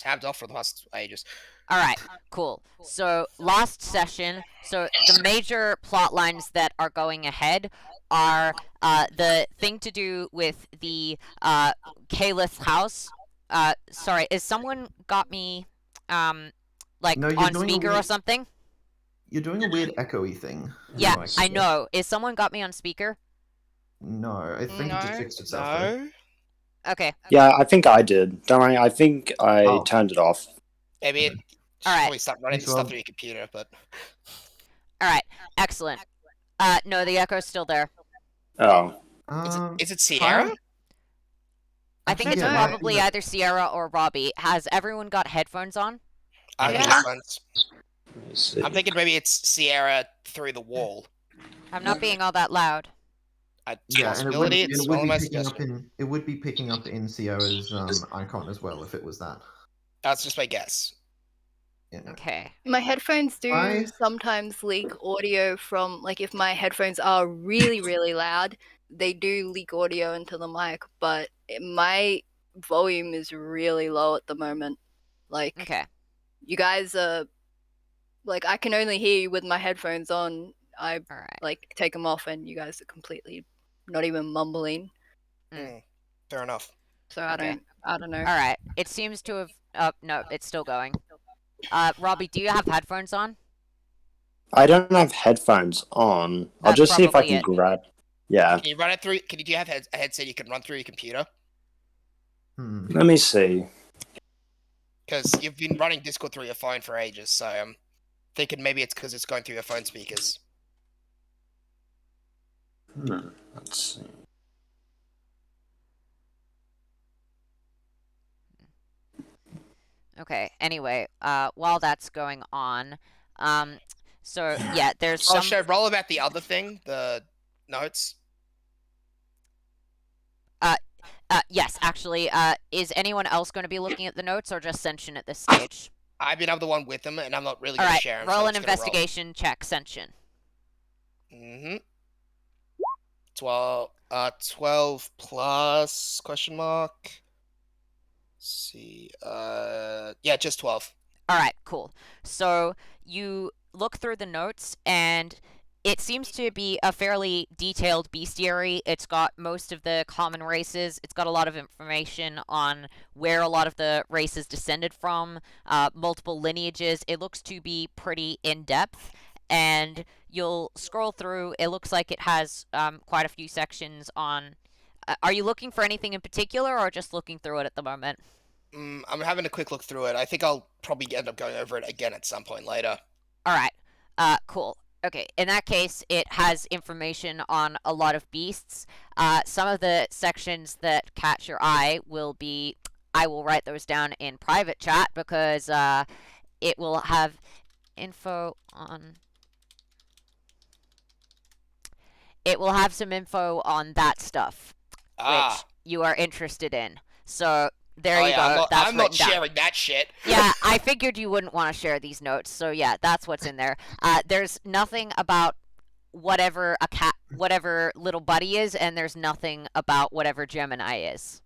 tabbed off for the last ages. Alright, cool. So, last session, the major plot lines that are going ahead are the thing to do with the Caliph house. Sorry, is someone got me, like, No, you're on doing a speaker or weird. something? You're doing a weird echoey thing. Yeah, Like, I know. Is someone got me on speaker? no, I think it just fixed itself. No. Okay. Yeah, I think I did. Don't worry, I think I Oh. turned it off. Maybe it should Alright. probably start running Thanks, stuff Rob. through your computer, but Alright, excellent. No, the echo's still there. Oh. is it Sierra? I think Actually, it's yeah, probably no, either Sierra or Robbie. Has everyone got headphones on? I have Yeah. headphones. Let me see. I'm thinking maybe it's Sierra through the wall. I'm not being all that loud. Yeah, and it would, Possibility. it It's would only be my picking up suggestion. in Sierra's icon as well if it was that. That's just my guess. Yeah. Okay. My headphones do I- sometimes leak audio from, like, if my headphones are really, really loud, they do leak audio into the mic, but my volume is really low at the moment. Like, Okay. you guys are, like, I can only hear you with my headphones on. I, Alright. like, take them off and you guys are completely not even mumbling. Fair enough. So I Okay. don't know. Alright. It seems to have... Oh, no, it's still going. Robbie, do you have headphones on? I don't have headphones on. I'll That's just see if I probably can it. grab. Yeah. Can you run it through? Do you have a headset you can run through your computer? Let me see. Because you've been running Discord through your phone for ages, so I'm thinking maybe it's because it's going through your phone speakers. Let's see. Okay, anyway, while that's going on, so, yeah, there's Oh, some... should I roll about the other thing? The notes? Yes, actually, is anyone else going to be looking at the notes, or just Senshin at this stage? I've been the one with them, and I'm not really going to Alright, share them. roll an investigation check, Senshin. Mm-hmm. 12 plus question mark. Let's see. Yeah, just 12. Alright, cool. So, you look through the notes, and it seems to be a fairly detailed bestiary. It's got most of the common races. It's got a lot of information on where a lot of the races descended from, multiple lineages. It looks to be pretty in-depth, and you'll scroll through. It looks like it has quite a few sections on... are you looking for anything in particular, or just looking through it at the moment? I'm having a quick look through it. I think I'll probably end up going over it again at some point later. Alright, cool. Okay, in that case, it has information on a lot of beasts. Some of the sections that catch your eye will be... I will write those down in private chat, because it will have info on... It will have some info on that stuff, which you are interested in. So... There you go. I'm not down. sharing that shit. Yeah, I figured you wouldn't want to share these notes, so yeah, that's what's in there. There's nothing about whatever whatever little buddy is, and there's nothing about whatever Gemini is.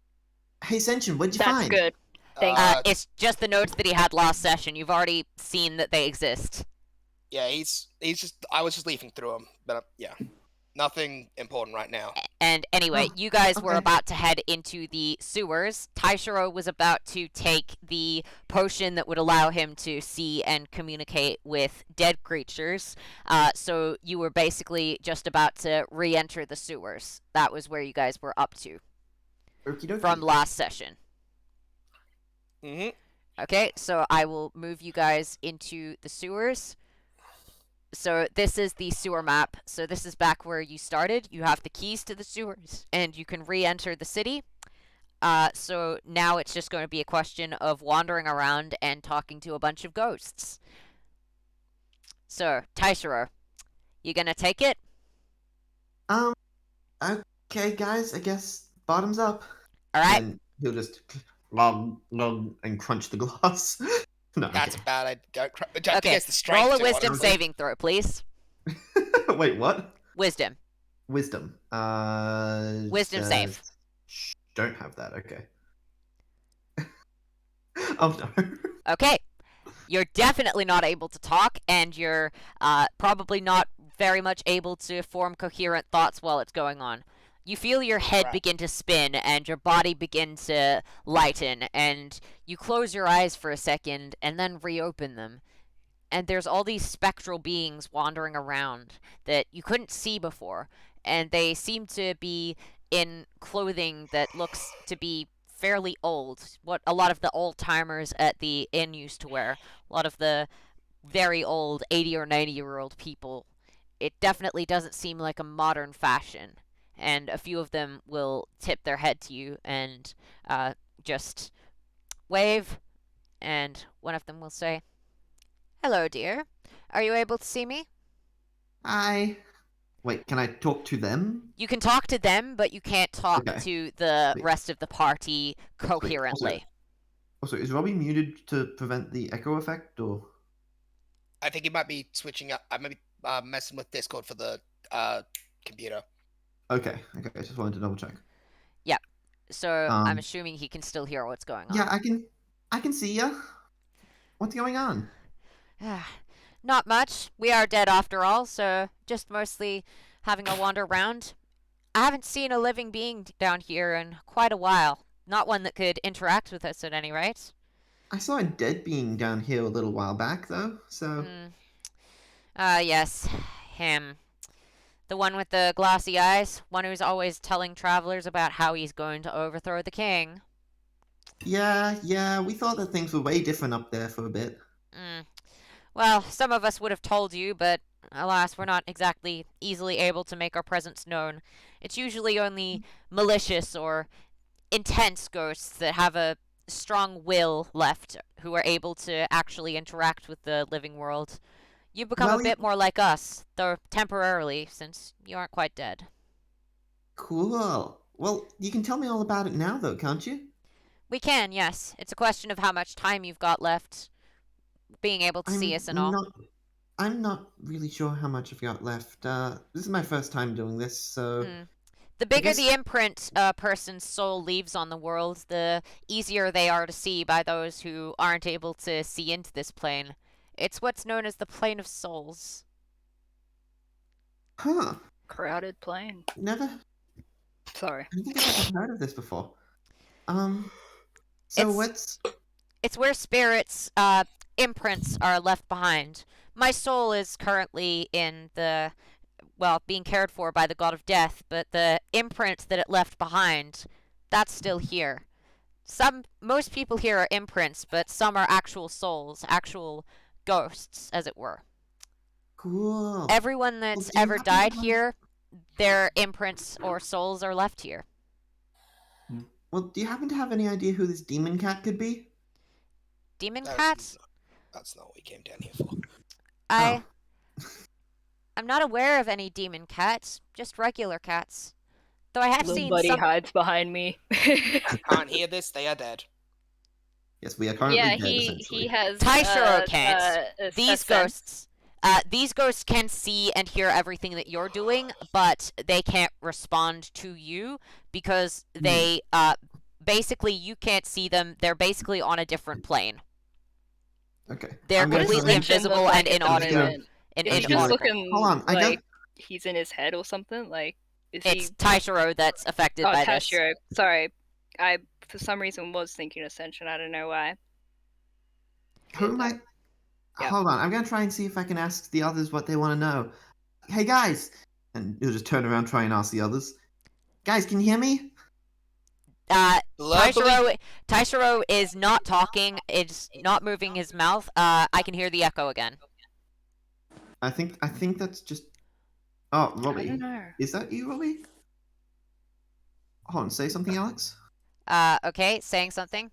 Hey, Senshin, what'd you That's find? good. Thank It's just the notes that he had last session. You've already seen that they exist. Yeah, he's just. I was just leafing through them, but yeah, nothing important right now. And anyway, you guys were about to head into the sewers. Taishiro was about to take the potion that would allow him to see and communicate with dead creatures. So you were basically just about to re-enter the sewers. That was where you guys were up to from last session. Mm-hmm. Okay, so I will move you guys into the sewers. So this is the sewer map. So this is back where you started. You have the keys to the sewers, and you can re-enter the city. So now it's just going to be a question of wandering around and talking to a bunch of ghosts. So, Taishiro, you gonna take it? Okay, guys, I guess bottoms up. Alright. And he'll just log and crunch the glass. No, That's okay. a bad idea. Okay, roll a wisdom saving throw, please. Wait, what? Wisdom. Wisdom. Wisdom save. Don't have that, okay. Oh no. Okay. You're definitely not able to talk, and you're probably not very much able to form coherent thoughts while it's going on. You feel your head Right. begin to spin and your body begin to lighten, and you close your eyes for a second and then reopen them. And there's all these spectral beings wandering around that you couldn't see before, and they seem to be in clothing that looks to be fairly old, what a lot of the old timers at the inn used to wear, a lot of the very old 80 or 90-year-old people. It definitely doesn't seem like a modern fashion, and a few of them will tip their head to you and just wave, and one of them will say, "Hello, dear. Are you able to see me?" Hi. Wait, can I talk to them? You can talk to them, but you can't talk Okay. to the Wait. rest of the party Wait, coherently. Also, is Robbie muted to prevent the echo effect, or? I think he might be switching up. I might be messing with Discord for the computer. Okay, I just wanted to double check. So I'm Um, assuming he can still hear what's going on. yeah, I can see ya. What's going on? Not much. We are dead after all, so just mostly having a wander around. I haven't seen a living being down here in quite a while. Not one that could interact with us at any rate. I saw a dead being down here a little while back, though, so... Yes. Him. The one with the glassy eyes. One who's always telling travelers about how he's going to overthrow the king. Yeah, we thought that things were way different up there for a bit. Well, some of us would have told you, but alas, we're not exactly easily able to make our presence known. It's usually only malicious or intense ghosts that have a strong will left who are able to actually interact with the living world. You become Well, a bit more like us, though temporarily, since you aren't quite dead. Cool. Well, you can tell me all about it now, though, can't you? We can, yes. It's a question of how much time you've got left being able to see us and all. I'm not really sure how much I've got left. This is my first time doing this, so... The bigger guess- the imprint a person's soul leaves on the world, the easier they are to see by those who aren't able to see into this plane. It's what's known as the plane of souls. Huh. Crowded plane. Never... Sorry. I don't think I've ever heard of this before. So It's- what's... It's where spirits' imprints are left behind. My soul is currently in the, well, being cared for by the god of death, but the imprint that it left behind, that's still here. Most people here are imprints, but some are actual souls, actual ghosts, as it were. Cool. Everyone that's do you ever happen to died have- here, their imprints or souls are left here. Well, do you happen to have any idea who this demon cat could be? Demon That's cats? That's not what we came down here for. I'm not aware of any demon cats, just regular cats. Though I have Little seen buddy some. hides behind me. Can't hear this. They are dead. Yes, we are currently yeah, dead, he essentially. has. Taishiro can't. a These sense. these ghosts can see and hear everything that you're doing, but they can't respond to you because they basically you can't see them. They're basically on a different plane. Okay. They're I'm gonna completely try- Ascension invisible look and like at the inaudible. moment? And Is he just inaudible. looking Hold on, I like got- he's in his head or something? Like, is It's he? Taishiro that's affected Oh, by this. Tashiro. Sorry, I for some reason was thinking Ascension. I don't know why. Who am I? Yeah. Hold on, I'm gonna try and see if I can ask the others what they want to know. Hey guys! And you'll just turn around, try and ask the others. Guys, can you hear me? Taishiro is not talking. It's not moving his mouth. I can hear the echo again. I think that's just... Oh, I Robbie. don't know. Is that you, Robbie? Hold on, say something, Alex. Okay, saying something.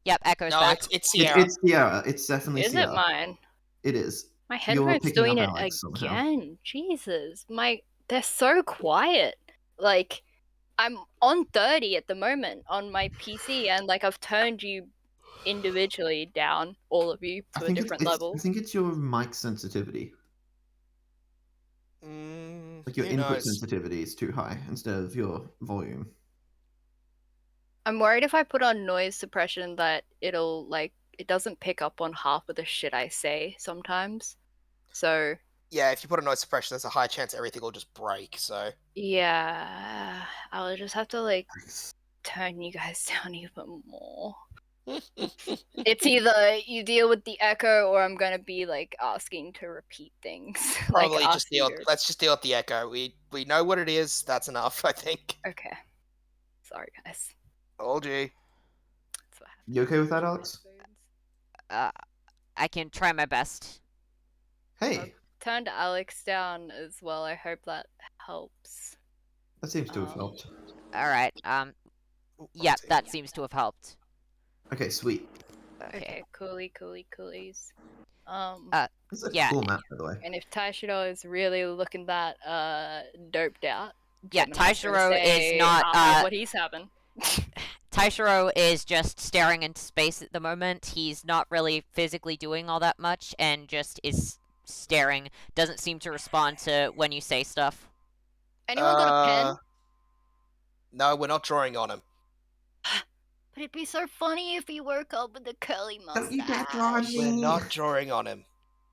Yep, echoes No, back. it's Sierra. It's Sierra. It's definitely Is Sierra. it mine? It is. My You're headphones picking doing up it Alex somehow. again. Jesus, they're so quiet. Like, I'm on 30 at the moment on my PC, and like I've turned you individually down, all of you, to a different level. I think it's your mic sensitivity. Like your Who input knows? sensitivity is too high instead of your volume. I'm worried if I put on noise suppression that it'll it doesn't pick up on half of the shit I say sometimes. So Yeah, if you put a noise suppression, there's a high chance everything will just break. So yeah, I'll just have to turn you guys down even more. It's either you deal with the echo or I'm gonna be asking to repeat things. probably ask just you deal. to... Let's just deal with the echo. We know what it is. That's enough, I think. Okay. Sorry, guys. Told you. That's what happens. You okay with that, Alex? I can try my best. Hey, Turned Alex down as well. I hope that helps. that seems to have helped. All right. Ooh, Yeah, oh, that seems to have helped. Okay, sweet. Okay, coolies. This is a Yeah. cool map, by the way. And if Taishiro is really looking that doped out, Yeah, Gemini's gonna Taishiro is say, not, I'll have what he's having. Taishiro is just staring into space at the moment. He's not really physically doing all that much and just is staring. Doesn't seem to respond to when you say stuff. Anyone got a pen? No, we're not drawing on him. But it'd be so funny if he woke up with a curly mustache. Don't you dare draw on We're me. not drawing on him.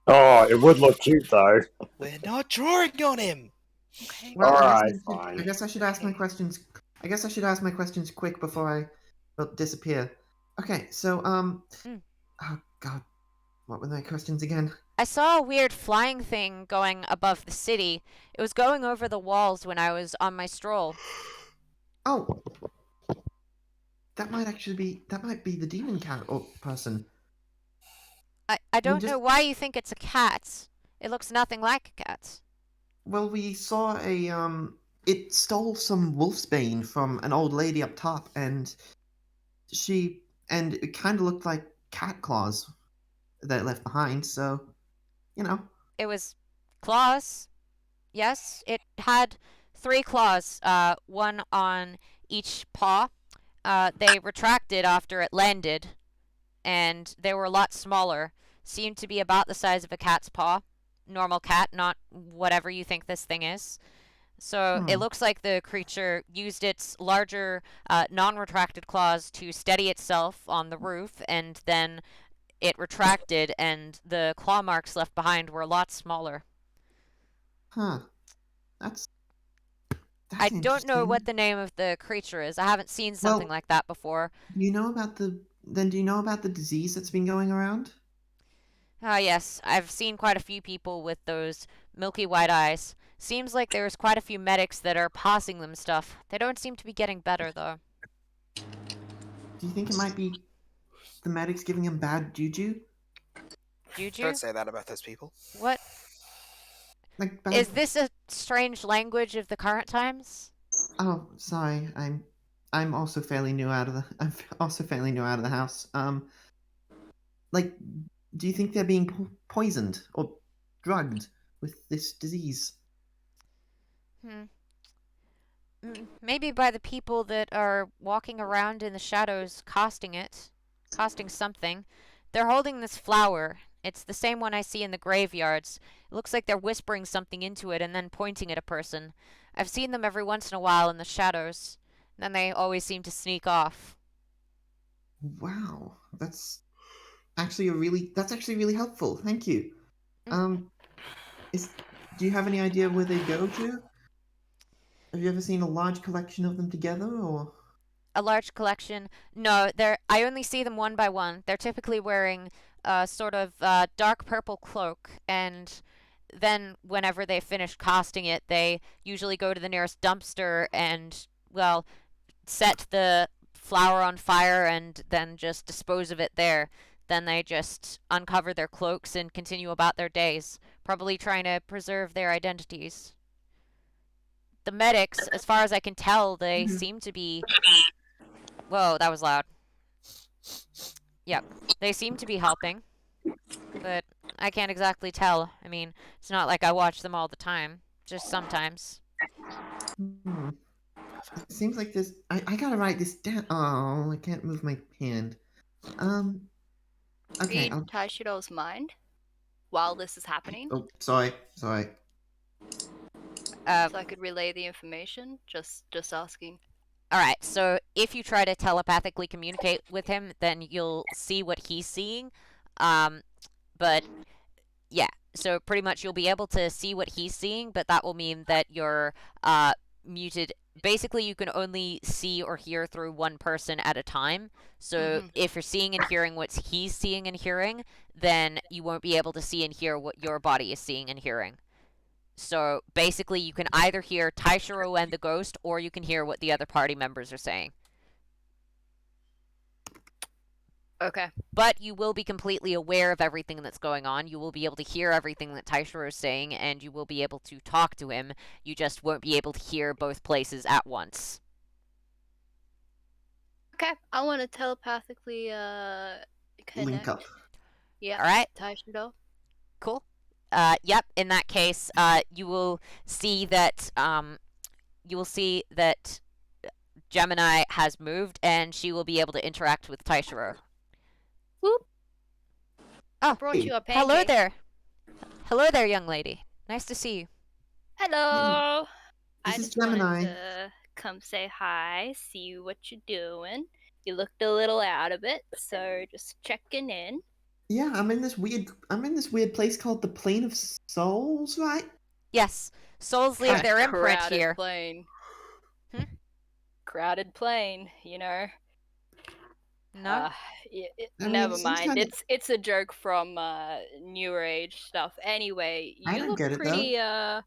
Oh, it would look cute though. We're not drawing on him. Okay. Well, Alright, I fine. guess I should ask my Okay. questions. I guess I should ask my questions quick before I disappear. Okay, so oh god, what were my questions again? I saw a weird flying thing going above the city. It was going over the walls when I was on my stroll. Oh, that might be the demon cat or person. I don't know why you think it's a cat. It looks nothing like a cat. Well, we saw it stole some wolfsbane from an old lady up top, and it kind of looked like cat claws that it left behind. So, you know. It was claws. Yes, it had 3 claws, one on each paw. They retracted after it landed, and they were a lot smaller. Seemed to be about the size of a cat's paw. Normal cat, not whatever you think this thing is. So it looks like the creature used its larger, non-retracted claws to steady itself on the roof, and then it retracted, and the claw marks left behind were a lot smaller. Huh. That's I don't know interesting. what the name of the creature is. I haven't seen something like that before. Do you know about the disease that's been going around? Ah, yes, I've seen quite a few people with those milky white eyes. Seems like there's quite a few medics that are passing them stuff. They don't seem to be getting better, though. Do you think it might be the medics giving him bad juju? Juju? Don't say that about those people. What? Like bad... Is this a strange language of the current times? Oh, sorry. I'm also fairly new out of the house. Like, do you think they're being poisoned or drugged with this disease? Maybe by the people that are walking around in the shadows casting something. They're holding this flower. It's the same one I see in the graveyards. It looks like they're whispering something into it and then pointing at a person. I've seen them every once in a while in the shadows. And then they always seem to sneak off. Wow, that's actually really helpful. Thank you. Do you have any idea where they go to? Have you ever seen a large collection of them together, or? A large collection? No, I only see them one by one. They're typically wearing a sort of dark purple cloak, and then whenever they finish casting it, they usually go to the nearest dumpster and, well, set the flower on fire and then just dispose of it there. Then they just uncover their cloaks and continue about their days, probably trying to preserve their identities. The medics, as far as I can tell, they seem to be... Whoa, that was loud. Yep, they seem to be helping, but I can't exactly tell. I mean, it's not like I watch them all the time, just sometimes. It seems like this. I gotta write this down. Oh, I can't move my hand. Okay. Read Taishiro's mind while this is happening. Oh, sorry. So I could relay the information. Just asking. Alright, so if you try to telepathically communicate with him, then you'll see what he's seeing. But yeah, so pretty much you'll be able to see what he's seeing, but that will mean that you're muted. Basically, you can only see or hear through one person at a time. So if you're seeing and hearing what he's seeing and hearing, then you won't be able to see and hear what your body is seeing and hearing. So basically, you can either hear Taishiro and the ghost, or you can hear what the other party members are saying. Okay. But you will be completely aware of everything that's going on. You will be able to hear everything that Taishiro is saying, and you will be able to talk to him. You just won't be able to hear both places at once. Okay. I want to telepathically Link connect. up. Yeah. All right. Taishiro. Cool. Yep. In that case, you will see that Gemini has moved, and she will be able to interact with Taishiro. Whoop. Oh, Brought you a pancake. hello there. Hello there, young lady. Nice to see you. Hello. This I is just wanted Gemini. to come say hi, see what you're doing. You looked a little out of it, so just checking in. Yeah, I'm in this weird place called the Plane of Souls, right? Yes, souls leave their imprint Crowded here. plane. Hmm? Crowded plane, you know. No? Never it seems mind. kinda- It's a joke from New Age stuff. Anyway, I you don't look get it, though.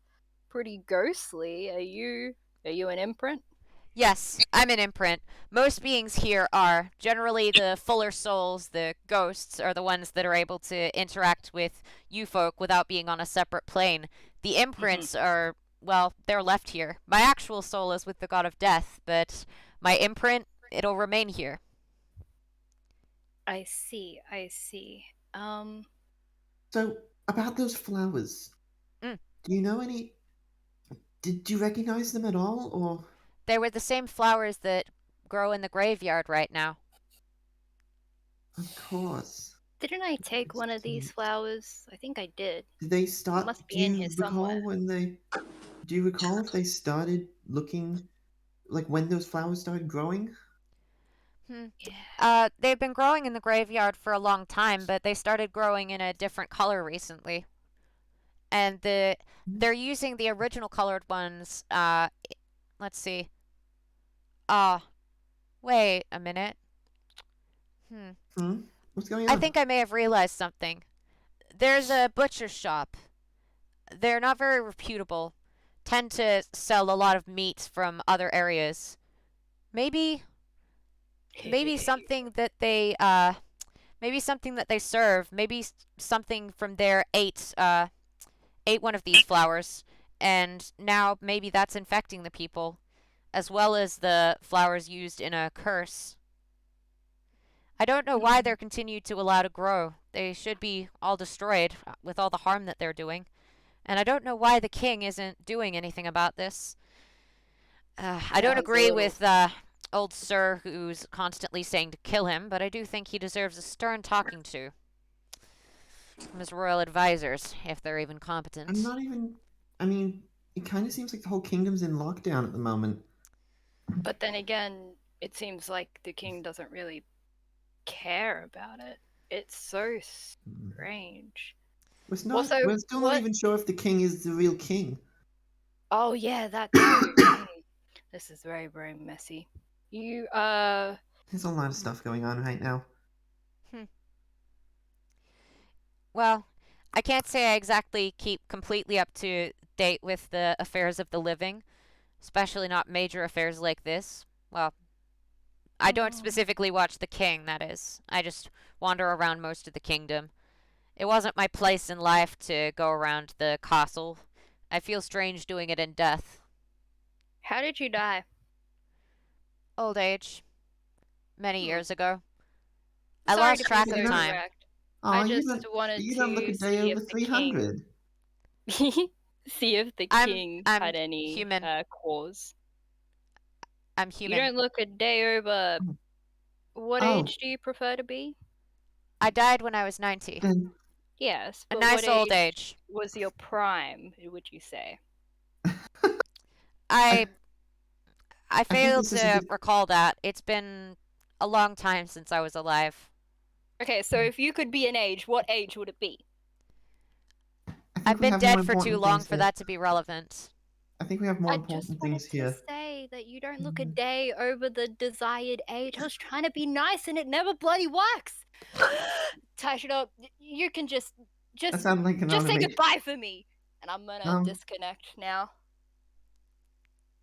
pretty ghostly. Are you an imprint? Yes, I'm an imprint. Most beings here are. Generally, the fuller souls, the ghosts, are the ones that are able to interact with you folk without being on a separate plane. The imprints are, well, they're left here. My actual soul is with the god of death, but my imprint, it'll remain here. I see. So, about those flowers. Mm. Do you know any... Did you recognize them at all, or... They were the same flowers that grow in the graveyard right now. Of course. Didn't I take one of these flowers? I think I did. Did they start... Must be do in you here recall somewhere. when they... Do you recall if they started looking... Like, when those flowers started growing? Yeah. They've been growing in the graveyard for a long time, but they started growing in a different color recently. And they're using the original colored ones. Let's see. Wait a minute. What's going on? I think I may have realized something. There's a butcher shop. They're not very reputable. Tend to sell a lot of meat from other areas. Maybe something that they serve. Maybe something from there ate one of these flowers, and now maybe that's infecting the people, as well as the flowers used in a curse. I don't know why they're continued to allow to grow. They should be all destroyed with all the harm that they're doing. And I don't know why the king isn't doing anything about this. I don't agree with old sir who's constantly saying to kill him, but I do think he deserves a stern talking to from his royal advisors, if they're even competent. I'm not even... I mean, it kind of seems like the whole kingdom's in lockdown at the moment. But then again, it seems like the king doesn't really care about it. It's so strange. We're still Also, not even sure if the king is the real king. Oh yeah, that too. This is very, very messy. There's a lot of stuff going on right now. Well, I can't say I exactly keep completely up to date with the affairs of the living, especially not major affairs like this. Well, I don't specifically watch the king, that is. I just wander around most of the kingdom. It wasn't my place in life to go around the castle. I feel strange doing it in death. How did you die? Old age. Many years ago. I Sorry lost to be track so of time. direct. Oh, I just wanted you don't look to a day see over if the king 300. see if the I'm king had any human. cause. I'm You human. don't look a day over. What Oh. age do you prefer to be? I died when I was 90. Then Yes, A but nice what old age age. was your prime? Would you say? I I I think failed this is a to good. recall that. It's been a long time since I was alive. Okay, so if you could be an age, what age would it be? I think I've we been have more dead for too important long things for here. that to be relevant. I think we have more I just important wanted things to here. say that you don't look a day over the desired age. I was trying to be nice and it never bloody works. Touch it up. You can That just sounds like an say anime. goodbye for me. And I'm gonna Um, disconnect now.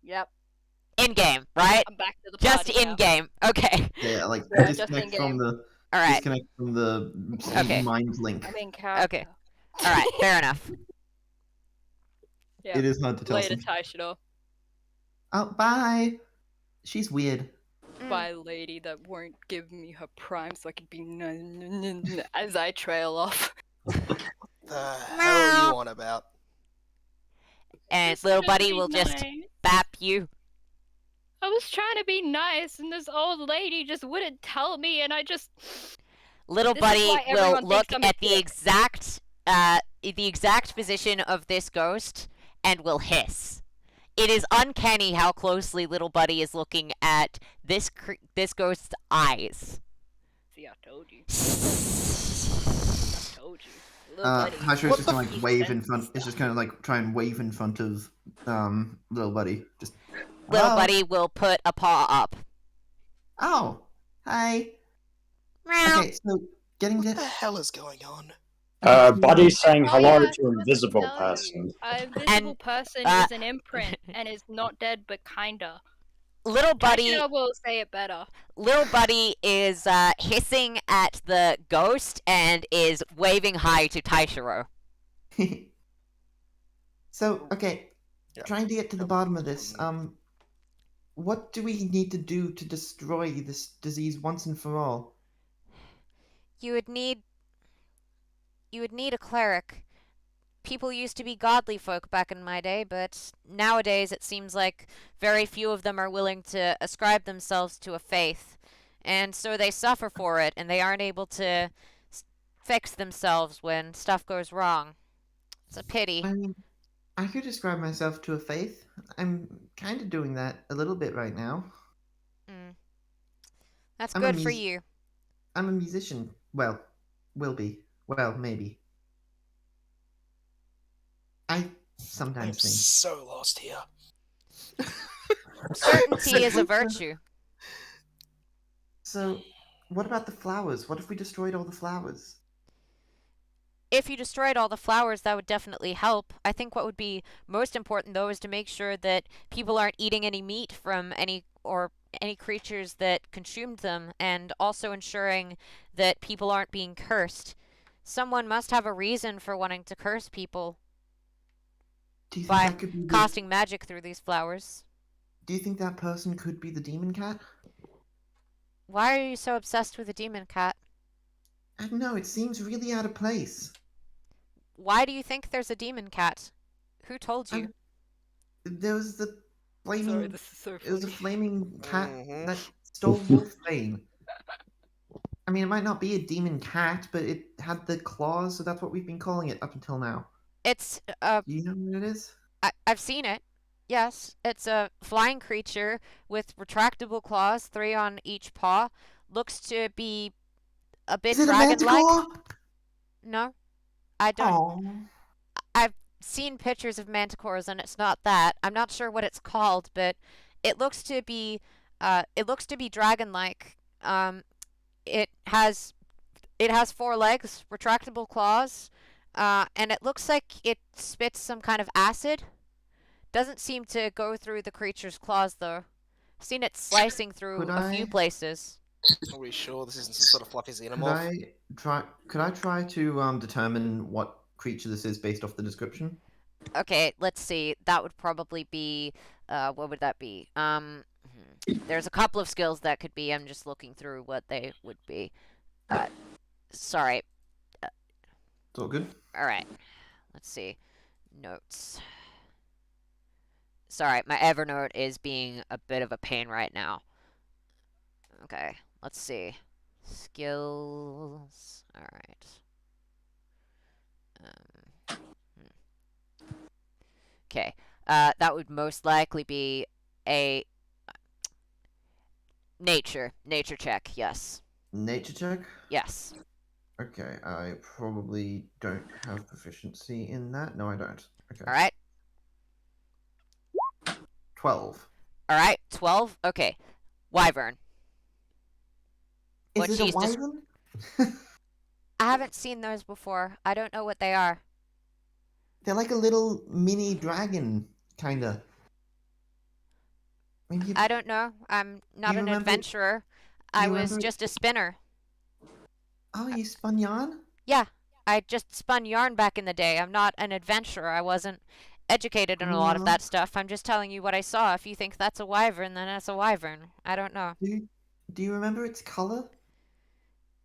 Yep, In game, right? I'm back to the Just party in now. game. Okay. Yeah, like Yeah, just disconnect in from game. the All right. disconnect from the Okay. mind link. I'm in character. Okay. All right. Fair enough. Yeah. It is hard to tell. Later, Sometimes. Taishiro. Oh, bye. She's weird. By lady that won't give me her prime so I could be as I trail off. The hell are you on about? And Just little trying to buddy be will just nice. bap you. I was trying to be nice, and this old lady just wouldn't tell me, and I just. Little This is buddy why will everyone look thinks I'm a at the exact position of this ghost and will hiss. It is uncanny how closely little buddy is looking at this ghost's eyes. See, I told you. I told you. Little buddy. Hashiro's What just the gonna like f- wave in sense front. stuff. It's just gonna like try and wave in front of little buddy. Just Little hello? buddy will put a paw up. Oh, hi. Meow. Okay, so getting What to the hell is going on? Buddy's saying Oh, hello yeah, I to forgot invisible tell person. you. A invisible person uh, is an imprint and is not dead, but kinda. Little buddy Taishiro will say it better. Little buddy is hissing at the ghost and is waving hi to Taishiro. So okay, Yeah. trying to get to the bottom of this. What do we need to do to destroy this disease once and for all? You would need a cleric. People used to be godly folk back in my day, but nowadays it seems like very few of them are willing to ascribe themselves to a faith, and so they suffer for it, and they aren't able to fix themselves when stuff goes wrong. It's a pity. I mean, I could describe myself to a faith. I'm kind of doing that a little bit right now. Mm. That's I'm a good for mus- you. I'm a musician. Well, will be. Well, maybe. I I'm sometimes sing. so lost here. Certainty is a virtue. So, what about the flowers? What if we destroyed all the flowers? If you destroyed all the flowers, that would definitely help. I think what would be most important, though, is to make sure that people aren't eating any meat from any creatures that consumed them, and also ensuring that people aren't being cursed. Someone must have a reason for wanting to curse people Do you think by that could be casting magic through these flowers. Do you think that person could be the demon cat? Why are you so obsessed with the demon cat? I don't know. It seems really out of place. Why do you think there's a demon cat? Who told you? There was the flaming. Sorry, this is so It was a funny. flaming cat Mhm. that stole Wolfbane. I mean, it might not be a demon cat, but it had the claws, so that's what we've been calling it up until now. It's Do you know what it is? I've seen it. Yes, it's a flying creature with retractable claws, 3 on each paw. Looks to be a bit Is it a dragon-like. manticore? No, I don't. Oh, I've seen pictures of manticores, and it's not that. I'm not sure what it's called, but it looks to be dragon-like. It has 4 legs, retractable claws, and it looks like it spits some kind of acid. Doesn't seem to go through the creature's claws, though. I've seen it slicing through Could a few I- places. Are we sure this isn't some sort of fluffy could xenomorph? I try? Could I try to determine what creature this is based off the description? Okay, let's see. That would probably be, what would that be? There's a couple of skills that could be. I'm just looking through what they would be. Sorry. It's all good. All right. Let's see. Notes. Sorry, my Evernote is being a bit of a pain right now. Okay, let's see. Skills. All right. Okay. That would most likely be a Nature check. Yes. Nature check? Yes. Okay, I probably don't have proficiency in that. No, I don't. Okay. All right. 12. All right. 12. Okay. Wyvern. Is What it a she's des- wyvern? I haven't seen those before. I don't know what they are. They're like a little mini dragon, kinda. I mean, I don't know. I'm not you an remember- adventurer. do I you was remember- just a spinner. Oh, you spun yarn? Yeah, I just spun yarn back in the day. I'm not an adventurer. I wasn't educated in a lot of that stuff. I'm just telling you what I saw. If you think that's a wyvern, then that's a wyvern. I don't know. Do you remember its color?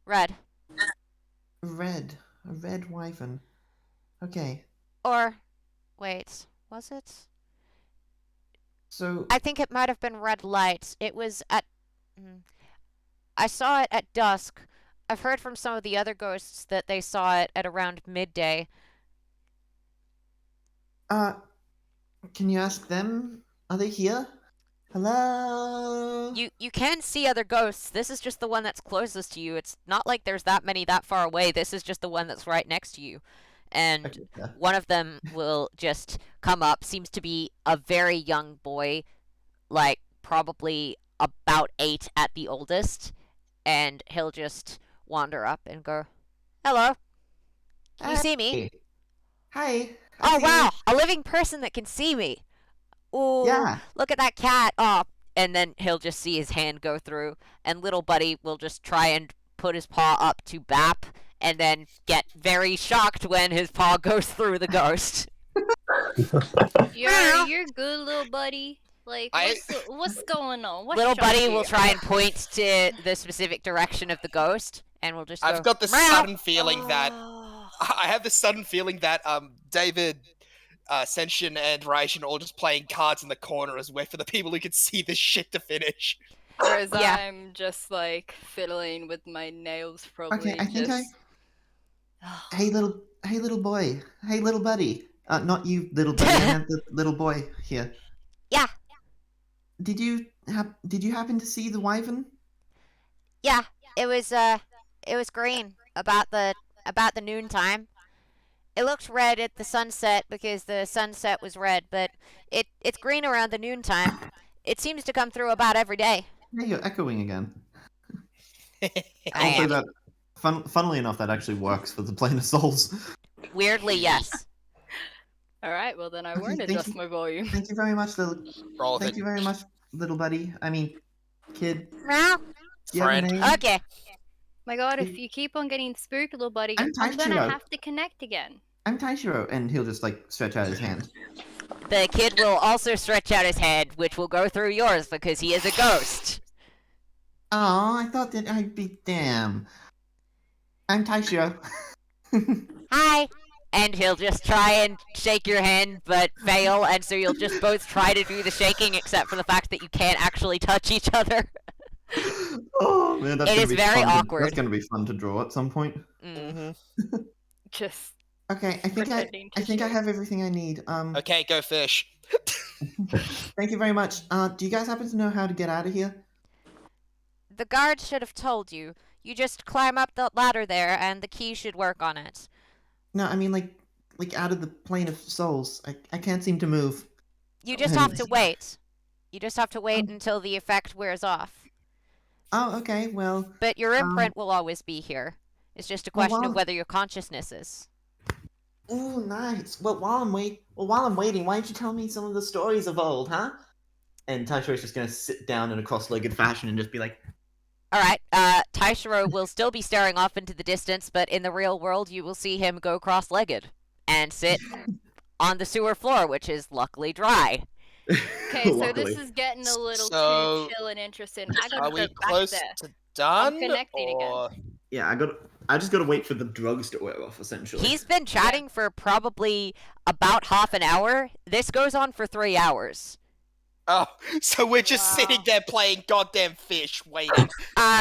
Red. Red. A red wyvern. Okay. Or, wait, was it? So, I think it might have been red light. It was at. I saw it at dusk. I've heard from some of the other ghosts that they saw it at around midday. can you ask them? Are they here? Hello? You can see other ghosts. This is just the one that's closest to you. It's not like there's that many that far away. This is just the one that's right next to you. And Okay, yeah. one of them will just come up. Seems to be a very young boy, like probably about 8 at the oldest. And he'll just wander up and go, "Hello. Can you see me?" Hey. Hi. Oh, wow. A living person that can see me. Ooh, Yeah. look at that cat. Oh, and then he'll just see his hand go through, and little buddy will just try and put his paw up to bap, and then get very shocked when his paw goes through the ghost. You're good, little buddy. Like, what's going on? What's Little wrong buddy with will you? try and point to the specific direction of the ghost, and we'll just go, I've got the "Meow." sudden feeling that Oh. I have this sudden feeling that David, Senshin, and Raishin are all just playing cards in the corner as wait for the people who can see this shit to finish. Whereas Yeah. I'm just like fiddling with my nails, probably. Okay, I think just... Hey little boy. Hey little buddy. Not you, little buddy. I meant the little boy here. Yeah. Did you happen to see the wyvern? Yeah, it was green about the noontime. It looked red at the sunset because the sunset was red, but it's green around the noontime. It seems to come through about every day. Hey, you're echoing again. I I'll say am. that. Funnily enough, that actually works for the Plane of Souls. Weirdly, yes. All right, well then I Okay, won't thank adjust you. my volume. Thank you very much, little. Roll with Thank it. you very much, little buddy. I mean, kid. Meow. Do you have a Friend. name? Okay. My God, if you keep on getting spooked, little buddy, I'm I'm gonna Taichiro. have to connect again. I'm Taishiro, and he'll just like stretch out his hand. The kid will also stretch out his head, which will go through yours because he is a ghost. Oh, I thought that I'd be damn. I'm Taishiro. Hi. And he'll just try and shake your hand, but fail, and so you'll just both try to do the shaking, except for the fact that you can't actually touch each other. Oh man, that's It gonna is be very fun awkward. That's gonna be fun to draw at some point. Just Okay, I think pretending to I think I shake. have everything I need. Okay, go fish. Thank you very much. Do you guys happen to know how to get out of here? The guard should have told you. You just climb up the ladder there, and the key should work on it. No, I mean like out of the Plane of Souls. I can't seem to move. You just have to wait. You just have to wait until the effect wears off. Oh, okay. Well, But your imprint will always be here. It's just a question of wow. whether your consciousness is. ooh, nice. Well, while I'm waiting, why don't you tell me some of the stories of old, huh? And Taishiro's just gonna sit down in a cross-legged fashion and just be like, Alright, Taishiro will still be staring off into the distance, but in the real world you will see him go cross-legged and sit on the sewer floor, which is luckily dry. okay. So Luckily. this is getting a little So, too chill and interesting. I gotta Are go we back close there. to done? connecting again. or... Yeah, I just gotta wait for the drugs to wear off, essentially. He's been chatting for probably about half an hour. This goes on for 3 hours. Oh, so we're just Wow. sitting there playing goddamn fish, waiting.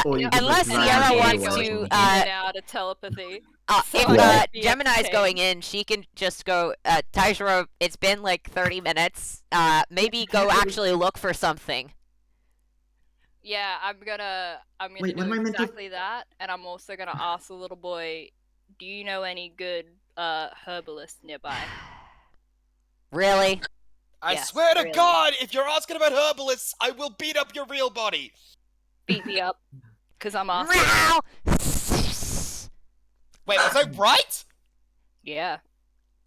Or you could Unless just Sierra randomly wants watch to, them. in and out of telepathy. So if I might be Gemini's entertained. going in, she can just go, Taishiro, it's been like 30 minutes. Maybe go actually look for something. Yeah, I'm gonna Wait, what do am I meant to- exactly that, and I'm also gonna ask the little boy, do you know any good herbalists nearby? Really? I Yes, swear to really. God, if you're asking about herbalists, I will beat up your real body. Beat me up, cause I'm asking. Meow! Wait, was I right? Yeah.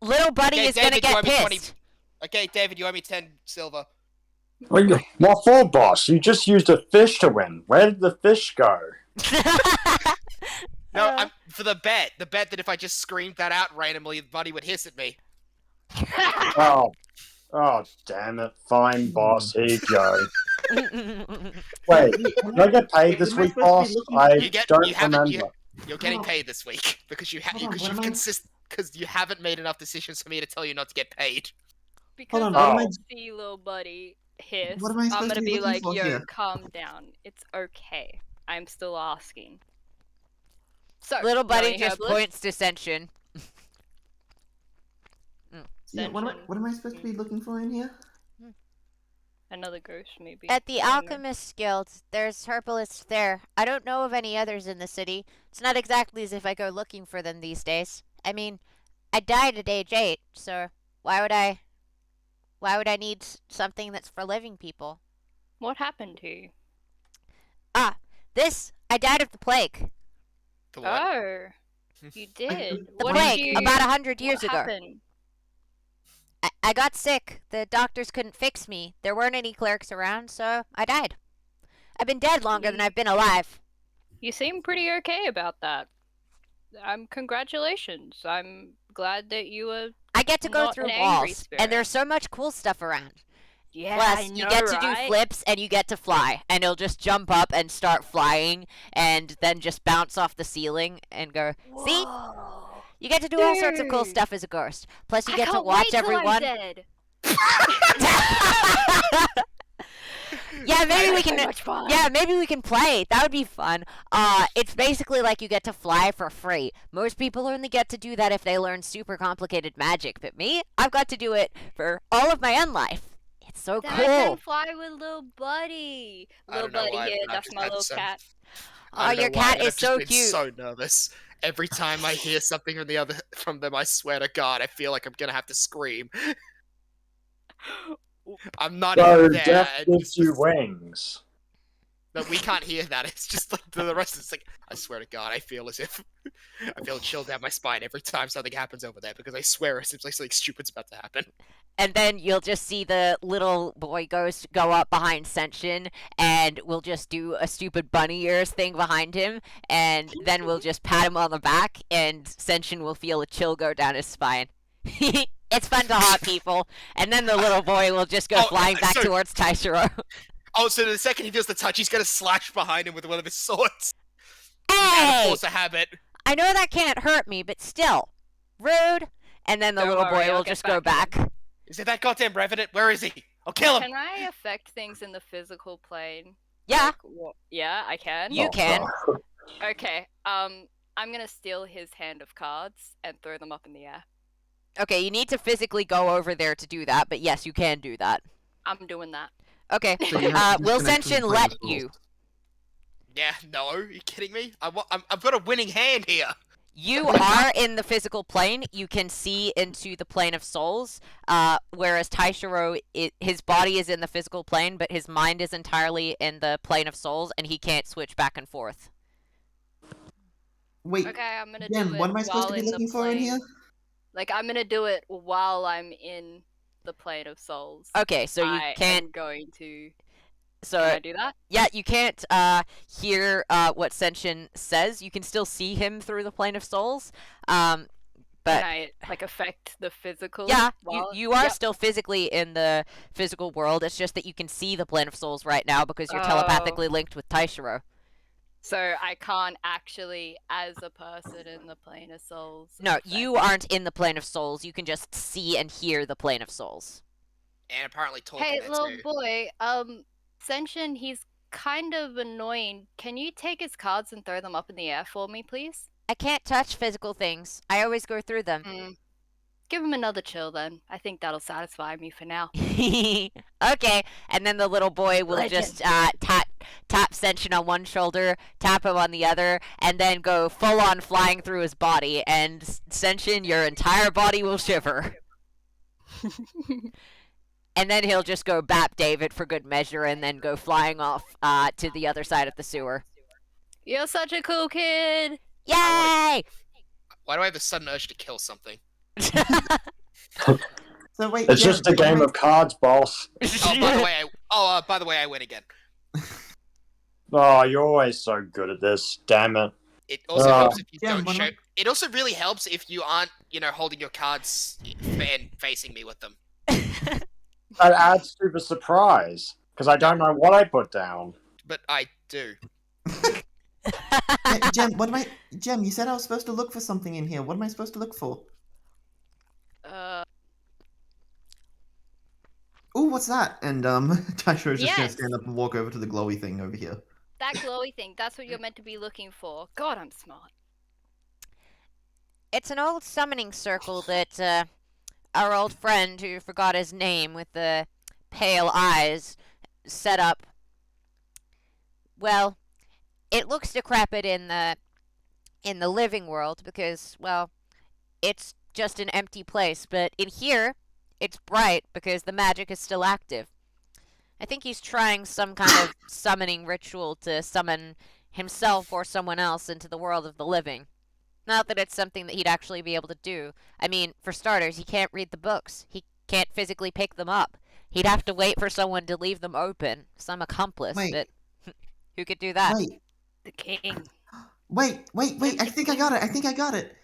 Little buddy Okay, is gonna David, you get owe me 20 pissed. Okay, David, you owe me 10 silver. What for, boss? You just used a fish to win. Where did the fish go? No, for the bet. The bet that if I just screamed that out randomly, the buddy would hiss at me. Oh, damn it! Fine, boss. Here you go. Wait, did I get paid this Am I week, supposed to be boss? looking- I You don't haven't. remember. You're getting Oh. paid this week because Hold on, what am I- because you haven't made enough decisions for me to tell you not to get paid. Because on, I what am I- don't see little buddy hiss, What am I I'm supposed gonna to be be looking like, for yo, here? calm down. It's okay. I'm still asking. So, Little know buddy any just herbalists? points to Senshin. Yeah, what Senshin. am I supposed to be looking for in here? Another ghost, maybe. At the I don't know. Alchemist Guild, there's herbalists there. I don't know of any others in the city. It's not exactly as if I go looking for them these days. I mean, I died at age 8, so why would I need something that's for living people? What happened to you? I died of the plague. The what? Oh, you did. The what plague, did you... about 100 years what ago. happened? I got sick. The doctors couldn't fix me. There weren't any clerics around, so I died. I've been dead longer than I've been alive. You seem pretty okay about that. Congratulations. I'm glad that you were... I get to go Not through an angry walls, spirit. and there's so much cool stuff around. Yeah, Plus, I you know, get to do right? flips, and you get to fly. And it'll just jump up and start flying, and then just bounce off the ceiling and go, see? Whoa. You get to do all sorts of cool Dude. stuff as a ghost. Plus, you I get to can't watch wait till I'm everyone. dead. Yeah, maybe we So can. much fun. Yeah, maybe we can play. That would be fun. It's basically like you get to fly for free. Most people only get to do that if they learn super complicated magic, but me, I've got to do it for all of my own life. It's so Then I can cool. fly with little buddy. I Little don't know buddy why, here, but I've that's just my had little some- cat. Oh, I don't your know why, cat but is I've just so been cute. so nervous. Every time I hear something from them, I swear to God, I feel like I'm gonna have to scream. I'm not So even there. death and gives it's you just- wings. No, we can't hear that. It's just like the rest of it's like, I swear to God, I feel as if I feel chill down my spine every time something happens over there because I swear it seems like something stupid's about to happen. And then you'll just see the little boy ghost go up behind Senshin, and we'll just do a stupid bunny ears thing behind him, and then we'll just pat him on the back, and Senshin will feel a chill go down his spine. It's fun to haunt people, and then the little boy will just go Oh, flying back so- towards Taishiro. Oh, so the second he does the touch, he's gonna slash behind him with one of his swords. Out of Hey! force of habit. I know that can't hurt me, but still. Rude. And then the Don't little worry, boy I'll will get just go back back. Is it that goddamn revenant? Where is he? I'll kill him. Can I affect things in the physical plane? Yeah, Like, yeah, I can. you can. Okay. I'm gonna steal his hand of cards and throw them up in the air. Okay, you need to physically go over there to do that, but yes, you can do that. I'm doing that. Okay, So you have to will disconnect from the Senshin plane let as well. you? Yeah, no, are you kidding me? I've got a winning hand here. You are in the physical plane. You can see into the plane of souls, whereas Taishiro, his body is in the physical plane, but his mind is entirely in the plane of souls, and he can't switch back and forth. Wait, Okay, I'm gonna Jen, do it what am I supposed to while be in the looking for in plane. here? Like, I'm gonna do it while I'm in the plane of souls. Okay, so you I can't. am going to... So Can I do that? yeah, you can't hear what Senshin says. You can still see him through the plane of souls. But Can I, like, affect the physical? yeah, while... you are Yep. still physically in the physical world. It's just that you can see the plane of souls right now because you're telepathically linked with Taishiro. So I can't actually, as a person in the plane of souls... No, affect- you aren't in the plane of souls. You can just see and hear the plane of souls. And apparently talking Hey, there little too. boy, Senshin, he's kind of annoying. Can you take his cards and throw them up in the air for me, please? I can't touch physical things. I always go through them. Give him another chill then. I think that'll satisfy me for now. Okay, and then the little boy will Legend. just tap Senshin on one shoulder, tap him on the other, and then go full on flying through his body. And Senshin, your entire body will shiver. And then he'll just go bap David for good measure, and then go flying off to the other side of the sewer. You're such a cool kid. Yay! Why do I have a sudden urge to kill something? So wait, It's just a game of cards, boss. Oh, by the way, I win again. Oh, you're always so good at this. Damn it. It also helps if you Jem, don't what show. am It also really helps if you aren't, holding your cards and facing me with them. That adds to the surprise. Because I don't know what I put down. But I do. Jem, what am I? Jem, you said I was supposed to look for something in here. What am I supposed to look for? Oh, what's that? And Taisha is just gonna Yes. stand up and walk over to the glowy thing over here. That glowy thing, that's what you're meant to be looking for. God, I'm smart. It's an old summoning circle that our old friend, who forgot his name with the pale eyes, set up. Well, it looks decrepit in the living world because, well, it's just an empty place. But in here, it's bright because the magic is still active. I think he's trying some kind of summoning ritual to summon himself or someone else into the world of the living. Not that it's something that he'd actually be able to do. I mean, for starters, he can't read the books. He can't physically pick them up. He'd have to wait for someone to leave them open. Some accomplice Wait. that... Who could do that? Wait, The king. wait! I think I got it.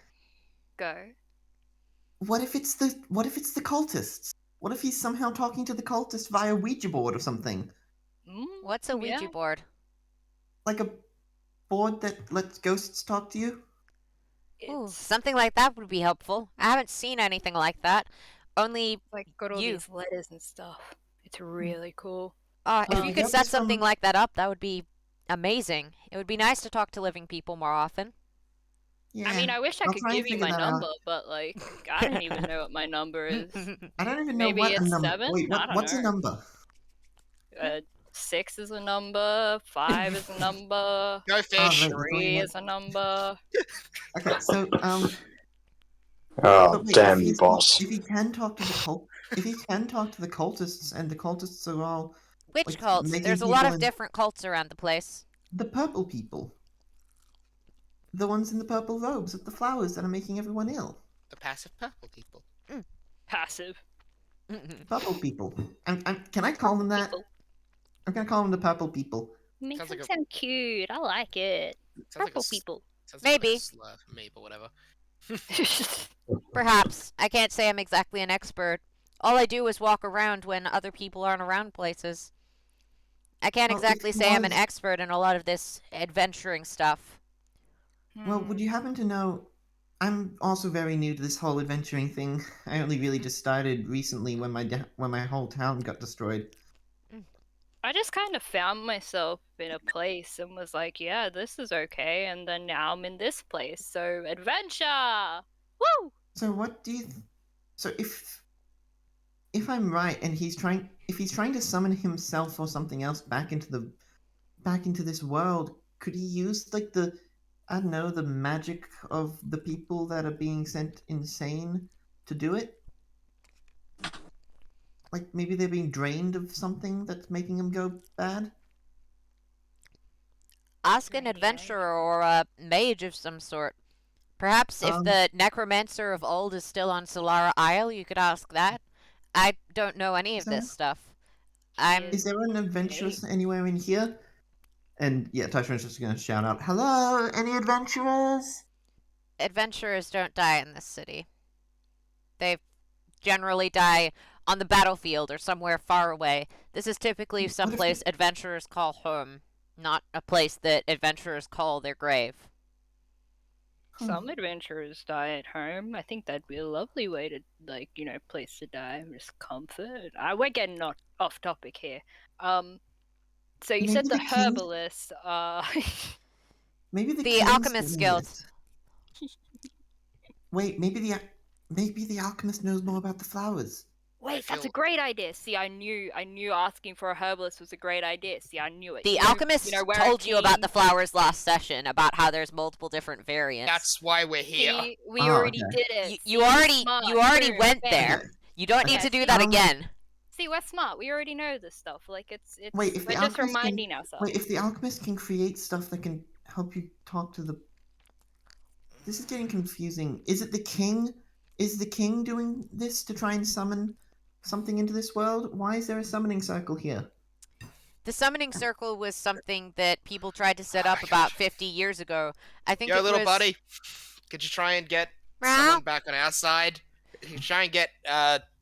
Go. What if it's the cultists? What if he's somehow talking to the cultists via Ouija board or something? What's a Ouija Yeah. board? Like a board that lets ghosts talk to you? Ooh, It's something like that would be helpful. I haven't seen anything like that. Only, like got all you. these letters and stuff. It's really cool. if Oh, you I could got set this from- something like that up, that would be amazing. It would be nice to talk to living people more often. Yeah. I mean, I wish I I'll could try and give you figure my that out. number, but like, I don't even know what my number is. I don't even know maybe what a it's number. 7? Wait, I don't what's a know. number? 6 is a number. 5 is a number. Go fish. right. 3 is a number. Okay, so Oh, but wait, damn you, boss. If he can talk to the cultists, and the cultists are all Which like, cults? making There's a lot people of in- different cults around the place. the purple people, the ones in the purple robes with the flowers that are making everyone ill, The passive purple people. Passive. purple people. Can I call them that? People. I'm gonna call them the purple people. Makes Sounds them like a- sound cute. I like it. Sounds like a Purple s- people. Sounds like Maybe. a slur for me, but whatever. Perhaps. I can't say I'm exactly an expert. All I do is walk around when other people aren't around places. I can't Well, if exactly he say I'm an was- expert in a lot of this adventuring stuff. Well, would you happen to know? I'm also very new to this whole adventuring thing. I only really just started recently when my whole town got destroyed. I just kind of found myself in a place and was like, yeah, this is okay. And then now I'm in this place. So, adventure! Woo! So what do you? So if I'm right, and if he's trying to summon himself or something else back into this world, could he use like I don't know, the magic of the people that are being sent insane to do it? Like maybe they're being drained of something that's making them go bad? Ask an Yeah. adventurer or a mage of some sort. Perhaps if the necromancer of old is still on Solara Isle, you could ask that. I don't know any of So- this stuff. Is there an adventurous anywhere in here? And yeah, Tyshawn's just gonna shout out, "Hello, any adventurers?" Adventurers don't die in this city. They generally die on the battlefield or somewhere far away. This is typically What if someplace adventurers call home, not a place that adventurers call their grave. Some adventurers die at home. I think that'd be a lovely way to, like, place to die. Just comfort. We're getting off topic here. So you said Maybe the the king- herbalist. Maybe the The king's Alchemist doing Guild. this. Wait, maybe the alchemist knows more about the flowers. Wait, that's a feel- great idea. See, I knew asking for a herbalist was a great idea. See, I knew it. The You- alchemist we're a told you about team. the flowers last session, about how there's multiple different variants. That's why we're here. See, we Oh, already okay. did it. You See, already smart, true, went fair. there. You don't need Yeah, to do see, that again. See, we're smart. We already know this stuff. Like it's Wait, if the we're just alchemist reminding ourselves. Wait, if the alchemist can create stuff that can help you talk to the... This is getting confusing. Is it the king? Is the king doing this to try and summon something into this world? Why is there a summoning circle here? The summoning circle was something that people tried to set Oh up my about gosh. 50 years ago. I think Yo, it little was... buddy, could you try and get Meow. someone back on our side? Could you try and get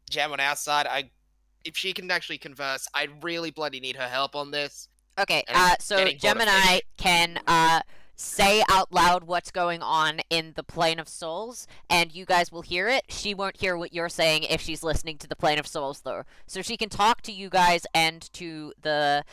Gem on our side? If she can actually converse, I really bloody need her help on this. Okay, And I'm so getting bored of Gemini fish. can say out loud what's going on in the Plane of Souls, and you guys will hear it. She won't hear what you're saying if she's listening to the Plane of Souls, though. So she can talk to you guys and to the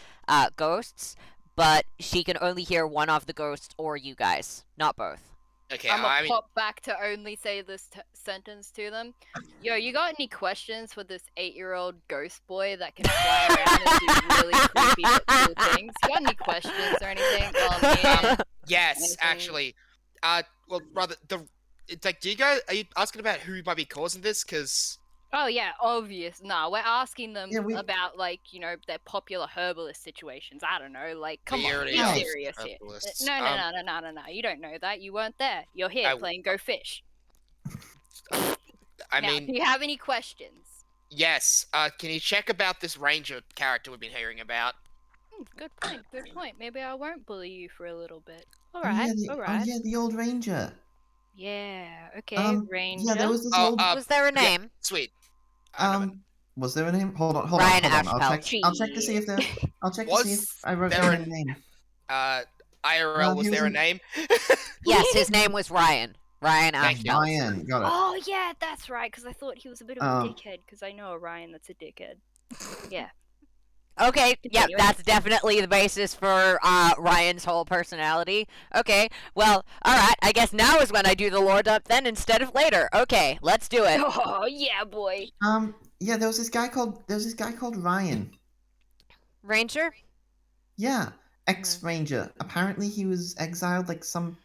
ghosts, but she can only hear one of the ghosts or you guys, not both. Okay, I'm I gonna mean, pop back to only say this sentence to them. Yo, you got any questions for this 8-year-old ghost boy that can fly around and do really creepy but cool things? You got any questions or anything? Oh, yes, anything- actually. Well, brother, it's like, are you asking about who might be causing this? Because Oh yeah, obvious. Nah, we're asking them Yeah, we- about their popular herbalist situations. I don't know, like come We on, already be asked serious here. herbalists. No, no. You don't know that. You weren't there. You're here I- playing Go Fish. I Now, mean, do you have any questions? yes. Can you check about this ranger character we've been hearing about? Good point. Good point. Maybe I won't bully you for a little bit. All Oh, right. yeah, the, All oh right. yeah, the old ranger. Yeah. Okay. Ranger. Yeah, there was this Oh, old... Was there a name? Sweet. I don't know. Was there a name? Hold on. Ryan I'll check. Ashpelt. I'll check to see if there. I'll check to see if Was I wrote there down a- a name. IRL, was he there a was- name? Yes, his name was Ryan. Ryan Thank you. Ashbelt. Ryan, got it. Oh yeah, that's right. Because I thought he was a bit of a Oh. dickhead. Because I know a Ryan that's a dickhead. Yeah. Okay, yeah, Continue. that's definitely the basis for Ryan's whole personality. Okay, well, alright, I guess now is when I do the lore dump then instead of later. Okay, let's do it. Oh yeah, boy. Yeah, there was this guy called Ryan. Ranger? Yeah, ex-ranger. Apparently, he was exiled like some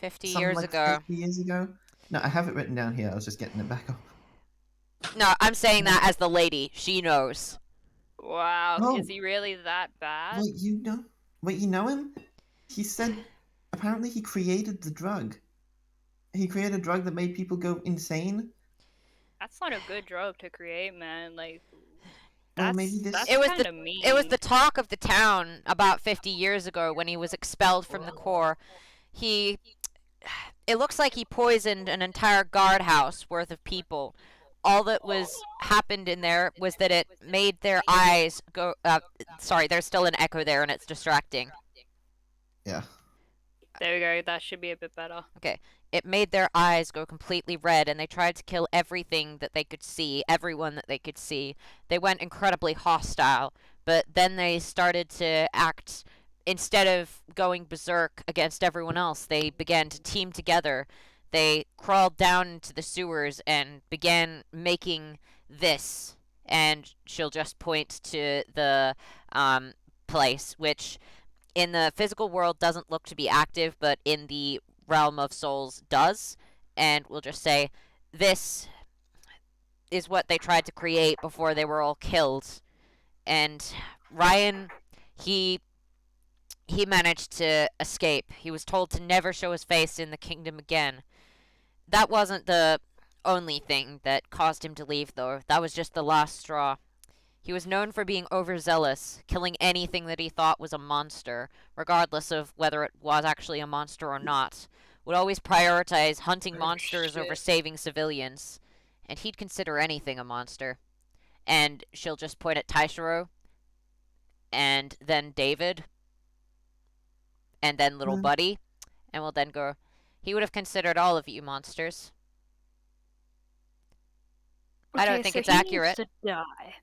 50 some years like ago. 50 years ago. No, I have it written down here. I was just getting it back up. No, I'm saying that as the lady. She knows. Wow. Oh. Is he really that bad? Wait, you know him? He said apparently he created the drug. He created a drug that made people go insane. That's not a good drug to create, man. Like. Well, That's, maybe this- that's It was kinda mean. It was the talk of the town about 50 years ago when he was expelled from the Corps. It looks like he poisoned an entire guardhouse worth of people. All that was happened in there was that it made their eyes go. Sorry, there's still an echo there, and it's distracting. Yeah. There we go. That should be a bit better. It made their eyes go completely red, and they tried to kill everything that they could see, everyone that they could see. They went incredibly hostile, but then they started to act. Instead of going berserk against everyone else, they began to team together. They crawled down into the sewers and began making this. And she'll just point to the place, which in the physical world doesn't look to be active, but in the realm of souls does. And we'll just say, this is what they tried to create before they were all killed. And Ryan, he managed to escape. He was told to never show his face in the kingdom again. That wasn't the only thing that caused him to leave, though. That was just the last straw. He was known for being overzealous, killing anything that he thought was a monster, regardless of whether it was actually a monster or not. Would always prioritize hunting monsters over shit. saving civilians. And he'd consider anything a monster. And she'll just point at Taishiro, and then David, and then little Hmm. Buddy, and we'll then go, he would have considered all of you monsters. I don't think it's accurate. Needs to die.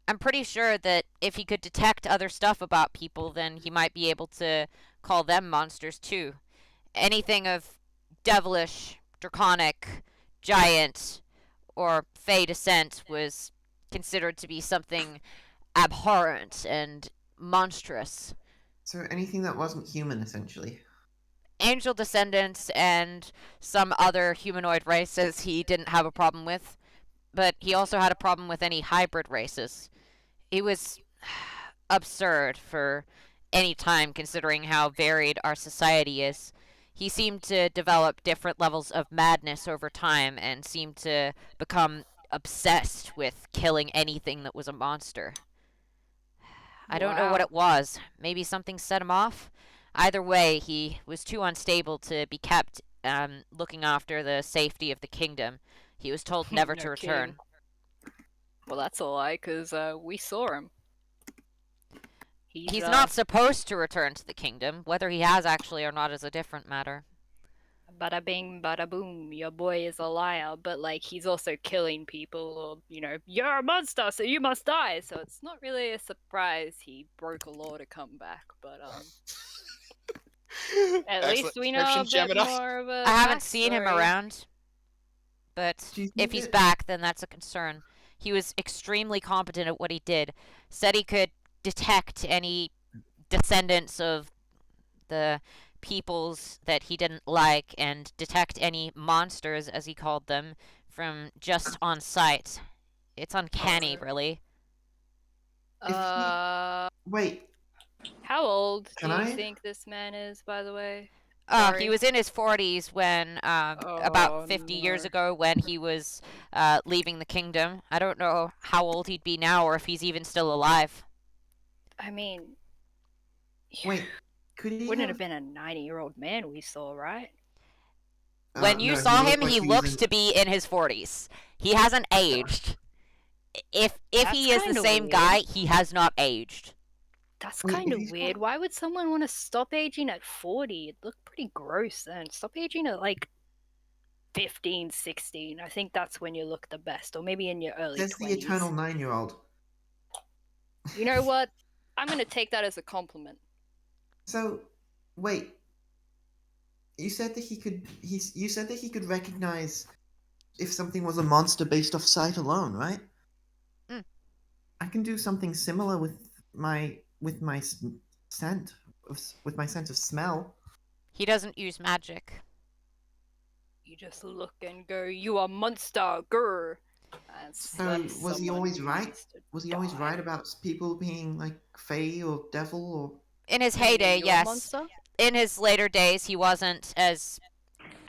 I'm pretty sure that if he could detect other stuff about people, then he might be able to call them monsters too. Anything of devilish, draconic, giant, or Fey descent was considered to be something abhorrent and monstrous. So anything that wasn't human, essentially. Angel descendants and some other humanoid races he didn't have a problem with, but he also had a problem with any hybrid races. It was absurd for any time considering how varied our society is. He seemed to develop different levels of madness over time and seemed to become obsessed with killing anything that was a monster. I don't know what Wow. it was. Maybe something set him off. Either way, he was too unstable to be kept looking after the safety of the kingdom. He was told never No to kidding. return. Well, that's a lie, because we saw him. He's not supposed to return to the kingdom. Whether he has actually or not is a different matter. Bada bing, bada boom, your boy is a liar, but like he's also killing people, or you're a monster, so you must die. So it's not really a surprise he broke a law to come back, but at Excellent least we know a description, bit Gemini. more of a I haven't seen him backstory. around, but Do you if think he's that- back, then that's a concern. He was extremely competent at what he did. Said he could detect any descendants of the peoples that he didn't like and detect any monsters, as he called them, from just on sight. It's uncanny, really. If he- Wait, How old Can do you I? think this man is, by the way? He Sorry. was in his 40s when, Oh, about 50 years no. ago, when he was leaving the kingdom. I don't know how old he'd be now or if he's even still alive. I mean, wait. Could he wouldn't it have been a 90-year-old man we saw, right? When you no, saw looked him, like he was looks in- to be in his 40s. He hasn't aged. If That's he is the kinda same weird. guy, he has not aged. That's Wait, kind if of he's weird. got- Why would someone want to stop aging at 40? It looked pretty gross then. Stop aging at like 15, 16. I think that's when you look the best, or maybe in your early There's the 20s. eternal 9-year-old. You know what? I'm going to take that as a compliment. So, wait. You said that he could. You said that he could recognize if something was a monster based off sight alone, right? Mm. I can do something similar with my scent, with my sense of smell. He doesn't use magic. You just look and go, "You are monster, grr." So, was he always right? Was he always right about people being like fey or devil or? In his heyday, yes. Monster? In his later days, he wasn't as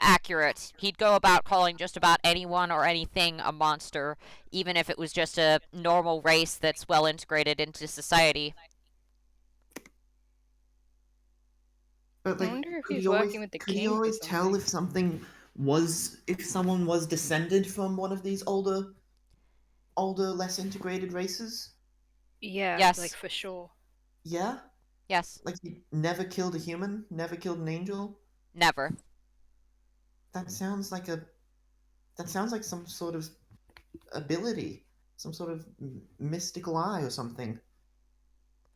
accurate. He'd go about calling just about anyone or anything a monster, even if it was just a normal race that's well integrated into society. But I like, wonder if could he's he always, working with the could he king for always tell something. if someone was descended from one of these older, less integrated races? Yeah, Yes. like for sure. Yeah, Yes, like he never killed a human, never killed an angel. never. That sounds like some sort of ability, some sort of mystical eye or something.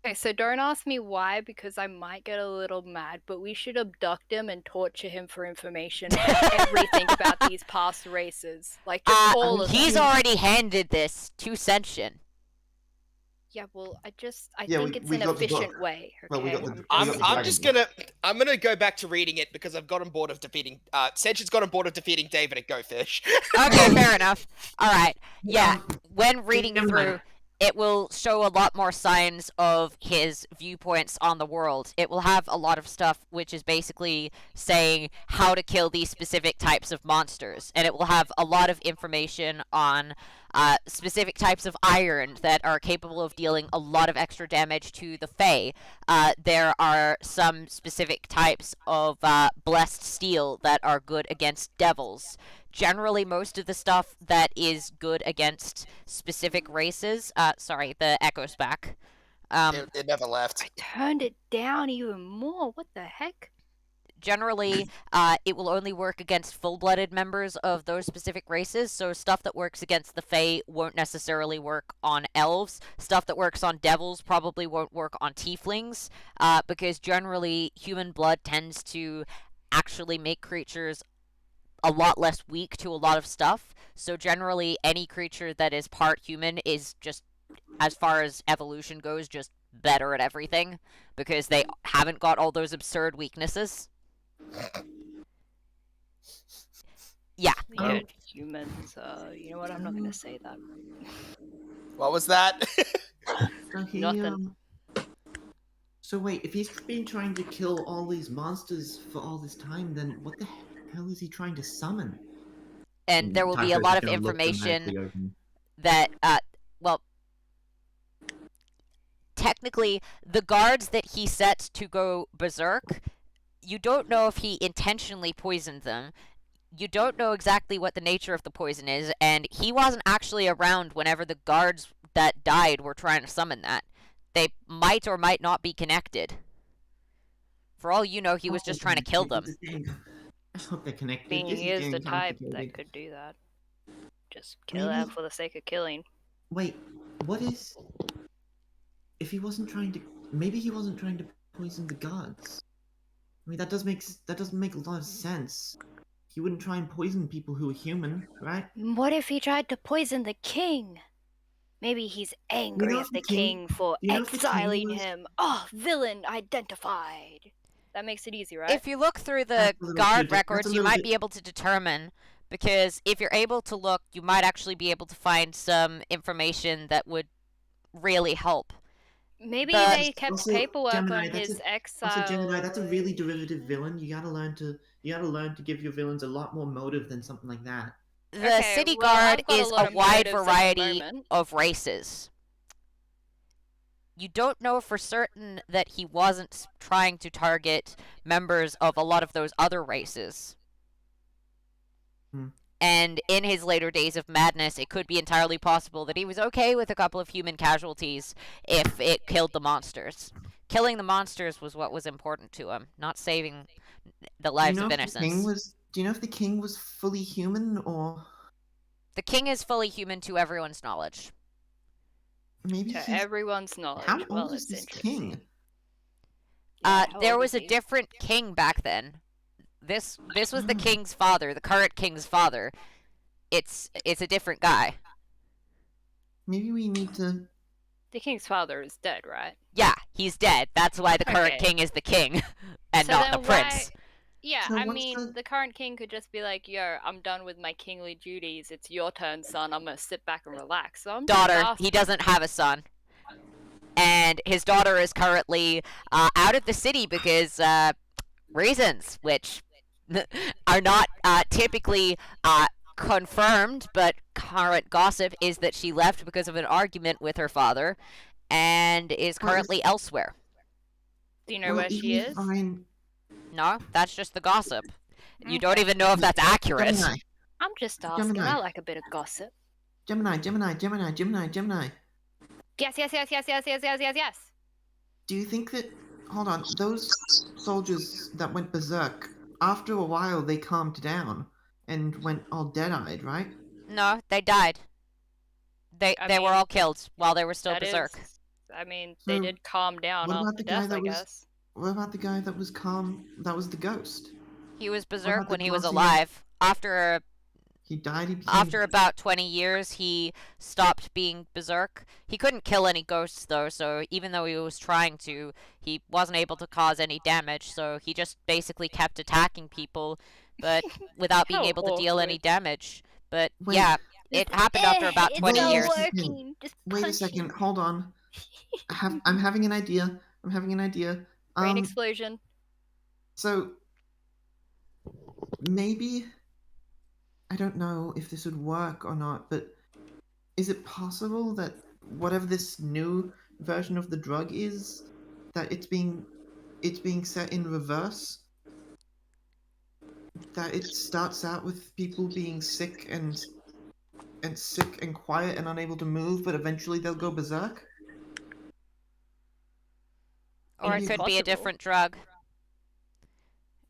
Okay, so don't ask me why, because I might get a little mad, but we should abduct him and torture him for information on everything about these past races. Like, just all of He's them. already handed this to Senshin. Yeah, well, I Yeah, think we- it's we an got the efficient book. way, okay? Well, we got the- we I'm, got the I'm dragon just book. gonna go back to reading it because I've got on board of defeating Senshin's got on board of defeating David at Go Fish. Okay, fair enough. Alright, yeah. Um, When reading Gemini. through, it will show a lot more signs of his viewpoints on the world. It will have a lot of stuff which is basically saying how to kill these specific types of monsters. And it will have a lot of information on specific types of iron that are capable of dealing a lot of extra damage to the Fae. There are some specific types of blessed steel that are good against devils. Generally, most of the stuff that is good against specific races. Sorry, the echo's back. It never left. I turned it down even more. What the heck? Generally, it will only work against full-blooded members of those specific races, so stuff that works against the Fae won't necessarily work on elves. Stuff that works on devils probably won't work on tieflings, because generally human blood tends to actually make creatures a lot less weak to a lot of stuff. So generally, any creature that is part human is just, as far as evolution goes, just better at everything because they haven't got all those absurd weaknesses. Yeah. Weird humans. You know what? I'm not gonna say that. What was that? So he, Nothing. So wait, if he's been trying to kill all these monsters for all this time, then what the hell is he trying to summon? And there will be a Tycho's lot of gonna look information dramatically open. that, well, technically, the guards that he set to go berserk, you don't know if he intentionally poisoned them. You don't know exactly what the nature of the poison is, and he wasn't actually around whenever the guards that died were trying to summon that. They might or might not be connected. For all you know, he was just trying to kill them. I hope they're connected. I mean, This he is is the getting type complicated. that could do that. Just kill Maybe- them for the sake of killing. Wait, what is... If he wasn't trying to... Maybe he wasn't trying to poison the gods. I mean, that doesn't make a lot of sense. He wouldn't try and poison people who are human, right? What if he tried to poison the king? Maybe he's angry know at if the the king- king for you know if the king exiling was- him. Oh, villain identified. That makes it easy, right? If you look through the That's a little guard bit- that's a records, you little might bit- be able to determine, because if you're able to look, you might actually be able to find some information that would really help. Maybe the- they kept Also, paperwork Gemini, on that's his a- exile. Also, Gemini, that's a really derivative villain. You gotta learn to give your villains a lot more motive than something like that. The Okay, city well, guard I've got a is lot a of wide motives at the variety moment. of races. You don't know for certain that he wasn't trying to target members of a lot of those other races. Hmm. And in his later days of madness, it could be entirely possible that he was okay with a couple of human casualties if it killed the monsters. Killing the monsters was what was important to him, not saving the lives of innocents. Do you know if the king was fully human, or The king is fully human to everyone's knowledge. maybe To he's... everyone's knowledge. How Well, old is it's this interesting. king? Yeah, how There old was is a he? different king back then. This was the king's father, the current king's father. It's a different guy. Maybe we need to... The king's father is dead, right? Yeah, he's dead. That's why the current Okay. king is the king, and So not the then prince. Yeah, So I what's mean, the- the current king could just be like, yo, I'm done with my kingly duties. It's your turn, son. I'm gonna sit back and relax. So I'm just Daughter, asking. he doesn't have a son. And his daughter is currently out of the city because reasons, which are not typically confirmed, but current gossip is that she left because of an argument with her father and is Well, currently elsewhere. Do you know Well, where she even is? Fine. No, that's just the gossip. You don't Okay. even know if that's accurate. Gemini, I'm just asking. Gemini. I like a bit of gossip. Gemini, Gemini, Gemini, Gemini, Gemini. Yes, yes, yes, yes, yes, yes, yes, yes, yes. Do you think that... Hold on, those soldiers that went berserk, after a while they calmed down and went all dead-eyed, right? No, they died. They I were mean, all killed while they were still That berserk. is- I mean, they So, did calm down what about after the guy death, that I was- guess. What about the guy that was calm? That was the ghost. He was about berserk the when he was glossy- alive. After He died, he became... After about 20 years, he stopped being berserk. He couldn't kill any ghosts, though, so even though he was trying to, he wasn't able to cause any damage, so he just basically kept attacking people, but without being How able to deal any awkward. damage. But Wait. yeah, it happened after about it's 20 not years. working. Just Wait a punch second, him. hold on. I'm having an idea. Brain explosion. So maybe, I don't know if this would work or not, but is it possible that whatever this new version of the drug is, that it's being set in reverse? That it starts out with people being sick and quiet and unable to move, but eventually they'll go berserk? Or it Maybe could be a possible. different drug.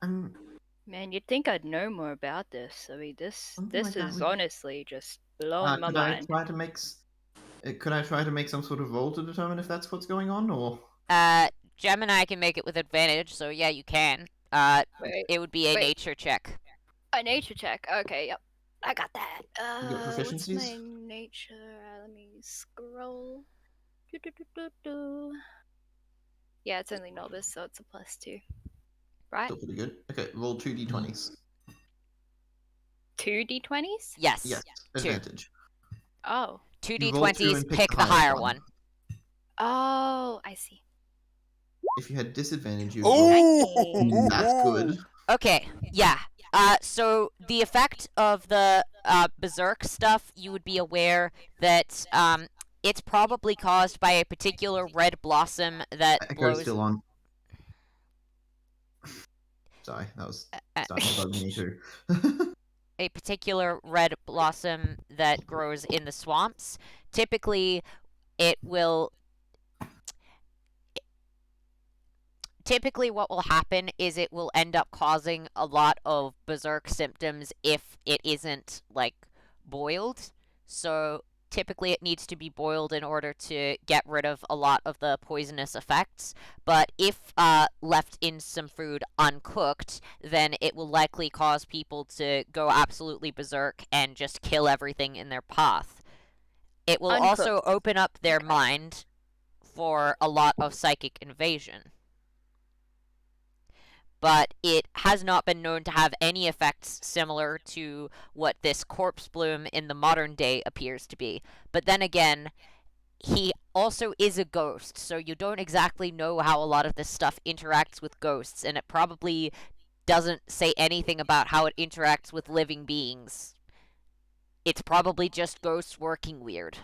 Man, you'd think I'd know more about this. I mean, Something this like that is would- honestly just blowing my could I mind. try to make could I try to make some sort of roll to determine if that's what's going on, or Gemini can make it with advantage, so yeah, you can. Wait, It would be a wait. nature check. A nature check. Okay, yep. I got that. You got What's proficiencies? my nature? Let me scroll. Do. Yeah, it's only novice, so it's a +2. Right? Still pretty good. Okay, roll 2d20s. 2d20s? Yes. Yes, Two. advantage. Oh. Two You roll through d20s, and pick the higher one. Oh, I see. If you had disadvantage, you'd Oh, roll. That's good. Okay, yeah. So the effect of the berserk stuff, you would be aware that it's probably caused by a particular red blossom that Echo's blows. still on. Sorry, that was starting to bug me too. A particular red blossom that grows in the swamps. Typically, it will. Typically, what will happen is it will end up causing a lot of berserk symptoms if it isn't, like, boiled. So, typically, it needs to be boiled in order to get rid of a lot of the poisonous effects. But if left in some food uncooked, then it will likely cause people to go absolutely berserk and just kill everything in their path. It will also Uncooked. open up their Okay. mind for a lot of psychic invasion. But it has not been known to have any effects similar to what this corpse bloom in the modern day appears to be. But then again, he also is a ghost, so you don't exactly know how a lot of this stuff interacts with ghosts, and it probably doesn't say anything about how it interacts with living beings. It's probably just ghosts working weird.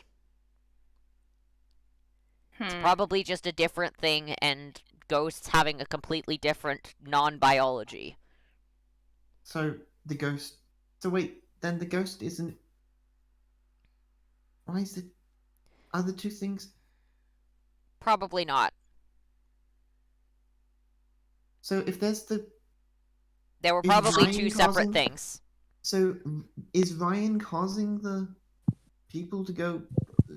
It's probably just a different thing, and ghosts having a completely different non-biology. So the ghost. So wait, then the ghost isn't. Why is it? Are the two things? Probably not. So if there's the. There were Is probably Ryan two separate causing- things. So is Ryan causing the people to go?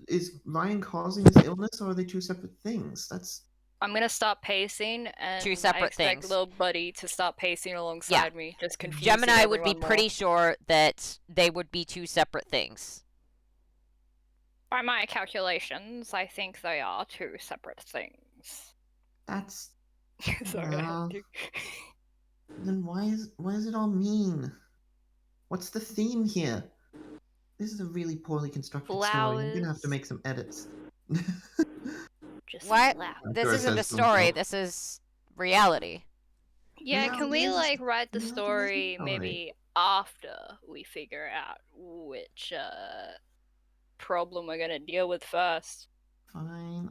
Is Ryan causing this illness, or are they two separate things? That's. I'm gonna stop pacing, and Two I separate expect things. little buddy to stop pacing alongside me, just confusing Gemini would be everyone more. pretty sure that they would be two separate things. By my calculations, I think they are two separate things. That's. Sorry, I had to. Then why does it all mean? What's the theme here? This is a really poorly constructed story. I'm gonna have to Flowers. make some edits. Just What? flowers. This sure it isn't a says so story, himself. this is reality. Yeah, can we Reality is- write the reality is story reality. maybe after we figure out which problem we're gonna deal with first? Fine.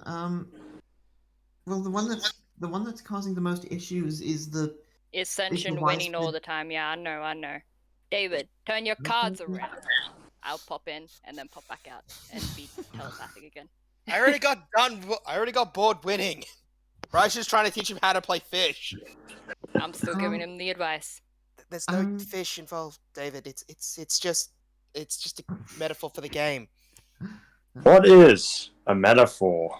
Well, the one that's causing the most issues is the. Ascension the winning all widespread- the time. Yeah, I know. David, turn your cards around. I'll pop in and then pop back out and be telepathic again. I already got done. I already got bored winning. Raj is trying to teach him how to play fish. I'm still giving him the advice. There's no Um, fish involved, David. It's just a metaphor for the game. What is a metaphor?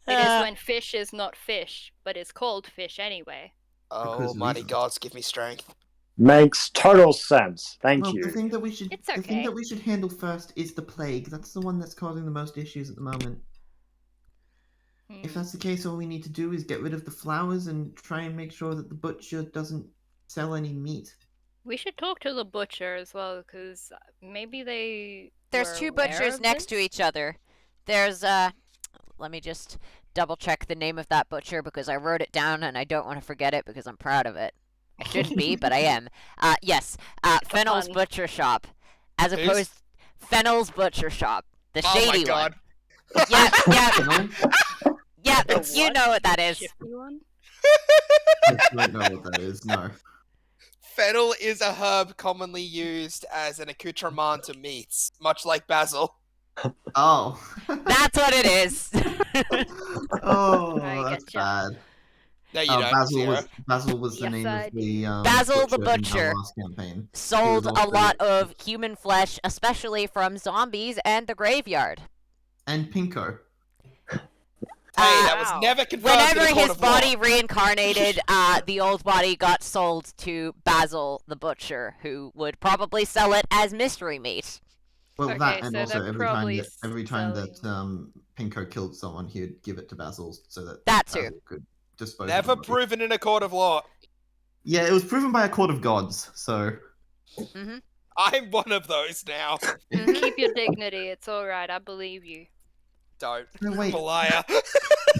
It is when fish is not fish, but is called fish anyway. Oh, Because mighty reasons. gods, give me strength. Makes total sense. Thank Well, you. the thing that we should It's the thing okay. that we should handle first is the plague. That's the one that's causing the most issues at the moment. If that's the case, all we need to do is get rid of the flowers and try and make sure that the butcher doesn't sell any meat. We should talk to the butcher as well, because maybe they. There's were two aware butchers of next to this? each other. There's let me just double check the name of that butcher because I wrote it down and I don't want to forget it because I'm proud of it. I shouldn't be, but I am. Yes, It's a Fennel's pun. Butcher Shop, as Whose? opposed Fennel's Butcher Shop, the Oh shady my god. one. Yeah, Fennel? yeah, The you what? know what that is. Shifty one? I don't know what that is. No. Fennel is a herb commonly used as an accoutrement to meats, much like basil. Oh. That's what it is. Oh, I that's getcha. bad. No, you Oh, don't. Basil was the Yes, name I of the Basil the in our Butcher. last campaign. Sold a also- lot of human flesh, especially from zombies and the graveyard. And Pinko. that was Wow. never confirmed in Whenever a court his of law. body reincarnated, the old body got sold to Basil the butcher, who would probably sell it as mystery meat. Well, Okay, that and so also they're every time probably that selling- Pinko killed someone, he would give it to Basil so that That too. Basil could dispose Never of the body. proven in a court of law. Yeah, it was proven by a court of gods. So I'm one of those now. Keep your dignity. It's all right. I believe you. Don't. No, wait. I'm a liar.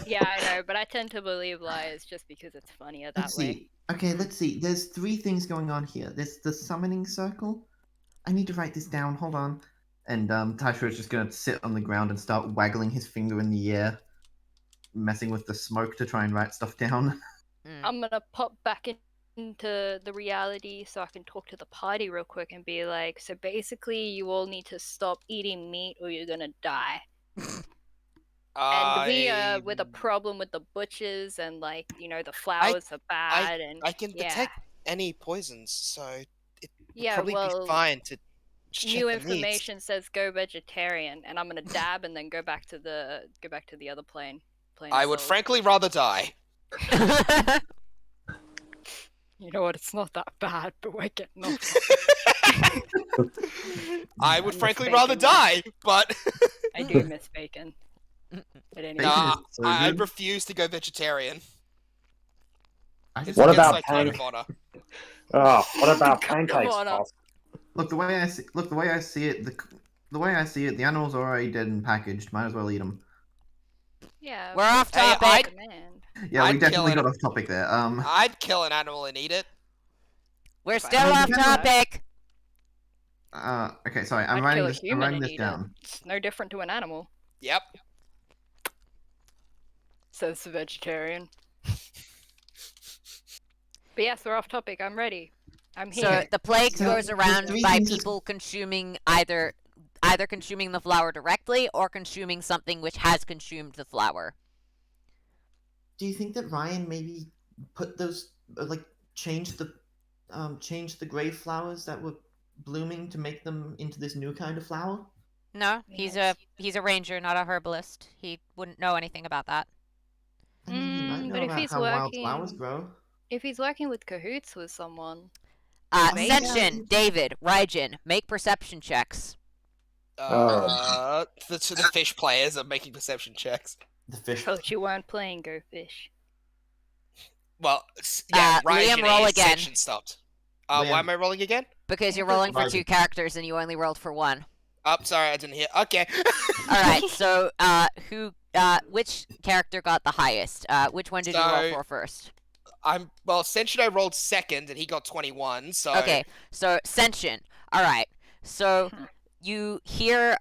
Yeah, I know, but I tend to believe lies just because it's funnier that Let's way. see. Okay, let's see. There's 3 things going on here. There's the summoning circle. I need to write this down. Hold on. And Taishiro is just gonna sit on the ground and start waggling his finger in the air, messing with the smoke to try and write stuff down. I'm gonna pop back into the reality so I can talk to the party real quick and be like, so basically you all need to stop eating meat or you're gonna die. And we with a problem with the butchers and like, you know, the flowers are bad and I can yeah. detect any poisons, so it Yeah, probably well, be fine to just check new the meats. information says go vegetarian, and I'm gonna dab and then go back to the other plane. I would frankly rather die. You know what? It's not that bad, but we're getting off. I would miss frankly bacon, rather man. die, but I do miss bacon. But anyway, Bacon nah, is so I good. refuse to go vegetarian. I It's just What against about my code of pan- honor. Oh, what about Come pancakes, on up. boss? look the way I see it. The way I see it, the animals are already dead and packaged. Might as well eat them. yeah, We're off Hey, topic. demand. Yeah, we I'd kill definitely it. got off topic there. I'd kill an animal and eat it. We're If I still had off to do that, topic. Okay, sorry. I'm I'd writing kill a this. I'm human writing and this eat down. it. It's no different to an animal. Yep. Says the vegetarian. But yes, we're off topic. I'm ready. I'm So here. the plague So, goes the around 3 by things is- people consuming either consuming the flower directly or consuming something which has consumed the flower. Do you think that Ryan maybe put those change the gray flowers that were blooming to make them into this new kind of flower? No, he's Yes. a ranger, not a herbalist. He wouldn't know anything about that. I mean, he might know but if about he's how wild flowers working- grow. If he's working with cahoots with someone, Maybe. Senshin, David, Raijin, make perception checks. The fish players are making perception checks. The fish. thought you weren't playing Go Fish. Well, yeah, Liam, Raijin roll is, again. Senshin stopped. Why Liam. am I rolling again? Because you're Yeah, rolling for Raijin. 2 characters and you only rolled for 1. Oh, sorry, I didn't hear. Okay. Alright, so which character got the highest? Which one did you roll So- for first? Senshin I rolled second and he got 21, so Okay, so Senshin. Alright, so you hear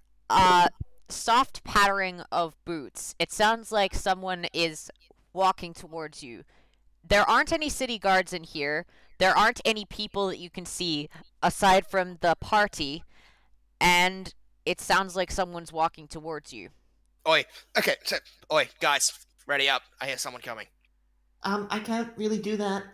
soft pattering of boots. It sounds like someone is walking towards you. There aren't any city guards in here. There aren't any people that you can see aside from the party, and it sounds like someone's walking towards you. Oi. Okay, so guys, ready up. I hear someone coming. I can't really do that.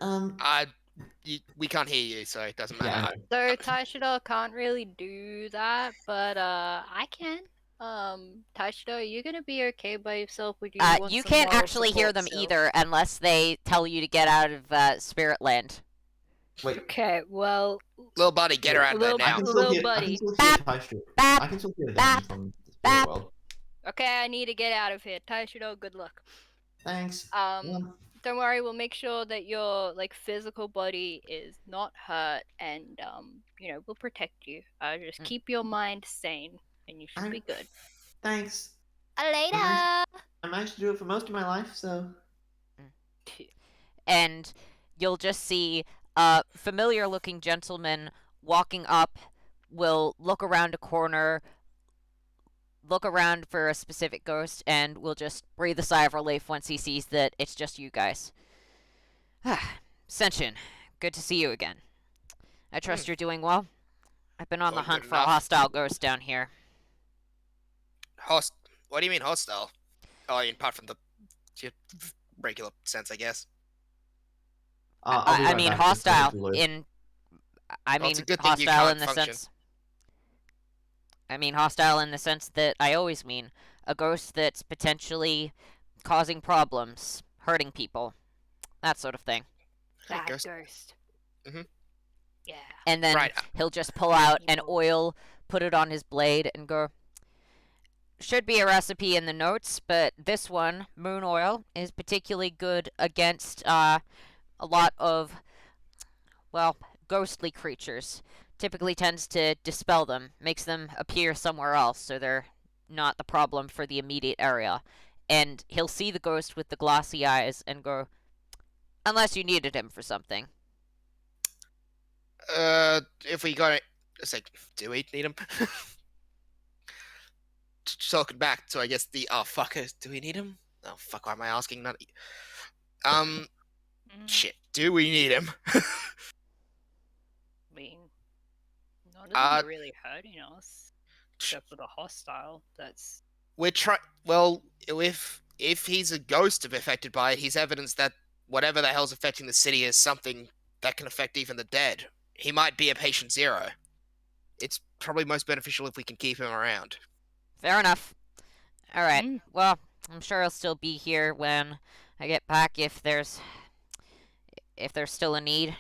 We can't hear you, so it doesn't Yeah. matter. So Taishida can't really do that, but I can. Taishida, are you gonna be okay by yourself? Would you want You some can't moral actually hear support them still? either unless they tell you to get out of Spirit Land. Wait. Okay, well, Little buddy, get her out of there Little- I now. can Little still hear. I buddy. can still hear Bap, Taishiro. bap, I can still hear them bap, from the spirit bap. world. okay, I need to get out of here. Taishida, good luck. Thanks. Don't worry, we'll make sure that your physical body is not hurt, and we'll protect you. Just keep your mind sane, and you should be good. Thanks. Later. I managed to do it for most of my life, so. And you'll just see a familiar-looking gentleman walking up, will look around a corner, look around for a specific ghost, and will just breathe a sigh of relief once he sees that it's just you guys. Senshin, good to see you again. I trust you're doing well. I've been on the Going hunt good for a enough. hostile ghost down here. What do you mean hostile? Oh, I mean, apart from the regular sense, I guess. I'll be I right mean back. hostile in... I Well, mean it's a good thing you hostile can't in the function. sense... I mean hostile in the sense that I always mean. A ghost that's potentially causing problems, hurting people, that sort of thing. Bad Ghost. ghost. Mhm. Yeah. And then Right. he'll just pull out an People. oil, put it on his blade, and go, should be a recipe in the notes, but this one, moon oil, is particularly good against a lot of, well, ghostly creatures. Typically tends to dispel them, makes them appear somewhere else, so they're not the problem for the immediate area. And he'll see the ghost with the glossy eyes and go, unless you needed him for something. If we got it, it's like, do we need him? Talking back to, I guess, do we need him? Oh fuck, why am I asking? Not. Shit, do we need him? I mean, none of them Uh, are really hurting us, except for the hostile. That's We're trying. Well, if he's a ghost of affected by it, he's evidence that whatever the hell's affecting the city is something that can affect even the dead. He might be a patient zero. It's probably most beneficial if we can keep him around. Fair enough. Alright, Mm. well, I'm sure he'll still be here when I get back if there's still a need.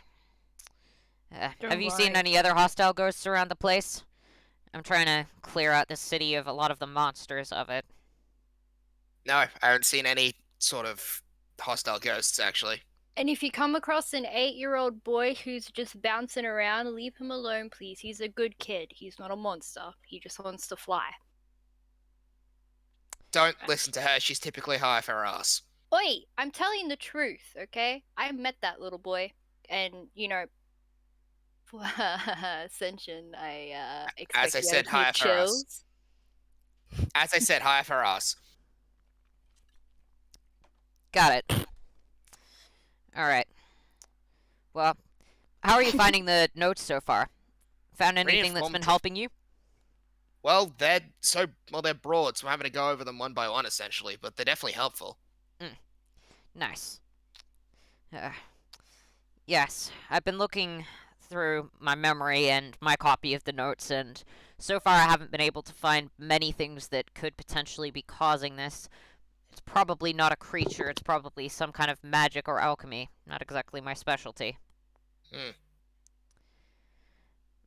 Don't Have you seen worry. any other hostile ghosts around the place? I'm trying to clear out the city of a lot of the monsters of it. No, I haven't seen any sort of hostile ghosts actually. And if you come across an 8-year-old boy who's just bouncing around, leave him alone, please. He's a good kid. He's not a monster. He just wants to fly. Don't listen to her. She's typically high for her ass. Oi, I'm telling the truth, okay? I met that little boy, and for Ascension, I expect As I you said, have me higher for us. chills. As I said, high for her ass. Got it. Alright. Well, how are you finding the notes so far? Found Pretty anything that's been informative. helping you? Well, they're broad, so I'm having to go over them one by one essentially, but they're definitely helpful. Nice. Yes, I've been looking through my memory and my copy of the notes, and so far I haven't been able to find many things that could potentially be causing this. It's probably not a creature, it's probably some kind of magic or alchemy. Not exactly my specialty. Hmm.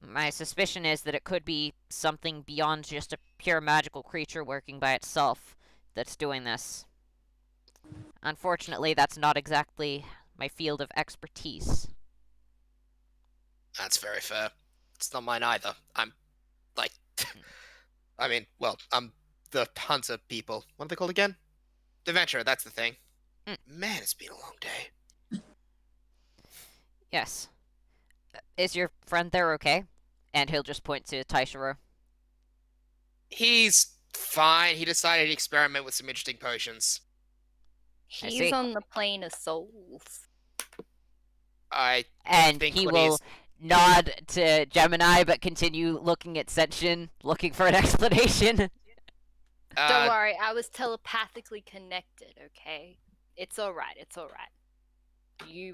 My suspicion is that it could be something beyond just a pure magical creature working by itself that's doing this. Unfortunately, that's not exactly my field of expertise. That's very fair. It's not mine either. I'm like, I'm the hunter people. What are they called again? The adventurer, that's the thing. Man, it's been a long day. Yes. Is your friend there okay? And he'll just point to Taishiro. He's fine. He decided to experiment with some interesting potions. I He's see. on the plane of souls. I And think he what will he's- nod to Gemini, but continue looking at Senshin, looking for an explanation. Don't worry, I was telepathically connected, okay? It's alright, it's alright. You,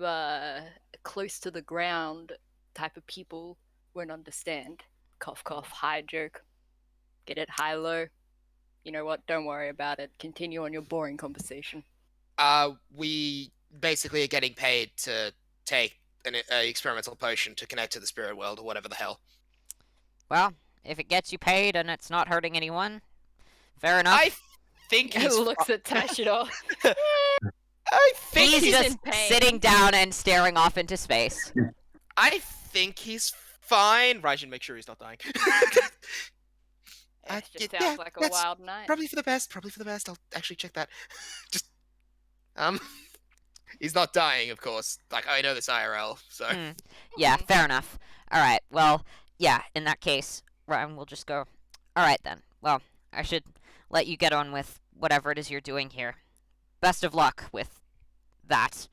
close to the ground type of people won't understand. Cough, cough, high joke. Get it high, low. You know what? Don't worry about it. Continue on your boring conversation. We basically are getting paid to take an experimental potion to connect to the spirit world or whatever the hell. Well, if it gets you paid and it's not hurting anyone, fair enough. I think he's looks at Tashiro. I think He's he's just in pain. sitting down and staring off into space. I think he's fine. Raijin, make sure he's not dying. It just yeah, sounds like a that's wild night. Probably for the best. I'll actually check that. Just he's not dying, of course. Like I know this IRL, so Yeah, fair enough. Alright, well, yeah, in that case, Ryan will just go, alright then. Well, I should let you get on with whatever it is you're doing here. Best of luck with that.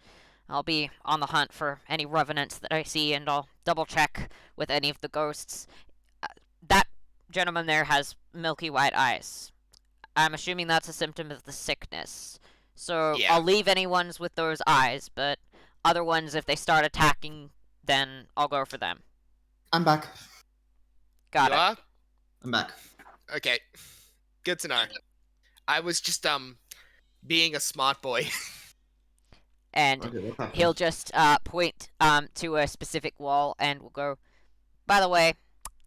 I'll be on the hunt for any revenants that I see, and I'll double check with any of the ghosts. That gentleman there has milky white eyes. I'm assuming that's a symptom of the sickness. So Yeah. I'll leave any ones with those eyes, but other ones, if they start attacking, then I'll go for them. I'm back. Got you it. are? I'm back. Okay. Good to know. I was just being a smart boy. And Okay, what's happening? he'll just point to a specific wall and will go, by the way,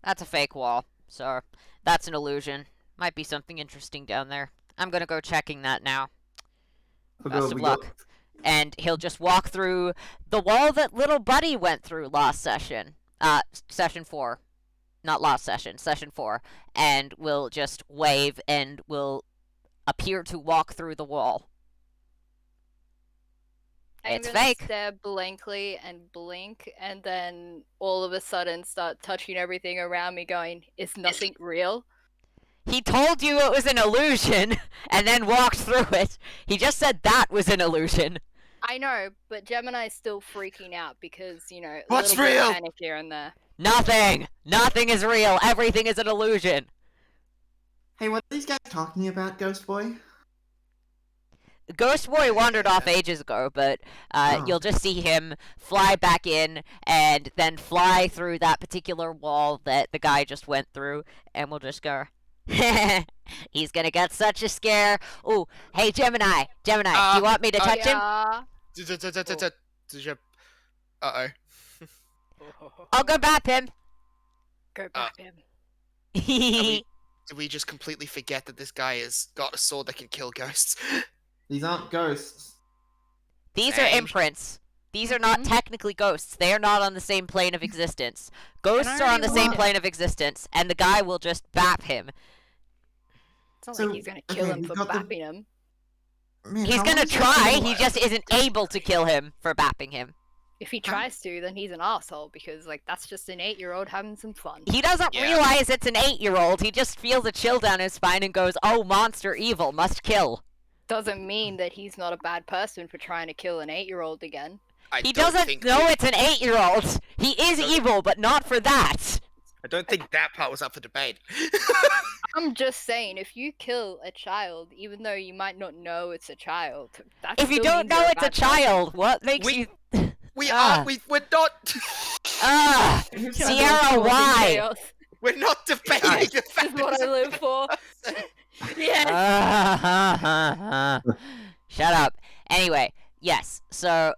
that's a fake wall, so that's an illusion. Might be something interesting down there. I'm gonna go checking that now. Best of luck. And he'll just walk through the wall that little buddy went through last session. Session 4. Not last session, session 4. And will just wave and will appear to walk through the wall. It's I'm gonna fake. stare blankly and blink, and then all of a sudden start touching everything around me, going, "Is nothing real?" He told you it was an illusion, and then walked through it. He just said that was an illusion. I know, but Gemini's still freaking out because, you know, a What's little bit real? of panic here and there. Nothing! Nothing is real. Everything is an illusion. Hey, what are these guys talking about, Ghost Boy? Ghost Boy wandered off ages ago, but Oh. you'll just see him fly back in and then fly through that particular wall that the guy just went through, and we'll just go, he's gonna get such a scare. Ooh, hey Gemini, do you want me to touch him? Yeah. Uh-oh. I'll go bap him. Go back him. Did we just completely forget that this guy has got a sword that can kill ghosts? These aren't ghosts. These are Dang. imprints. These are not Mhm. technically ghosts. They are not on the same plane of existence. Ghosts are on the already same want- plane of existence, and the guy will just bap him. It's not So, like he's gonna kill okay, him we've for got the- bapping him. Man, He's how gonna long is that try, gonna he last? just isn't able to kill him for bapping him. If he tries to, then he's an asshole because, like, that's just an 8-year-old having some fun. He doesn't Yeah. realize it's an 8-year-old, he just feels a chill down his spine and goes, oh, monster evil, must kill. Doesn't mean that he's not a bad person for trying to kill an 8-year-old again. He doesn't know it's an 8-year-old. He is Doesn't- evil, but not for that. I don't think that part was up for debate. I'm just saying, if you kill a child, even though you might not know it's a child, that If you still don't means know you're it's a bad person. child, what makes We- you... We Ah. are. We're not. Ah, Who's Chaos Sierra, causing why? chaos. We're not debating Guys. the This fact is what I live for. Yes. Shut up. Anyway, yes. So,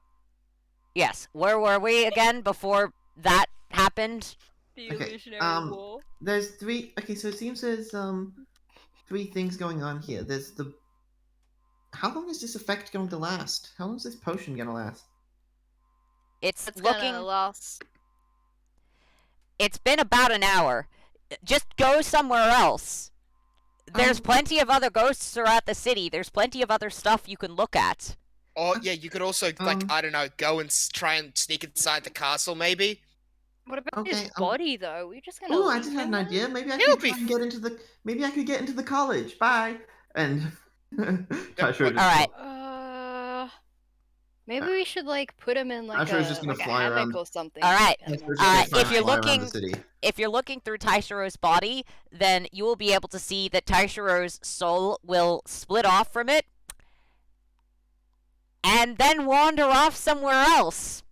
yes. Where were we again before that happened? The Okay, illusionary war. There's 3. Okay, so it seems there's 3 things going on here. There's the. How long is this effect going to last? How long is this potion gonna last? It's It's looking. gonna last. It's been about an hour. Just go somewhere else. There's Um, plenty of other ghosts throughout the city. There's plenty of other stuff you can look at. Or yeah, you could also like Um, I don't know, go and try and sneak inside the castle maybe. What about Okay, his body, though? We're just gonna. Oh, I leave just had him an there? idea. Maybe I He'll could be try and get into the. Maybe I could get into the college. Bye. And. Taishiro what- just- Alright. Maybe we should like put him in like I'm sure a, he's just gonna like a fly hammock around. or something. Alright, I don't know. Taishiro's just gonna if you're fly around looking- the city. If you're looking through Taishiro's body, then you will be able to see that Taishiro's soul will split off from it and then wander off somewhere else.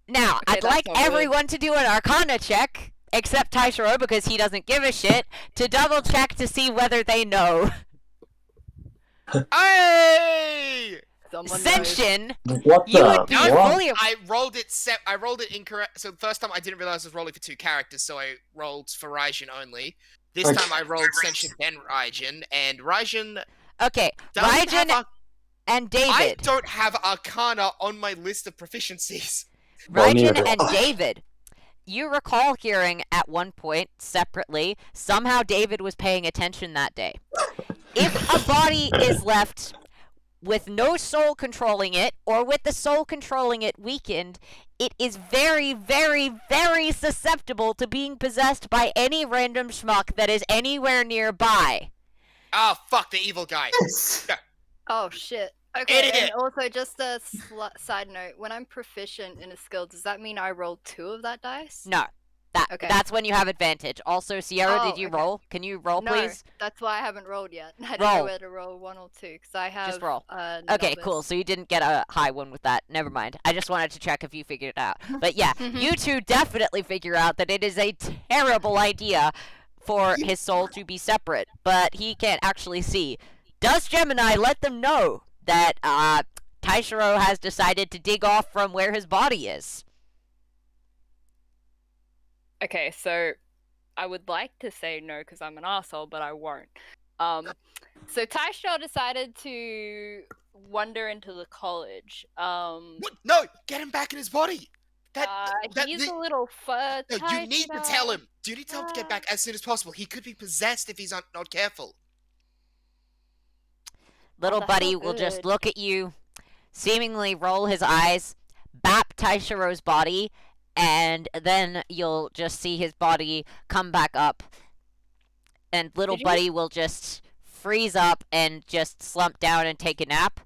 Now, Okay, I'd that's like not good. everyone to do an Arcana check, except Taishiro because he doesn't give a shit, to double check to see whether they know. Hey! Someone knows. Senshin, What you the? would be What? fully... I rolled it incorrect. So the first time I didn't realize I was rolling for 2 characters, so I rolled for Raijin only. This Okay. time I rolled Senshin then Raijin, and Raijin Okay, doesn't have Raijin and I David. don't have Arcana on my list of proficiencies. Well, neither Raijin do and I. David. You recall hearing at one point, separately, somehow David was paying attention that day. If a body is left with no soul controlling it, or with the soul controlling it weakened, it is very, very, very susceptible to being possessed by any random schmuck that is anywhere nearby. Ah, fuck the evil guy. Yes. Oh shit. Okay, and Idiot. also just a side note: when I'm proficient in a skill, does that mean I roll 2 of that dice? No. Okay. That's when you have advantage. Also, Sierra, Oh, did you okay. roll? Can you roll, No, please? that's why I haven't rolled yet. I don't Roll. know where to roll 1 or 2 because I have. Just roll. Okay, novice. cool. So you didn't get a high one with that. Never mind. I just wanted to check if you figured it out. But yeah, you two definitely figure out that it is a terrible idea for his soul to be separate, but he can't actually see. does Gemini let them know that Taishiro has decided to dig off from where his body is? Okay, so I would like to say no because I'm an asshole, but I won't. So Taishiro decided to wander into the college. What? No, get him back in his body. He's a little fur. No, you need to tell him. You need to tell him to get back Ah. as soon as possible. He could be possessed if he's not careful. Little that's buddy not will just good. look at you, seemingly roll his eyes, bap Taishiro's body, and then you'll just see his body come back up. And little Did you- buddy will just freeze up and just slump down and take a nap.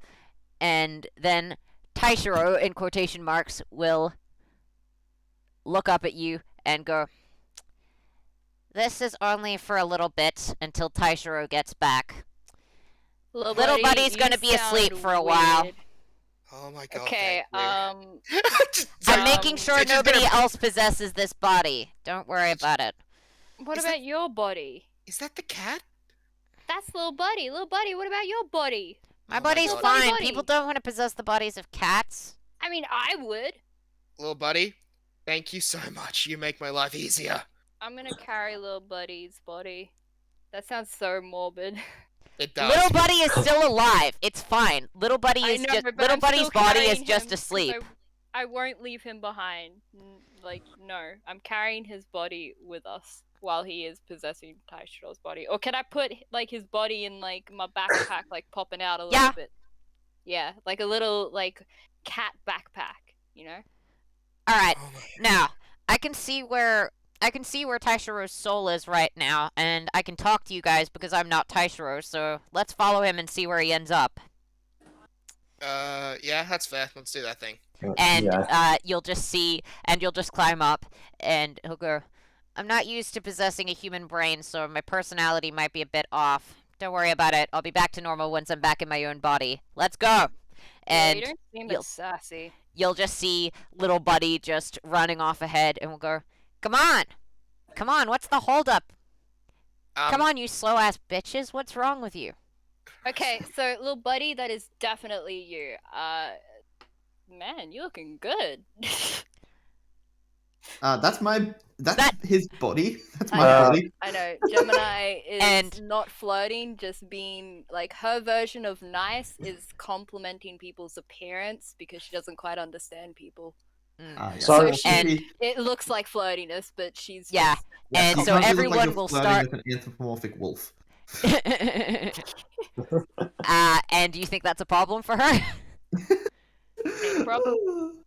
And then Taishiro, in quotation marks, will look up at you and go, "This is only for a little bit until Taishiro gets back. Little buddy's gonna be asleep for a while." Weird. Oh my god. Okay, thank you. I'm Um, making sure it's just nobody gonna- else possesses this body. Don't worry about it. what Is about your body? Is that the cat? That's little buddy. Little buddy, what about your body? My Oh my body's God. fine. Buddy. People don't want to possess the bodies of cats. I mean, I would. Little buddy, thank you so much. You make my life easier. I'm gonna carry little buddy's body. That sounds so morbid. It does. Little buddy is still alive. It's fine. Little buddy I is know, just but little I'm buddy's still body is carrying just him 'cause asleep. I won't leave him behind. Like, no. I'm carrying his body with us while he is possessing Taishiro's body. Or can I put, like, his body in, like, my backpack, like, popping out a little Yeah. bit? Yeah, like a little, like, cat backpack, you know? All right. Oh my- Now, I can see where Taishiro's soul is right now, and I can talk to you guys because I'm not Taishiro. So let's follow him and see where he ends up. Yeah, that's fair. Let's do that thing. And Yeah. you'll just see, and you'll just climb up, and he'll go, "I'm not used to possessing a human brain, so my personality might be a bit off. Don't worry about it. I'll be back to normal once I'm back in my own body. Let's go." Yeah, And you don't seem you'll- as sassy. you'll just see little buddy just running off ahead, and we'll go, "Come on, come on, what's the holdup? Come on, you slow ass bitches, what's wrong with you?" Okay, so little buddy, that is definitely you. Man, you're looking good. That's That- his body. That's I my know, body. I know. Gemini is And- not flirting, just being like her version of nice is complimenting people's appearance because she doesn't quite understand people. Yeah. So- and- It looks like flirtiness, but she's Yeah, just- and Sometimes so it looks like everyone you're will flirting start. with an anthropomorphic wolf. And you think that's a problem for her? no problem.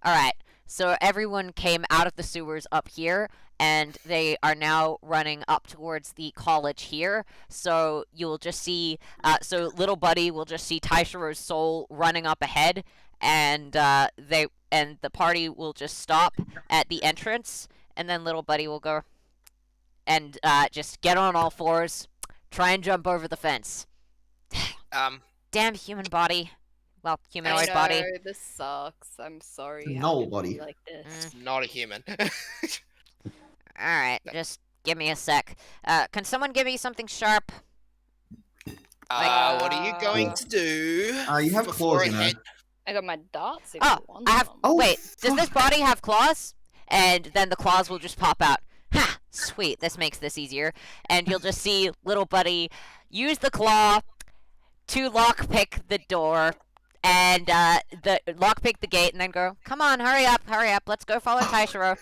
Alright, so everyone came out of the sewers up here, and they are now running up towards the college here. So you'll just see, so little buddy will just see Taishiro's soul running up ahead, and the party will just stop at the entrance, and then little buddy will go and just get on all fours, try and jump over the fence. Damn human body. Well, humanoid I know, body. this sucks. I'm sorry. No how it could be body. like this. Mm. It's not a human. Alright, just give me a sec. Can someone give me something sharp? What are you going to do? You have before claws, I you know. head- I got my darts. If Oh, you want I have. them. Oh, Wait, does this fuck. body have claws? And then the claws will just pop out. Ha! Sweet, this makes this easier. And you'll just see little buddy use the claw to lockpick the door, and the lockpick the gate, and then go, "Come on, hurry up, let's go follow Taishiro."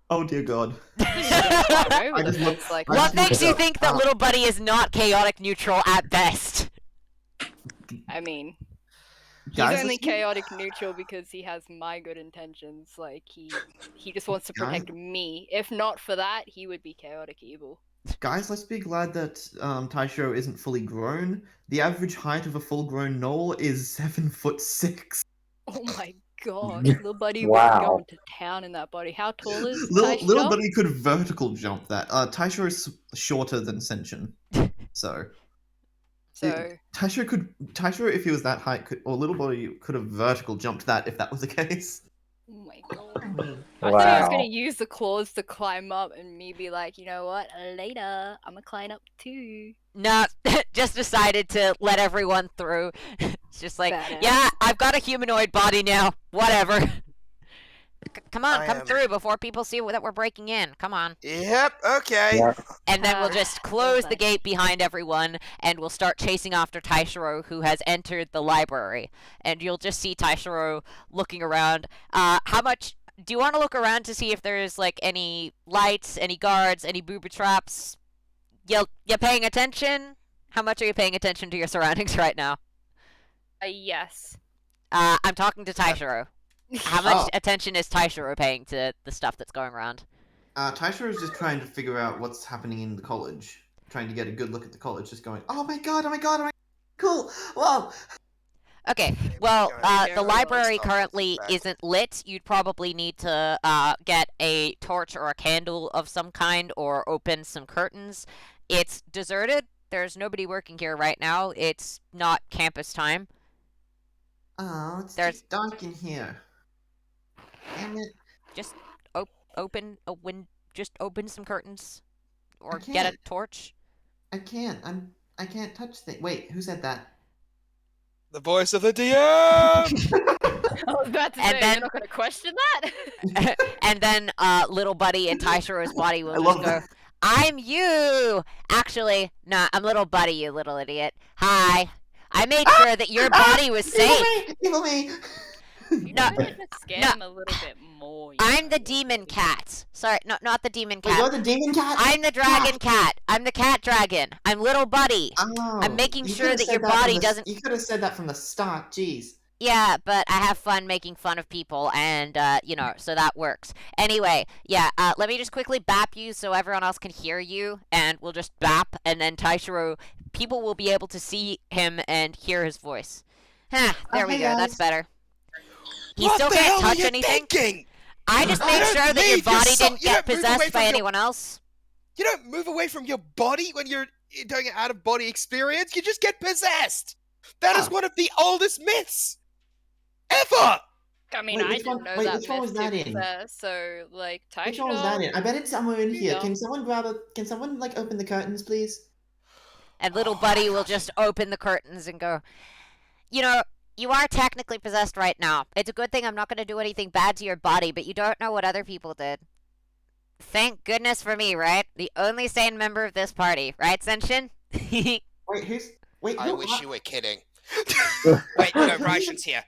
Oh dear God. I I just looked- like I What just makes looked you up, think that little buddy is not chaotic neutral at best? I mean, he's Guys, only let's be- chaotic neutral because he has my good intentions. Like he just wants to protect me. If not for that, he would be chaotic evil. Guys, let's be glad that Taishiro isn't fully grown. The average height of a full-grown knoll is 7'6". Oh my god, little buddy was Wow. going to town in that body. How tall is Little Taishiro? buddy could vertical jump that. Taishiro is shorter than Senshin, so So Taishiro, if he was that height, or little buddy could have vertical jumped that if that was the case. Oh my god. I mean, I thought he was Wow. gonna use the claws to climb up and me be like, you know what, later, I'm gonna climb up too. No, just decided to let everyone through. It's just like, Badass. yeah, I've got a humanoid body now. Whatever. Come on, I come am- through before people see that we're breaking in. Come on. Yep. Okay. Yeah. And then we'll Ah, just close the okay. gate behind everyone, and we'll start chasing after Taishiro, who has entered the library. And you'll just see Taishiro looking around. How much... Do you want to look around to see if there's, like, any lights, any guards, any booby traps? You paying attention? How much are you paying attention to your surroundings right now? Yes. I'm talking to Taishiro. How much Oh. attention is Taishiro paying to the stuff that's going around? Taishiro is just trying to figure out what's happening in the college. Trying to get a good look at the college, just going, oh my god, oh my god, oh my cool, whoa! Okay, well, Yeah, the yeah, library stop. currently Back. isn't lit. You'd probably need to get a torch or a candle of some kind or open some curtains. It's deserted. There's nobody working here right now. It's not campus time. Oh, it's There's- too dark in here. Damn it. Just open a just open some curtains or I get a can't. torch. I can't. I can't touch things. Wait, who said that? The voice of the DM. I was about to And say, then- you're not gonna question that? And then little buddy in Taishiro's body will I just love go, that. I'm you! Actually, nah, I'm little buddy, you little idiot. Hi. I made sure that your body was safe. Evil me! You No, might have to scare no. him a little bit more. you I'm know, the little demon buddy. cat. Sorry, not the demon Wait, you're cat. the demon cat? I'm the dragon cat. I'm the cat dragon. I'm little buddy. Oh, I'm making you sure could've that said your from body the- doesn't- You could have said that from the start, jeez. Yeah, but I have fun making fun of people, and, so that works. Anyway, yeah, let me just quickly bap you so everyone else can hear you, and we'll just bap, and then Taishiro, people will be able to see him and hear his voice. There we Hey, go, that's guys. better. He What still the can't hell are touch you anything. thinking? I just You made don't sure that your leave your body soul- didn't you get don't move away possessed from by your- anyone else. You don't move away from your body when you're doing an out of body experience. You just get possessed. That is Oh. one of the oldest myths ever. I mean, Wait, I which didn't one- know wait, that which one was myth, to that be in? fair, so, like, Which one was that in? I bet it's somewhere in here. Yeah. Can someone Can someone, like, open the curtains, please? And little Oh buddy my will gosh. just open the curtains and go, you are technically possessed right now. It's a good thing I'm not going to do anything bad to your body, but you don't know what other people did. Thank goodness for me, right? The only sane member of this party, right, Senshin? Wait, Wait, I who wish are- you were kidding. Wait, no, Raishin's here.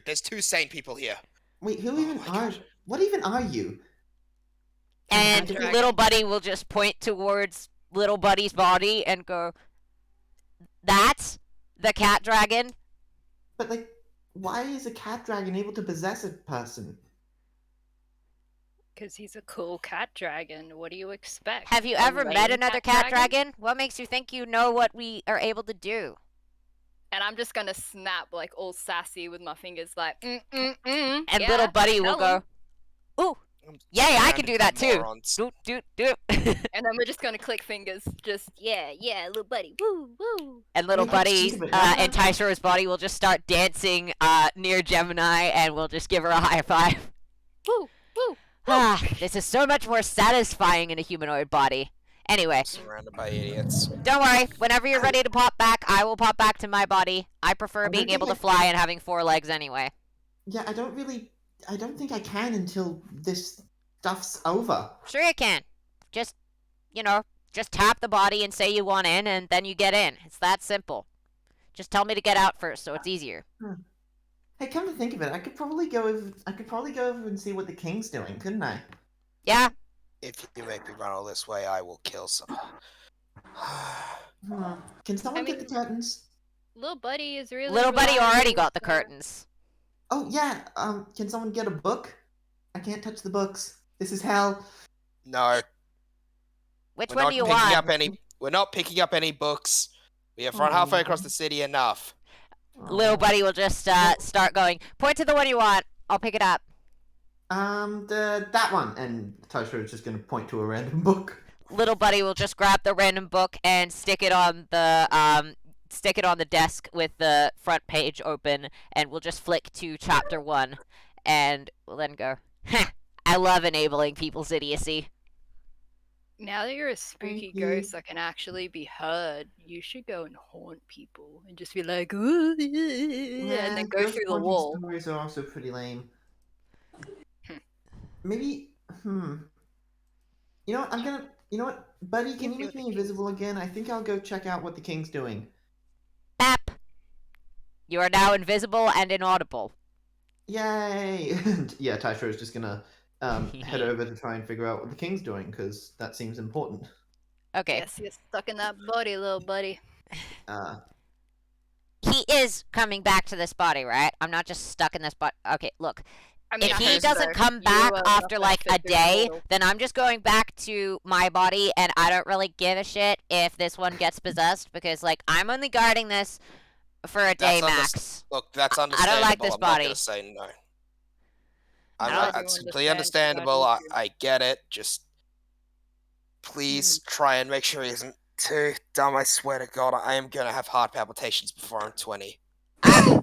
There's two sane people here. Wait, who Oh even my are? gosh. What even are you? And Dragon. little buddy will just point towards little buddy's body and go, that's the cat dragon. But like, why is a cat dragon able to possess a person? Because he's a cool cat dragon. What do you expect? Have you A ever met lame another cat dragon? What makes you think you know what we are able to do? And I'm just gonna snap like all sassy with my fingers, like And yeah, little buddy will tell 'em. go, ooh, I'm yay, I surrounded can do by that too. morons. Do. And then we're just gonna click fingers, just yeah, little buddy, woo, woo. And little Wait, that's buddy stupid. and Taishiro's body will just start dancing near Gemini, and we'll just give her a high five. Woo, woo. Ah, this is so much more satisfying in a humanoid body. Anyway, Surrounded by idiots. don't worry. Whenever you're ready to pop back, I will pop back to my body. I prefer I being don't able to think fly and having 4 legs anyway. Yeah, I don't think I can until this stuff's over. Sure you can. Just tap the body and say you want in, and then you get in. It's that simple. Just tell me to get out first, so it's easier. Hey, come to think of it, I could probably go over and see what the king's doing, couldn't I? Yeah? If you make me run all this way, I will kill someone. Can someone I get the mean- curtains? Little buddy is really. Little buddy already reliable, got the so- curtains. Oh yeah. Can someone get a book? I can't touch the books. This is hell. No, Which we're one not do you picking want? up any. We're not picking up any books. We have run halfway across the city enough. Little Aw. buddy will just start going. Point to the one you want. I'll pick it up. That one. And Taishiro is just gonna point to a random book. Little buddy will just grab the random book and stick it on the desk with the front page open, and we'll just flick to chapter 1. and will then go, "Heh, I love enabling people's idiocy." Now that you're a spooky you. ghost that can actually be heard, you should go and haunt people and just be like, "Ooh," and then go ghost through the haunting wall. stories are also pretty lame. Hmm. Maybe, You know what? You know what, buddy? Can you see make what the me king's invisible again? I think I'll go check out what the king's doing. Bap! You are now invisible and inaudible. Yay! And yeah, Taisho is just gonna head over to try and figure out what the king's doing because that seems important. Okay. Guess you're stuck in that body, little buddy. He is coming back to this body, right? I'm not just stuck in this body. Okay, look. I mean, If I he hope doesn't so. come You back are not after gonna like fit a through the day, portal. then I'm just going back to my body, and I don't really give a shit if this one gets possessed because, like, I'm only guarding this for a day max. Look, that's I understandable. don't like this I'm body. not gonna say no. I do It's completely understand, understandable. but I do. I get it. Just please try and make sure he isn't too dumb. I swear to God, I am gonna have heart palpitations before I'm 20.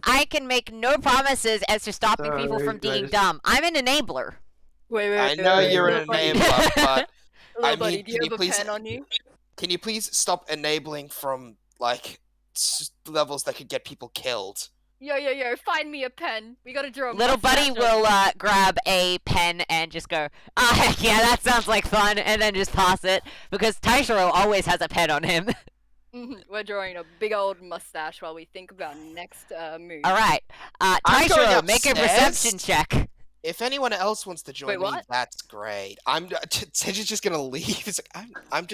I can make no promises as to stopping people Sorry, from being just- dumb. I'm an enabler. Wait, I know you're little an buddy. enabler, but Little I buddy, mean, do you can have you a please- pen on you? can you please stop enabling from like levels that could get people killed? Yo, find me a pen. We gotta draw a Little buddy mustache on will you. grab a pen and just go, "Ah, heck yeah, that sounds like fun," and then just toss it because Taishiro always has a pen on him. We're drawing a big old mustache while we think about next move. All right, I'm going Taishiro, make a upstairs. perception check. If anyone else wants to join Wait, me, what? that's great. Tenji's just gonna leave. It's like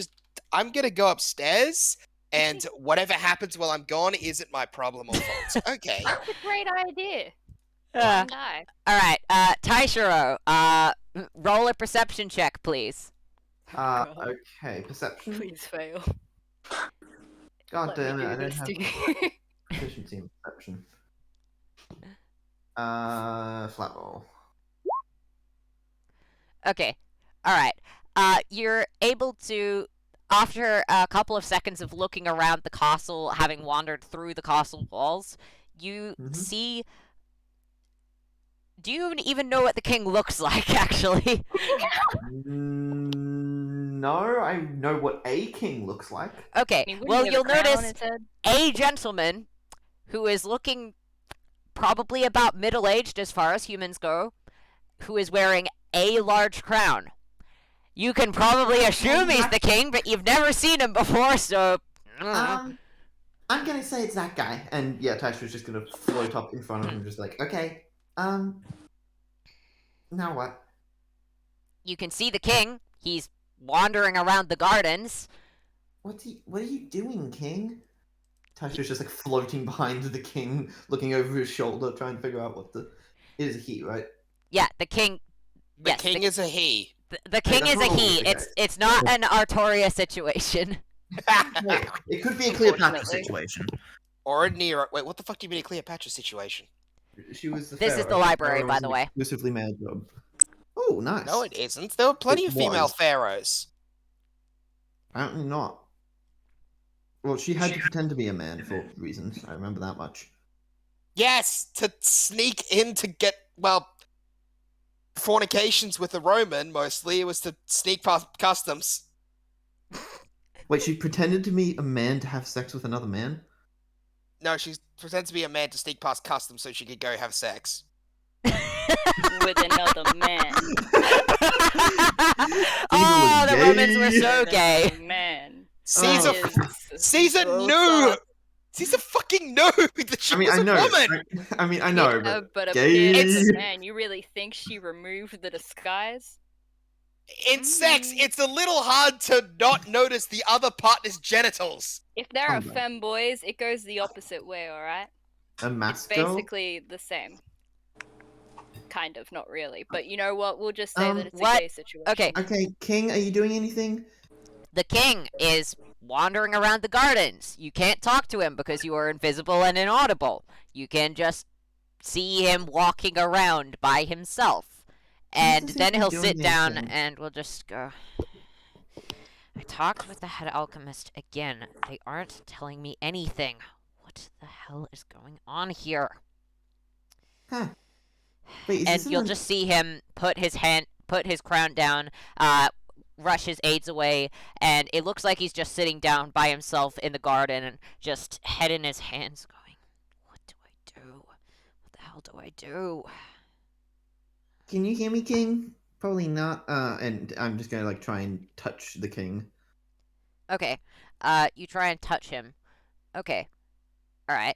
I'm gonna go upstairs, and whatever happens while I'm gone isn't my problem or fault. Okay. That's a great idea. Uh, And I. all right, Taishiro, roll a perception check, please. God. Okay, perception. Please fail. God Let damn me it, I do don't this have to you. proficiency in perception. Flat roll. Okay, all right. You're able to, after a couple of seconds of looking around the castle, having wandered through the castle walls, you see. Do you even know what the king looks like, actually? No, I know what a king looks like. Okay, I mean, wouldn't well, he have a you'll crown on notice his head? a gentleman who is looking probably about middle-aged as far as humans go, who is wearing a large crown. You can probably assume he's the king, but you've never seen him before, so... I'm gonna say it's that guy. And yeah, Taisha's just gonna float up in front of him, just like, okay, now what? You can see the king. He's wandering around the gardens. What are you doing, King? Taisha's just like floating behind the king, looking over his shoulder, trying to figure out what the... It is a he, right? Yeah, the king... The Yes, king is a he. The king that's is a not he. always the It's not an Artoria situation. Hey, it could be a Cleopatra Unfortunately. situation. Or a Nero. Wait, what the fuck do you mean a Cleopatra situation? She was the This is pharaoh. the library, Pharaoh by was the an way. Exclusively male job. Oh, nice. No, it isn't. There were plenty It of female was. pharaohs. Apparently not. Well, she had to pretend to be a man for reasons. I remember that much. Yes, to sneak in to get, well, fornications with a Roman, mostly. It was to sneak past customs. Wait, she pretended to be a man to have sex with another man? No, she pretends to be a man to sneak past customs so she could go have sex. With another man. Oh, the gay. Romans were so gay. Man. Caesar, Is Caesar so knew! sad. Caesar fucking knew that she I mean, was I a know. woman! I know, Yeah, but but gay. appears man. You really think she removed the disguise? In sex, it's a little hard to not notice the other partner's genitals. If there are Kinda. femboys, it goes the opposite way, alright? a It's mask girl? basically the same. Kind of, not really. But you know what? We'll just say that it's what? a gay situation. Okay, Okay, King, are you doing anything? the king is wandering around the gardens. You can't talk to him because you are invisible and inaudible. You can just see him walking around by himself. And doesn't then seem to he'll be sit doing down anything. and we'll just go. I talked with the head alchemist again. They aren't telling me anything. What the hell is going on here? Huh. Wait, is And this in you'll the... just see him put his crown down, rush his aides away, and it looks like he's just sitting down by himself in the garden and just head in his hands, going, "What do I do? What the hell do I do?" Can you hear me, King? Probably not. And I'm just gonna like try and touch the king. Okay. You try and touch him. Okay. All right.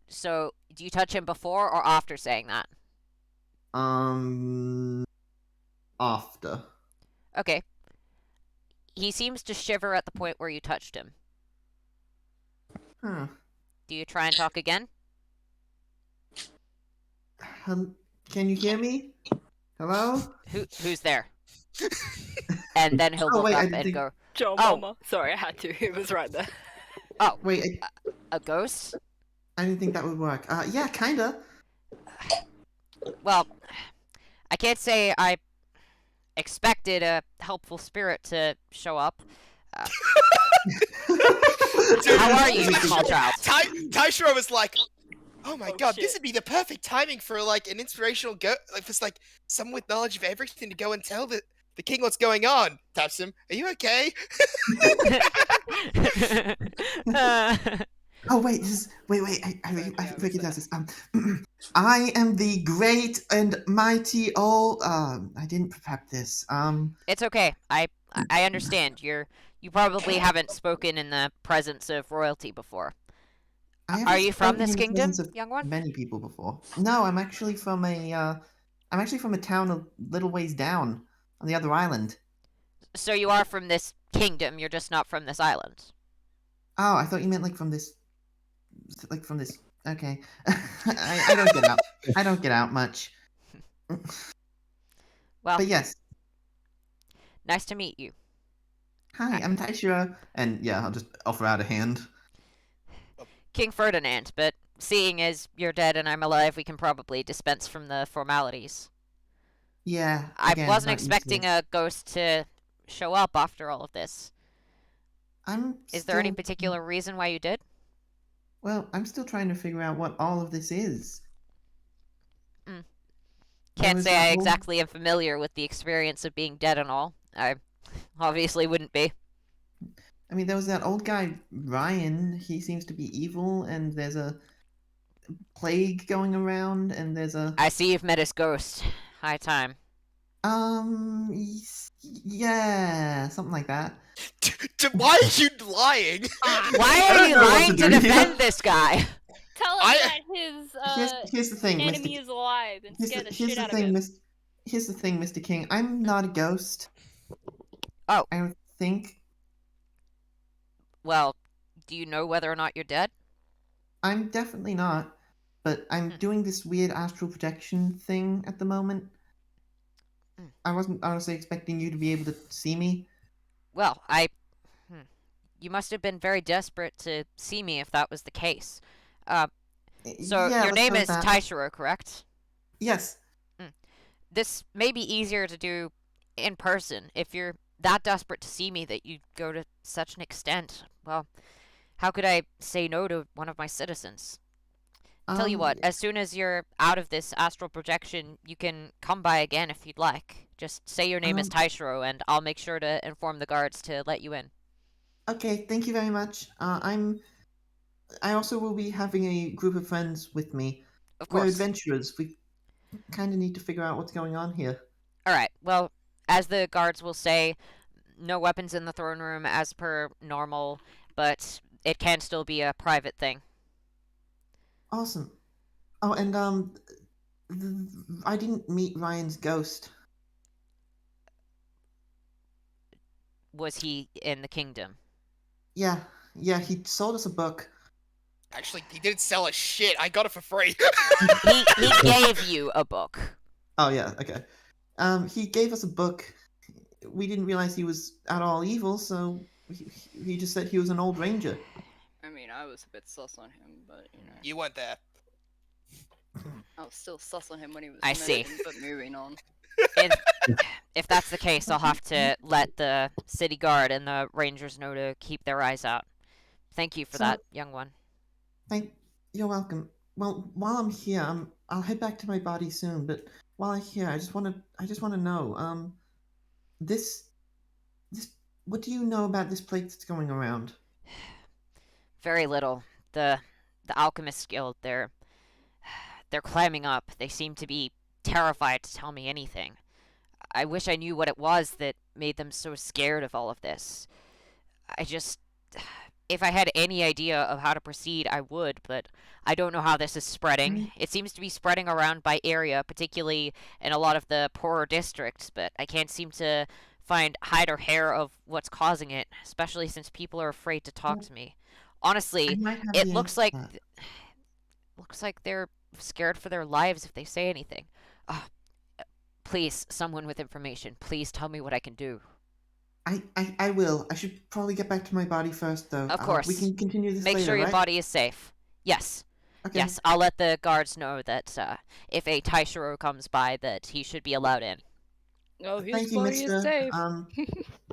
So do you touch him before or after saying that? After. Okay. He seems to shiver at the point where you touched him. Huh. Do you try and talk again? Can you hear me? Hello? Who's there? And then he'll Oh look wait, I up didn't and think... go, Joe Oh. Mama. Sorry, I had to. It was right there. "Oh, Wait, a ghost?" I didn't think that would work. Yeah, kinda. Well, I can't say I expected a helpful spirit to show up. How are you, small child? Taishiro was like, "Oh my Oh, god, shit. this would be the perfect timing for like an inspirational like for like someone with knowledge of everything to go and tell the king what's going on." Taps him. "Are you okay?" Oh wait, this is... wait. I recognize this. I am the great and mighty old. I didn't prep this. It's okay. I understand. You probably haven't spoken in the presence of royalty before. I Are haven't you from spoken this in the kingdom, presence of young one? many people before. No, I'm actually from a. I'm actually from a town a little ways down on the other island. So you are from this kingdom. You're just not from this island. Oh, I thought you meant like from this. Like from this. Okay. I don't get out. I don't get out much. Well, But yes. nice to meet you. Hi, I'm Taishiro. And yeah, I'll just offer out a hand. King Ferdinand, but seeing as you're dead and I'm alive, we can probably dispense from the formalities. Yeah. I again, wasn't not used to expecting it. a ghost to show up after all of this. Is there any still- particular reason why you did? Well, I'm still trying to figure out what all of this is. There Can't was say that I whole- exactly am familiar with the experience of being dead and all. I obviously wouldn't be. I mean, there was that old guy, Ryan. He seems to be evil, and there's a plague going around, and there's a... I see you've met his ghost. High time. Yeah, something like that. Why are you lying? Why I are don't you know what lying to to do defend here. this guy? Tell him I- that his Here's the thing, enemy Mr. is alive and scare the shit out of him. Here's the thing, Mr. King. I'm not a ghost. Oh. I don't think. Well, do you know whether or not you're dead? I'm definitely not. But I'm doing this weird astral projection thing at the moment. I wasn't honestly expecting you to be able to see me. Well, you must have been very desperate to see me if that was the case. So Yeah, your let's name go is with that. Taishiro, correct? Yes. This may be easier to do in person. If you're that desperate to see me that you go to such an extent, well, how could I say no to one of my citizens? Tell you what, as soon as you're out of this astral projection, you can come by again if you'd like. Just say your name is Taishiro, and I'll make sure to inform the guards to let you in. Okay, thank you very much. I also will be having a group of friends with me. Of We're course. adventurers. We kind of need to figure out what's going on here. All right. Well, as the guards will say, no weapons in the throne room as per normal, but it can still be a private thing. Awesome. Oh, and I didn't meet Ryan's ghost. Was he in the kingdom? Yeah, he sold us a book. Actually, he didn't sell a shit. I got it for free. He gave you a book. Oh yeah, okay. He gave us a book. We didn't realize he was at all evil, so he just said he was an old ranger. I mean, I was a bit sus on him, but you know, You weren't there. I was still sus on him when he was. I see. mentioned, But moving on. If that's the case, I'll have to let the city guard and the rangers know to keep their eyes out. Thank you for So- that, young one. You're welcome. Well, while I'm here, I'll head back to my body soon. But while I'm here, I just want to know. This. What do you know about this plague that's going around? Very little. The Alchemist Guild, they're climbing up. They seem to be terrified to tell me anything. I wish I knew what it was that made them so scared of all of this. I just... If I had any idea of how to proceed, I would, but I don't know how this is spreading. It seems to be spreading around by area, particularly in a lot of the poorer districts, but I can't seem to find hide or hair of what's causing it, especially since people are afraid to talk to me. Honestly, it looks like they're scared for their lives if they say anything. Please, someone with information, please tell me what I can do. I will. I should probably get back to my body first, though. Of course. We can continue this Make later, sure your right? body is safe. Yes. Okay. Yes, I'll let the guards know that if a Taishiro comes by, that he should be allowed in. Oh, his Thank you, body is mister.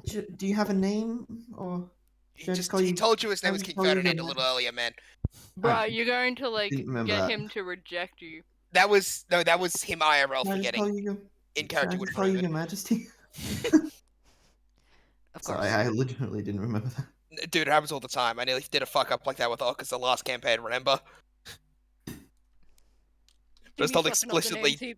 safe. Do you have a name, or He told you his name was King Ferdinand a little earlier, man. Bruh, you're going to didn't get remember him to reject you. That was him IRL Can I just call forgetting. you In Can I character just would call you remove Your Majesty? Of course. Sorry, I legitimately didn't remember that. it. Dude, it happens all the time. I nearly did a fuck up like that with Orcus the last campaign, remember? I was told explicitly.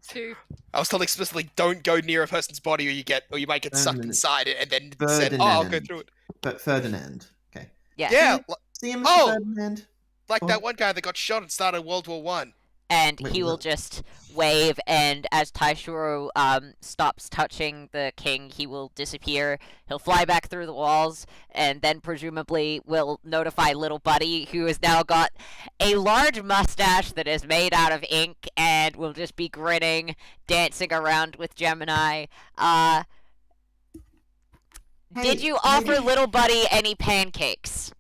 I was told explicitly, don't go near a person's body, or you might get sucked inside it, and then said, "Oh, I'll go through it." But Ferdinand, okay. Yeah. Yeah, See him, Mr. Ferdinand. like that one guy that got shot and started World War One. And Wait, he will what? just wave, and as Taishiro stops touching the king, he will disappear. He'll fly back through the walls, and then presumably will notify little buddy, who has now got a large mustache that is made out of ink, and will just be grinning, dancing around with Gemini. Did you offer little buddy any pancakes?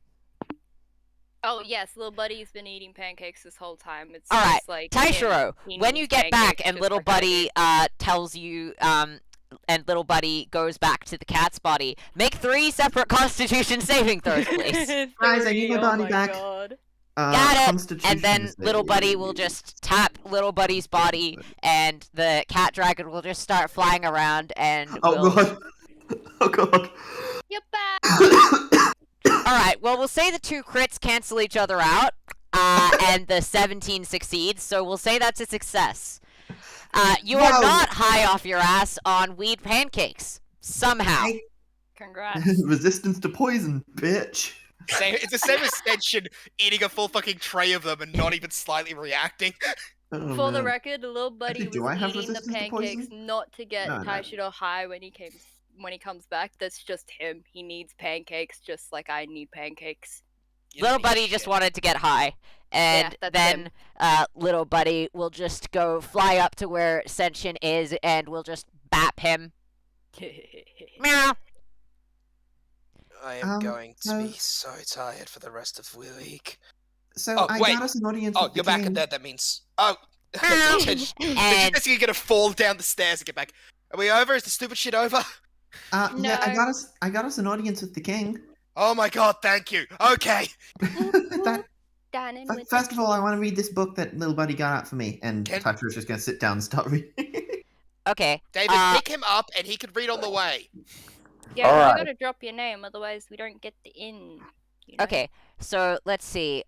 Oh yes, little buddy's been eating pancakes this whole time. It's all right, just like Taishiro, he when you needs get back pancakes and just little like I buddy tells you and little buddy goes back to the cat's body, make 3 separate Constitution saving throws, please. do. Guys, I need my body back. God. Got it. And then Constitution little buddy save. will just tap little buddy's body, and the cat dragon will just start flying around and Oh will... god. Oh god. You're back. Alright, well, we'll say the 2 crits cancel each other out, and the 17 succeeds, so we'll say that's a success. You are not high off your ass on weed pancakes. Somehow. Congrats. Resistance to poison, bitch. It's the same as Senshin eating a full fucking tray of them and not even slightly reacting. Oh, For the man. record, little buddy Do was I have eating the resistance to pancakes poison? not to get No, no. Taishiro high when he comes back. That's just him. He needs pancakes just like I need pancakes. Little buddy just wanted to get high, and Yeah, that's then little buddy will just go fly up to where Senshin is, and we'll just bap him. Meow. I am going to no. be so tired for the rest of the week. So Oh, I wait. got us an audience. Oh, with the you're back king. and dead. That means They're And- just gonna fall down the stairs and get back. Are we over? Is the stupid shit over? Yeah, I No. got us an audience with the king. Oh my god, thank you. Okay. First of all, I want to read this book that little buddy got out for me, and Can- Tachiro's just gonna sit down and start reading. Okay. David, pick him up and he can read on the way. Yeah, Alright. you gotta drop your name, otherwise we don't get the in. You know? Okay, so let's see.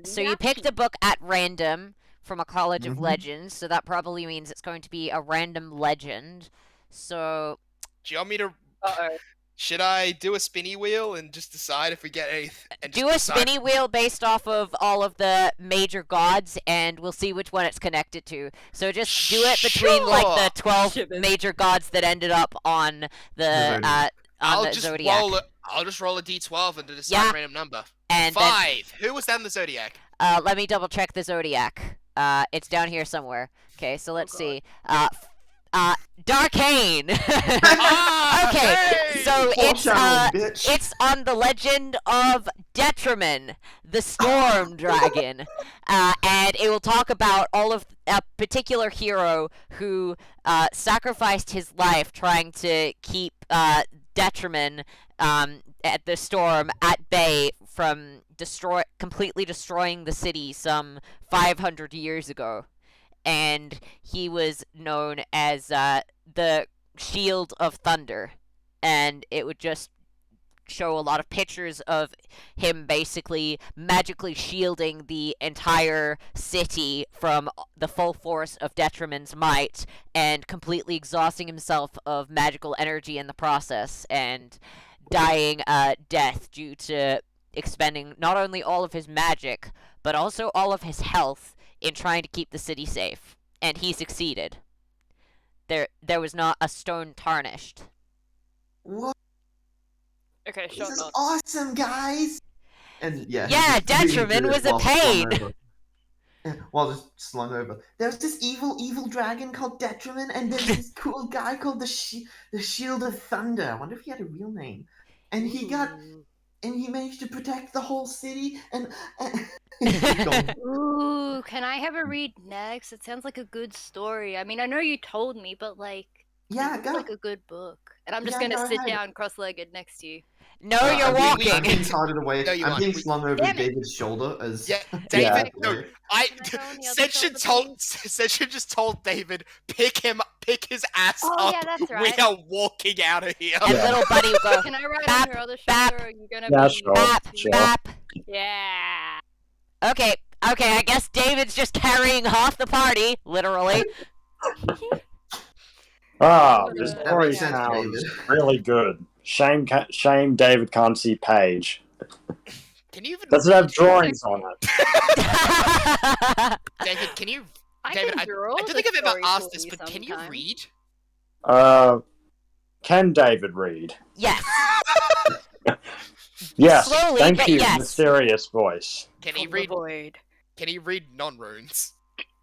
So you picked a book at random from a College of Mhm. Legends, so that probably means it's going to be a random legend. So Do you want me to? Uh-oh. Should I do a spinny wheel and just decide if we get anything? do a spinny wheel based off of all of the major gods, and we'll see which one it's connected to. So just do it between like the 12 Shipment. major gods that ended up on the Zodiac. I'll the just zodiac. I'll just roll a d12 and decide Yeah. a random number. And then 5. Who was that in the zodiac? let me double check the zodiac. It's down here somewhere. Okay, so let's God. see. Darkane. Ah, Okay, hey! so Foreshadowing, bitch. it's on the legend of Detriman, the storm dragon, and it will talk about all of a particular hero who sacrificed his life trying to keep Detriman at the storm at bay from completely destroying the city some 500 years ago. and he was known as the Shield of Thunder, and it would just show a lot of pictures of him basically magically shielding the entire city from the full force of Detrimen's might and completely exhausting himself of magical energy in the process and dying death due to expending not only all of his magic but also all of his health in trying to keep the city safe. And he succeeded. There was not a stone tarnished. What? Okay, This shut is up. awesome, guys! And yeah, Yeah, he just really Detriment did it was a while slung pain. over. Yeah, while just slung over. There's this evil dragon called Detriment, and there's this cool guy called the Shield of Thunder. I wonder if he had a real name. And he managed to protect the whole city. And Ooh, can I have a read next? It sounds like a good story. I mean, I know you told me, but like, yeah, it looks like a good book. And I'm just Yeah, gonna go sit ahead. down cross-legged next to you. No, you're I'm walking. being carted away. No, you I'm aren't. being slung over Damn it. David's shoulder as. Yeah, David. Yeah. No, Can I go on the other Senshin shoulder, please? Senshin just told David, pick his ass Oh, up. yeah, that's We right. are walking out of here. And Yeah. little buddy will go, Can I ride Bap, on your other bap. shoulder, or are you gonna Yeah, be... sure. bap, Sure. bap. Yeah. Okay, I guess David's just carrying half the party, literally. This That story makes sense, sounds David. really good. Shame David can't see Paige. Can you even? Does it have drawings on it? David, can you? I David, can draw I don't the think I've ever story asked for this, you but can you sometime. read? Can David read? Yes. Yes. Slowly, Thank but you, yes. mysterious voice. Can he From the read? void. Can he read non-runes?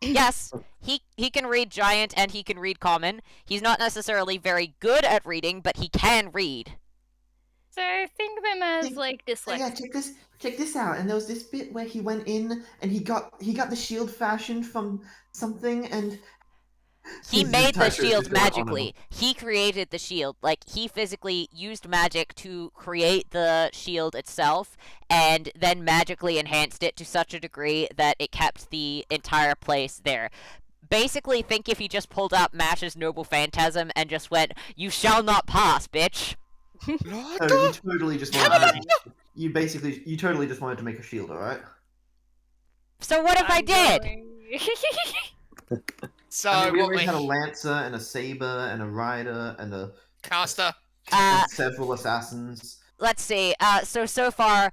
Yes, he can read Giant and he can read Common. He's not necessarily very good at reading, but he can read. So think of him as Think- like Oh, dyslexic. yeah, check this out. And there was this bit where he went in and he got the shield fashioned from something, and He His made the entire shirt shield just went on and magically. He created the shield. Like, he physically used magic to create the shield itself, and then magically enhanced it to such a degree that it kept the entire place there. Basically, think if he just pulled out Mash's Noble Phantasm and just went, "You shall not pass, bitch." you totally just wanted you totally just wanted to make a shield, alright? So what if I did? So I mean, we what already we had a lancer and a saber and a rider and caster? several assassins. Let's see. So far,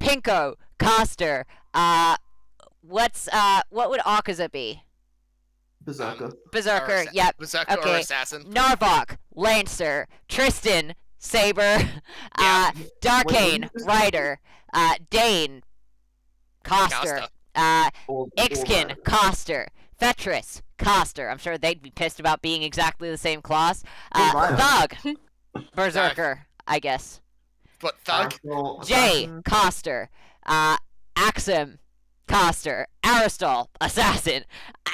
Pinko, Coster. What would Akaza be? Berserker. Berserker. Yep. Berserker or Okay. assassin. Narvok, Lancer, Tristan, Saber, Yeah. Darkane, Wait, Ryder, Dane, Coster, Ixkin, Rider. Coster, Fetris, Coster. I'm sure they'd be pissed about being exactly the same class. Rider. Thug, Berserker, I guess. But thug. Arsenal, Jay, assassin. Coster, Axum, Coster, Aristal, Assassin.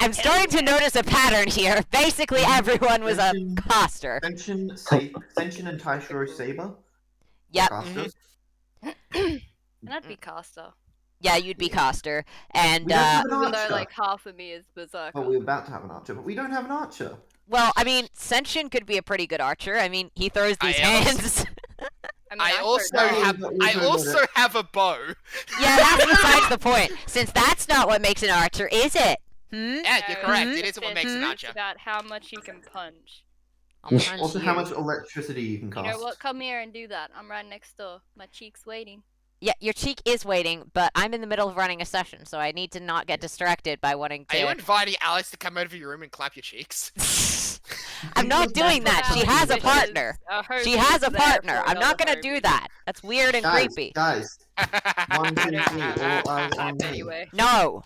I'm starting to notice a pattern here. Basically, everyone was a Mention- Coster. Senshin and Taishiro Saber. Yep. Coster. And I'd be Costa. Yeah, you'd be Coster. And, We don't have an Even though archer. like half of me is Berserker. Well, we're about to have an archer, but we don't have an archer. well, I mean, Senshin could be a pretty good archer. I mean, he throws these hands. I mean, I I'm also sorry, have- have a bow. Yeah, that's besides the point. Since that's not what makes an archer, is it? Yeah, you're correct. Mhm. It isn't what makes an Mhm. archer. It's about how much you can punch. Also, how much electricity you can You cost. know what? Come here and do that. I'm right next door. My cheek's waiting. Yeah, your cheek is waiting, but I'm in the middle of running a session, so I need to not get distracted by wanting Are you to. inviting Alex to come over your room and clap your cheeks? I'm not doing that. She has a partner. She has a partner. I'm not gonna do that. That's weird and Guys, creepy. guys, 1, 2, 3, all eyes on me. Anyway, No.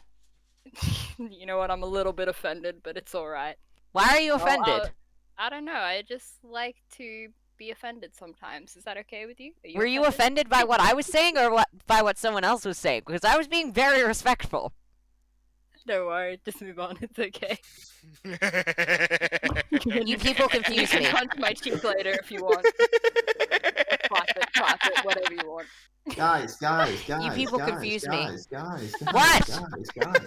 you know what? I'm a little bit offended, but it's alright. Why are you offended? I don't know. I just like to be offended sometimes. Is that okay with you? Are Were you offended by what I was saying or by what someone else was saying? Because I was being very respectful. Don't worry. Just move on. It's okay. You people confuse You me. can punch my cheek later if you want. Clap it, whatever you want. Guys, You people guys, confuse me. guys, What? Guys.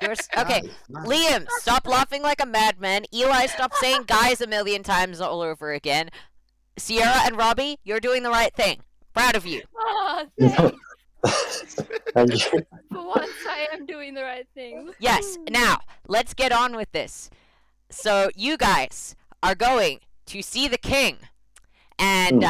You're yours. Okay, Nice. Liam, stop laughing like a madman. Eli, stop saying guys a million times all over again. Sierra and Robbie, you're doing the right thing. Proud of you. Oh, thanks. Thank you. For once, I am doing the right thing. Yes, now, let's get on with this. So, you guys are going to see the king. And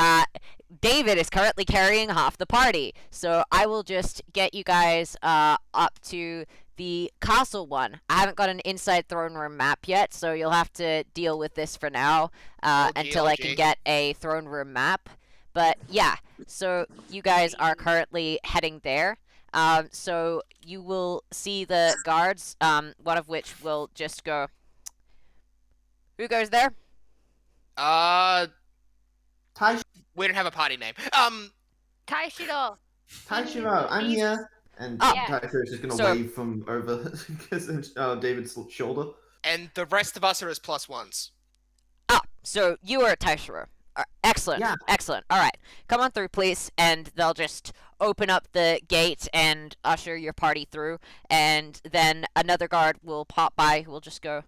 David is currently carrying half the party. So, I will just get you guys up to the castle one. I haven't got an inside throne room map yet, so you'll have to deal with this for now until I can get a throne room map. But yeah, so you guys are currently heading there. So you will see the guards, one of which will just go. Who goes there? Tai We don't have a party name. Taishiro. Taishiro, I'm here. And Oh. Taishiro's just gonna So- wave from over David's shoulder. And the rest of us are as +1s. Ah, so you are Taishiro. Excellent, Yeah. excellent. All right, come on through, please, and they'll just open up the gate and usher your party through, and then another guard will pop by who will just go,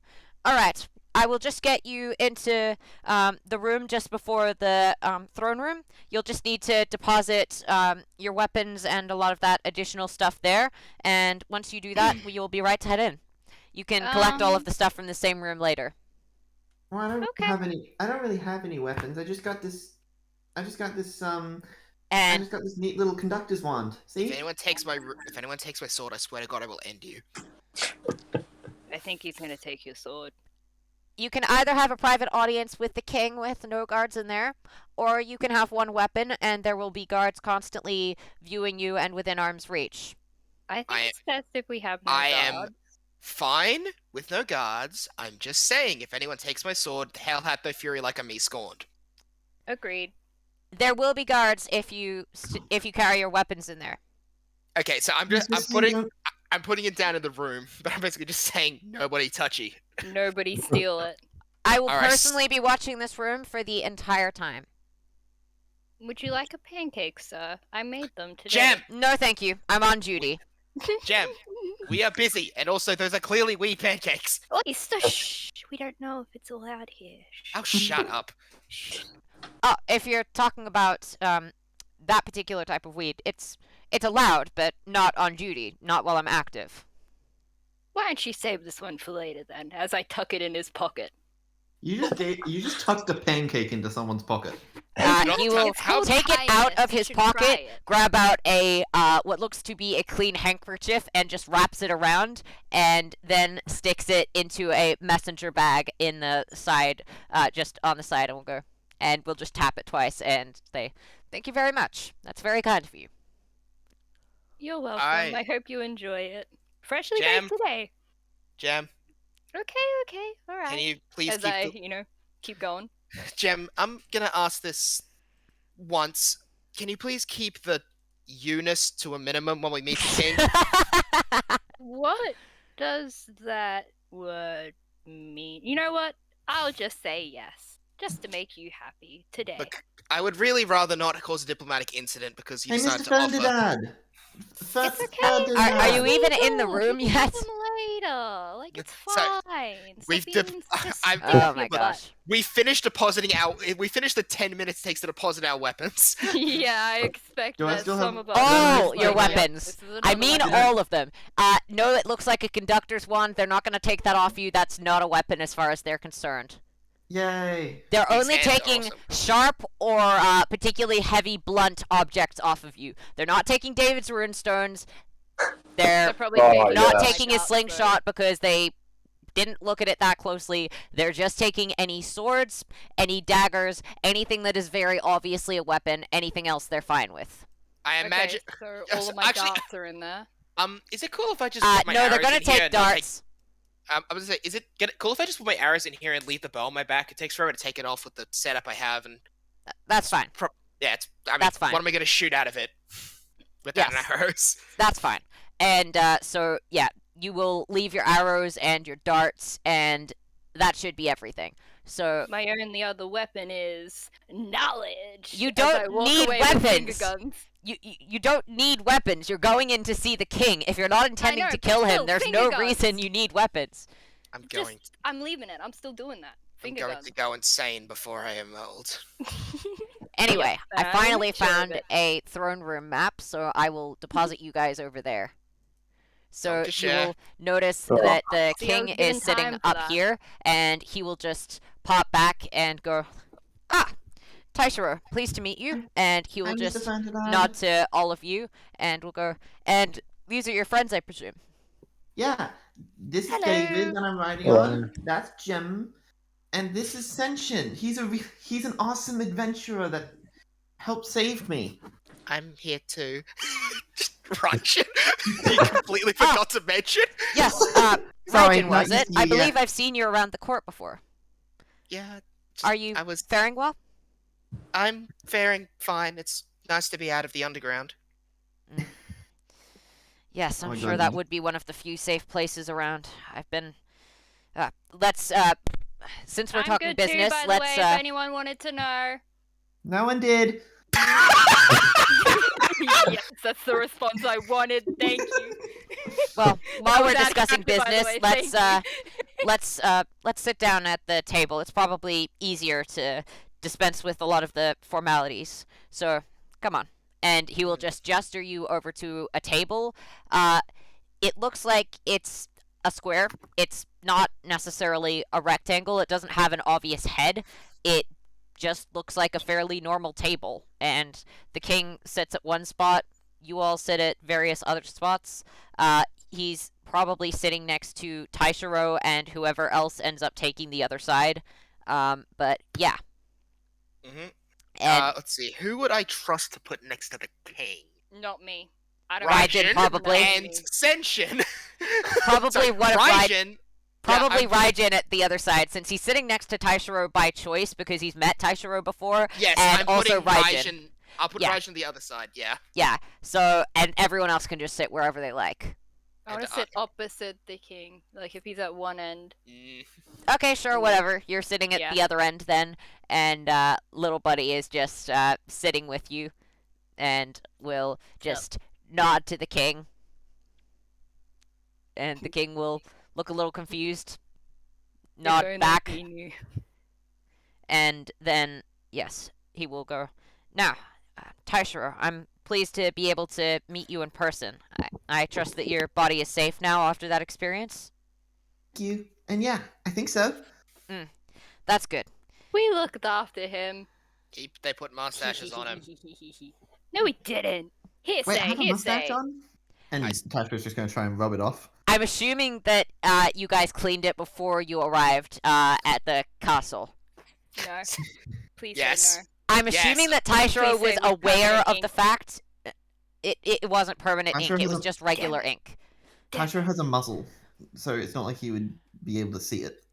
all right, I will just get you into the room just before the throne room. You'll just need to deposit your weapons and a lot of that additional stuff there, and once you do that, you'll be right to head in. You can collect all of the stuff from the same room later. Well, I don't Okay. have any. I don't really have any weapons. I just got this. I just got this neat little conductor's wand. See? If anyone takes my sword, I swear to God, I will end you. I think he's gonna take your sword. You can either have a private audience with the king with no guards in there, or you can have one weapon and there will be guards constantly viewing you and within arm's reach. I think I- it's best if we have no I am guards. fine with no guards. I'm just saying, if anyone takes my sword, hell hath no fury like a me scorned. Agreed. There will be guards if you carry your weapons in there. Okay, so I'm putting it down in the room, but I'm basically just saying nobody touchy. Nobody steal it. I will All right. personally be watching this room for the entire time. Would you like a pancake, sir? I made them today. Gem! No, thank you. I'm on duty. Gem! We are busy, and also those are clearly wee pancakes. Oyster, shh. We don't know if it's allowed here. Shh. Oh, shut up. Oh, if you're talking about that particular type of weed, it's allowed, but not on duty, not while I'm active. Why don't you save this one for later then, as I tuck it in his pocket? You just tucked a pancake into someone's pocket. He will It's called take it out kindness. of You his should try pocket, it. grab out a what looks to be a clean handkerchief, and just wraps it around, and then sticks it into a messenger bag in the side, just on the side, and we'll just tap it twice and say, "Thank you very much. That's very kind of you." You're welcome. Alright. I hope you enjoy it. Freshly Jam. baked today. Gem, Okay, alright. can you please As keep I, the... keep going. Gem, I'm gonna ask this once. Can you please keep the Eunice to a minimum when we meet the king? What does that word mean? You know what? I'll just say yes. Just to make you happy today. Look, I would really rather not cause a diplomatic incident because you Hey, decided Mr. to offer... Ferdinand. It's okay. Are you even in the We'll room deal yet? with them later. Like, it's So, fine. we've Stop dip- being such a I'm- stick Oh up my your butt. gosh. We finished the 10 minutes it takes to deposit our weapons. Yeah, I expect Do I that still some have- of us. Oh, your weapons. This is I another mean weapon. all of them. No, it looks like a conductor's wand. They're not going to take that off you. That's not a weapon as far as they're concerned. Yay. They're These only hands are taking awesome. sharp or particularly heavy, blunt objects off of you. They're not taking David's runestones. They're They're probably Oh, taking not yeah. taking his slingshot because they didn't look at it that closely. They're just taking any swords, any daggers, anything that is very obviously a weapon. Anything else they're fine with. I imagine... Okay, so Yes, all of my actually- darts are in there. Is it cool if I just put my No, they're arrows gonna in here take and not darts. I was gonna say, cool if I just put my arrows in here and leave the bow on my back? It takes forever to take it off with the setup I have, and That's fine. yeah, I mean, That's fine. what am I gonna shoot out of it without Yes. arrows? That's fine. And so yeah, you will leave your arrows and your darts, and that should be everything. So My only other weapon is knowledge. You as don't I walk need away with finger weapons. guns. you don't need weapons. You're going in to see the king. If you're not intending know, to but kill him, still, there's finger no guns. reason you need weapons. I'm leaving it. I'm still doing that. I'm Finger going guns. to go insane before I am old. Anyway, I I'll finally make sure of found it. a throne room map, so I will deposit you guys over there. So to you share. will notice Oh. that the See, I was king given is sitting time for up that. here, and he will just pop back and go, "Ah, Taishiro, pleased to meet you." And he will I'm just Mr. Fernandez. nod to all of you, and we'll go, "And these are your friends, I presume." Yeah, this is Hello. David that I'm riding Hello. on. That's Jim, and this is Senshin. He's an awesome adventurer that helped save me. I'm here too. Russian. You completely forgot to mention. Yes, Sorry, Raijin, not was used it? to I you believe yet. I've seen you around the court before. Yeah. Are you I was. faring well? I'm faring fine. It's nice to be out of the underground. Yes, Oh I'm my sure God, that you- would be one of the few safe places around. I've been. Let's. Since we're I'm talking good business, too, by the let's. way, if anyone wanted to know. No one did. Yes, that's the response I wanted. Thank you. Well, while That we're was out of discussing character, by the business, way, let's thank you. let's sit down at the table. It's probably easier to dispense with a lot of the formalities. So, come on. And he will just gesture you over to a table. It looks like it's a square. It's not necessarily a rectangle. It doesn't have an obvious head. It just looks like a fairly normal table. And the king sits at one spot. You all sit at various other spots. He's probably sitting next to Taishiro and whoever else ends up taking the other side. But yeah. Mm-hmm. And Let's see. Who would I trust to put next to the king? Not me. I don't Raijin, Raijin probably. and Senshin. Probably Sorry, one of Raijin. Probably Yeah, I'm- Raijin at the other side, since he's sitting next to Taishiro by choice because he's met Taishiro before. Yes, and I'm also putting Raijin. I'll put Yeah. Raijin the other side. Yeah. Yeah, so, and everyone else can just sit wherever they like. I want And, to sit opposite the king, like if he's at one end. Okay, sure, whatever. You're sitting at Yeah. the other end then, and little buddy is just sitting with you, and will just nod to the king. And the king will look a little confused, If nod only back, he knew. and then, yes, he will go, "Now, Taishiro, I'm pleased to be able to meet you in person. I trust that your body is safe now after that experience?" Thank you. And yeah, I think so. That's good. We looked after him. They put mustaches on him. No, we didn't. Hearsay, Wait, I have a mustache hearsay. on? And Tashiro's just going to try and rub it off. I'm assuming that you guys cleaned it before you arrived at the castle. No. Please Yes. say no. I'm Yes. assuming that Taishiro Please say was it was aware permanent of the ink. fact it wasn't permanent Taishiro ink, it has was a- just regular ink. Tashiro has a muzzle, so it's not like he would be able to see it.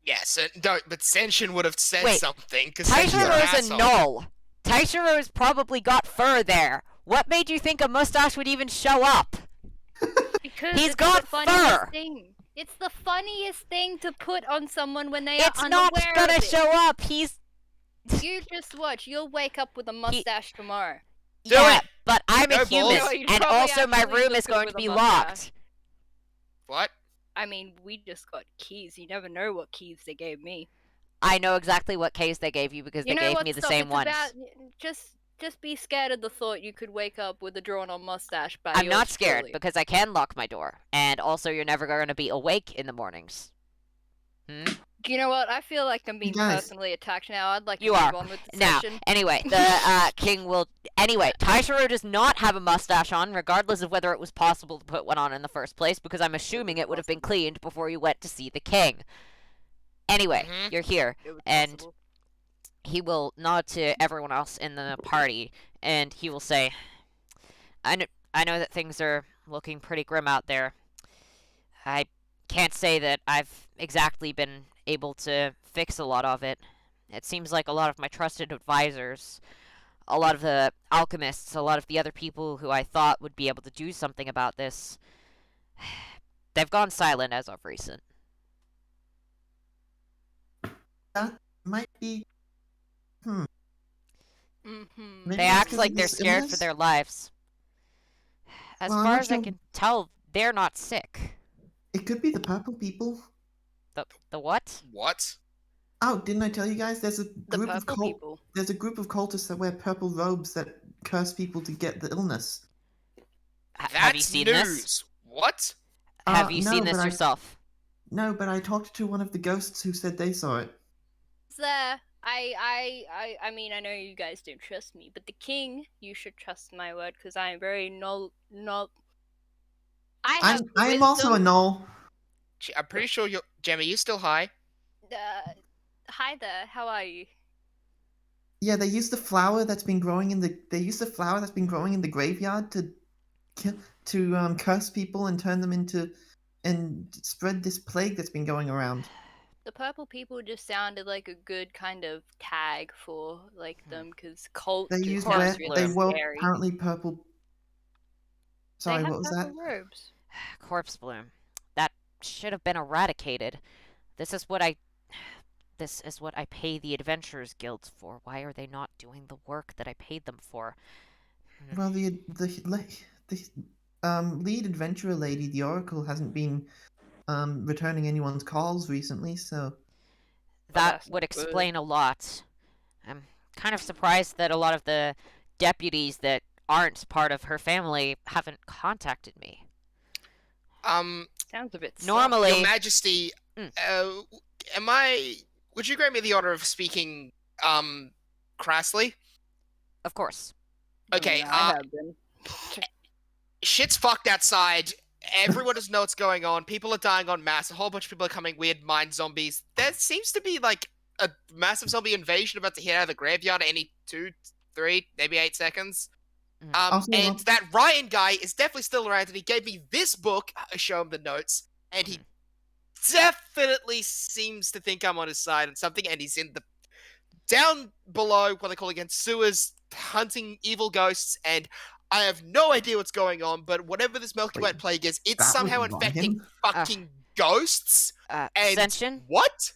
Yes, but Senshin would have said Wait, something because Senshin's an Taishiro's a asshole. null. Taishiro's probably got fur there. What made you think a mustache would even show up? Because He's it's got the funniest fur. thing. It's the funniest thing to put on someone when they It's are not unaware gonna of it. show up. He's You just watch. You'll wake up with a mustache tomorrow. Do yeah, it. but I'm No a human, balls. No, you'd and probably also my actually room look is good going with to a be mustache. locked. What? I mean, we just got keys. You never know what keys they gave me. I know exactly what case they gave you because You they know gave what? me the Stop. same It's ones. about just be scared of the thought you could wake up with a drawn-on mustache by I'm yours not scared truly. because I can lock my door, and also you're never going to be awake in the mornings. Do you know what? I feel like I'm being guys- personally attacked now. I'd like to You move are. on with the Now, session. anyway, the king will. Anyway, Taishiro does not have a mustache on, regardless of whether it was possible to put one on in the first place, because I'm assuming it would have been cleaned before you went to see the king. Anyway, Mhm. you're here, It was and possible. he will nod to everyone else in the party, and he will say, I know that things are looking pretty grim out there. I can't say that I've exactly been able to fix a lot of it. It seems like a lot of my trusted advisors, a lot of the alchemists, a lot of the other people who I thought would be able to do something about this, they've gone silent as of recent. That might be. Mm-hmm. Maybe They that's act 'cause like of they're this scared for illness? their lives. As Well, I'm far not as I sure. can tell, they're not sick. It could be the purple people. The what? What? Oh, didn't I tell you guys? There's a The group of purple people. There's a group of cultists that wear purple robes that curse people to get the illness. Have you That's seen this? news. What? Have you No, seen but this yourself? but I talked to one of the ghosts who said they saw it. There. I mean, I know you guys don't trust me, but the king, you should trust my word because I am very no. I have I am also a wisdom. null. I'm pretty sure you're. Gemma, you still high? Hi there. How are you? Yeah, they use the flower that's been growing in the graveyard to curse people and turn them into and spread this plague that's been going around. The purple people just sounded like a good kind of tag for like them because cult They just use sounds Corpse they really bloom. were scary. apparently purple. They Sorry, have what was that? purple robes. Corpse bloom. That should have been eradicated. This is what I. This is what I pay the Adventurers Guilds for. Why are they not doing the work that I paid them for? Well, the lead adventurer lady, the Oracle, hasn't been returning anyone's calls recently, so Well, That that's would not good. explain a lot. I'm kind of surprised that a lot of the deputies that aren't part of her family haven't contacted me. Sounds a bit Normally- Your Majesty, Mm. am I? Would you grant me the honor of speaking, crassly? Of course. Okay, I have been. Shit's fucked outside. Everyone doesn't know what's going on. People are dying en masse. A whole bunch of people are coming weird mind zombies. There seems to be like a massive zombie invasion about to hit out of the graveyard any 2, 3, maybe 8 seconds. Also, And that Ryan guy is definitely still around, and he gave me this book. I show him the notes, and he definitely seems to think I'm on his side and something. And he's in the down below, what they call again, sewers, hunting evil ghosts, and I have no idea what's going on, but whatever this Milky Wait, White plague is, it's that somehow was infecting Ryan? fucking ghosts. And Ascension, what?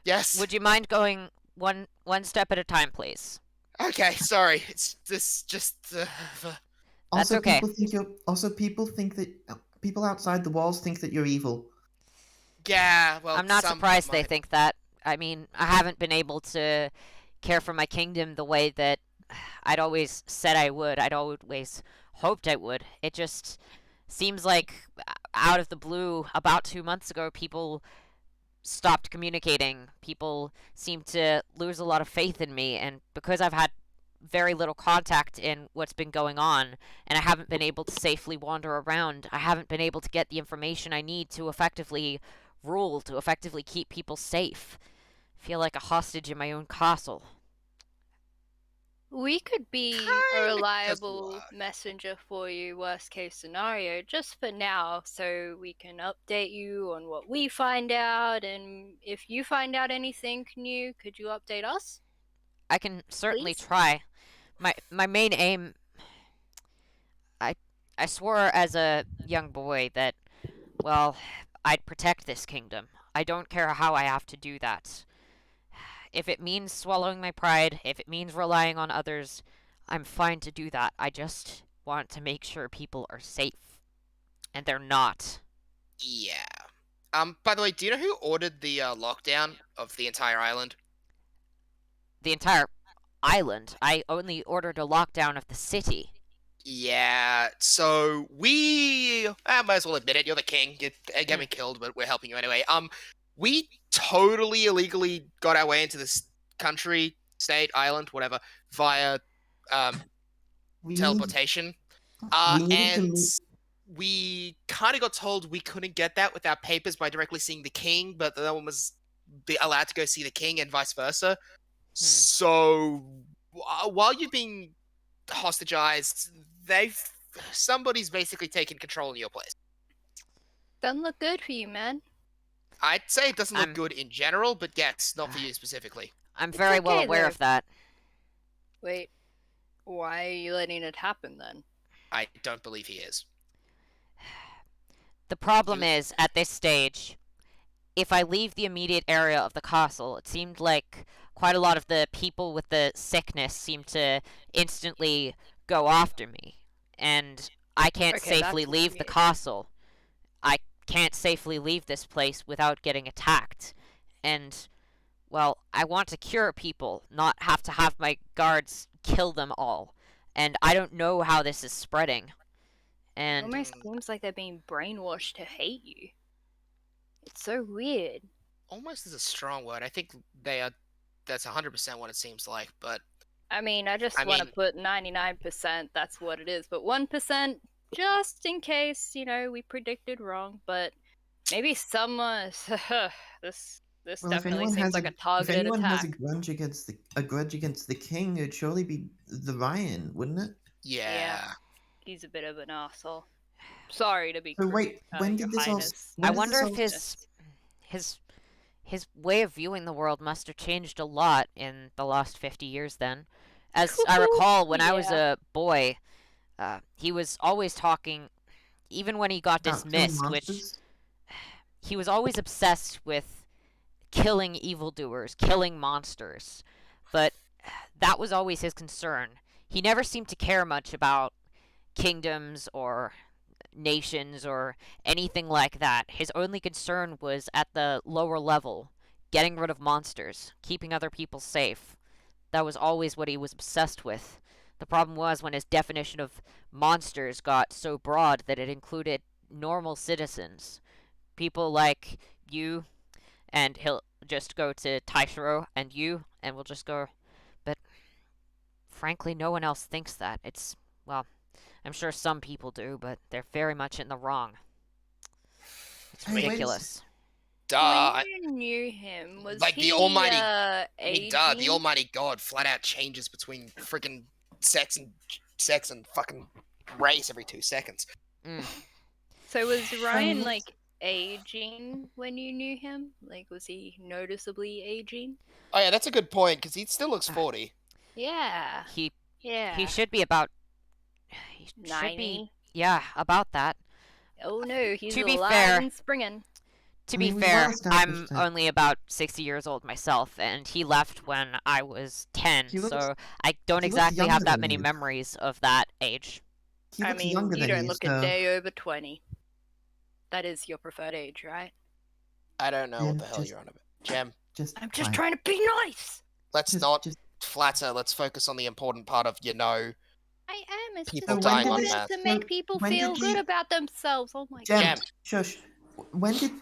Yes. would you mind going one step at a time, please? Okay, sorry. It's just. That's also okay. people think that people outside the walls think that you're evil. Yeah, well, I'm not some surprised they might. think that. I mean, I haven't been able to care for my kingdom the way that I'd always said I would. I'd always hoped I would. It just seems like out of the blue, about 2 months ago, people stopped communicating. People seem to lose a lot of faith in me, and because I've had very little contact in what's been going on, and I haven't been able to safely wander around, I haven't been able to get the information I need to effectively rule, to effectively keep people safe. I feel like a hostage in my own castle. We could be Kinda a 'cause reliable what? messenger for you, worst case scenario, just for now, so we can update you on what we find out, and if you find out anything new, could you update us? I can certainly Please? try. My main aim. I swore as a young boy that, well, I'd protect this kingdom. I don't care how I have to do that. If it means swallowing my pride, if it means relying on others, I'm fine to do that. I just want to make sure people are safe. And they're not. Yeah. By the way, do you know who ordered the lockdown of the entire island? The entire island. I only ordered a lockdown of the city. Yeah, so I might as well admit it, you're the king. You're getting killed, but we're helping you anyway. We totally illegally got our way into this country, state, island, whatever, via We teleportation. we needed to And meet. we kind of got told we couldn't get that with our papers by directly seeing the king, but no one was allowed to go see the king and vice versa. So while you've been hostagized, somebody's basically taken control in your place. Doesn't look good for you, man. I'd say it doesn't look I'm- good in general, but yes, not for you specifically. I'm very well okay, aware though. of that. Wait, why are you letting it happen then? I don't believe he is. The problem is, at this stage, if I leave the immediate area of the castle, it seemed like quite a lot of the people with the sickness seemed to instantly go after me. And I can't Okay, safely that's leave the weird. castle. I can't safely leave this place without getting attacked. And, well, I want to cure people, not have to have my guards kill them all. And I don't know how this is spreading. It And almost seems like they're being brainwashed to hate you. It's so weird. Almost is a strong word. I think they are. That's 100% what it seems like. But I mean, I just I want to mean- put 99%, that's what it is. But 1%, just in case, we predicted wrong. But maybe someone. this Well, if definitely anyone seems has like a a if targeted anyone has attack. a grudge against the king, it'd surely be the Ryan, wouldn't it? yeah. He's a bit of an asshole. Sorry to be So crude, wait, when Your did this all? Highness. I When did wonder this if all? his way of viewing the world must have changed a lot in the last 50 years then. As I recall, when I was Yeah. a boy, he was always talking, even when he got About killing dismissed, which monsters? he was always obsessed with killing evildoers, killing monsters. But that was always his concern. He never seemed to care much about kingdoms or nations or anything like that. His only concern was at the lower level, getting rid of monsters, keeping other people safe. That was always what he was obsessed with. The problem was when his definition of monsters got so broad that it included normal citizens, people like you, and he'll just go to Taishiro and you, and we'll just go. But frankly, no one else thinks that. It's, well, I'm sure some people do, but they're very much in the wrong. It's Hey, wait a ridiculous. Duh. When you knew him, was Like he the almighty- aging? The Almighty God flat out changes between freaking sex and fucking race every 2 seconds. So was Ryan let's- like aging when you knew him? Like, was he noticeably aging? Oh yeah, that's a good point because he still looks 40. Yeah. He Yeah. he should be about. He should be, 90. yeah, about that. Oh no, he's To be alive fair- and springing. To I be mean, we've fair, well established I'm that- only about 60 years old myself, and he left when I was 10, He looks- so I don't he looks exactly have younger that than many you. memories of that age. He I looks mean, younger you than don't you, look so a day over 20. That is your preferred age, right? I don't know what Jim, the hell just- you're on about. Gem, just I'm just fine. trying to be nice. let's Just- not just- flatter. Let's focus on the important part of, I am. It's People just dying on important mass. to make So, people when did feel good the- about themselves. Oh my Jem, god. Jam. shush. When did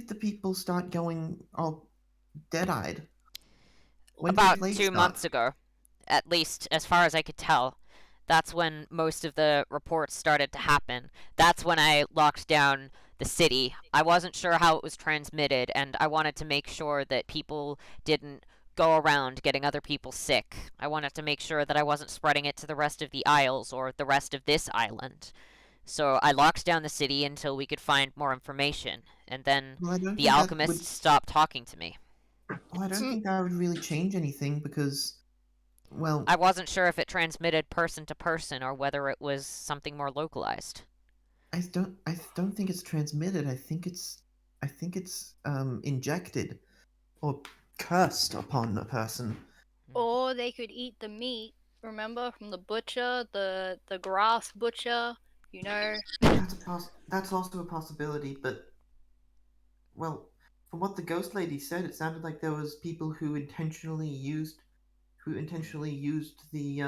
the people start going all dead-eyed? When did the About plague 2 start? months ago, at least as far as I could tell. That's when most of the reports started to happen. That's when I locked down the city. I wasn't sure how it was transmitted, and I wanted to make sure that people didn't go around getting other people sick. I wanted to make sure that I wasn't spreading it to the rest of the Isles or the rest of this island. So I locked down the city until we could find more information, and then Well, I don't the think that alchemists stopped talking to me. Well, I don't think that would really change anything because, well, I wasn't sure if it transmitted person to person or whether it was something more localized. I don't think it's transmitted. I think it's injected or cursed upon a person. Or they could eat the meat. Remember from the butcher, the grass butcher. That's also a possibility, but well, from what the ghost lady said, it sounded like there was people who intentionally used the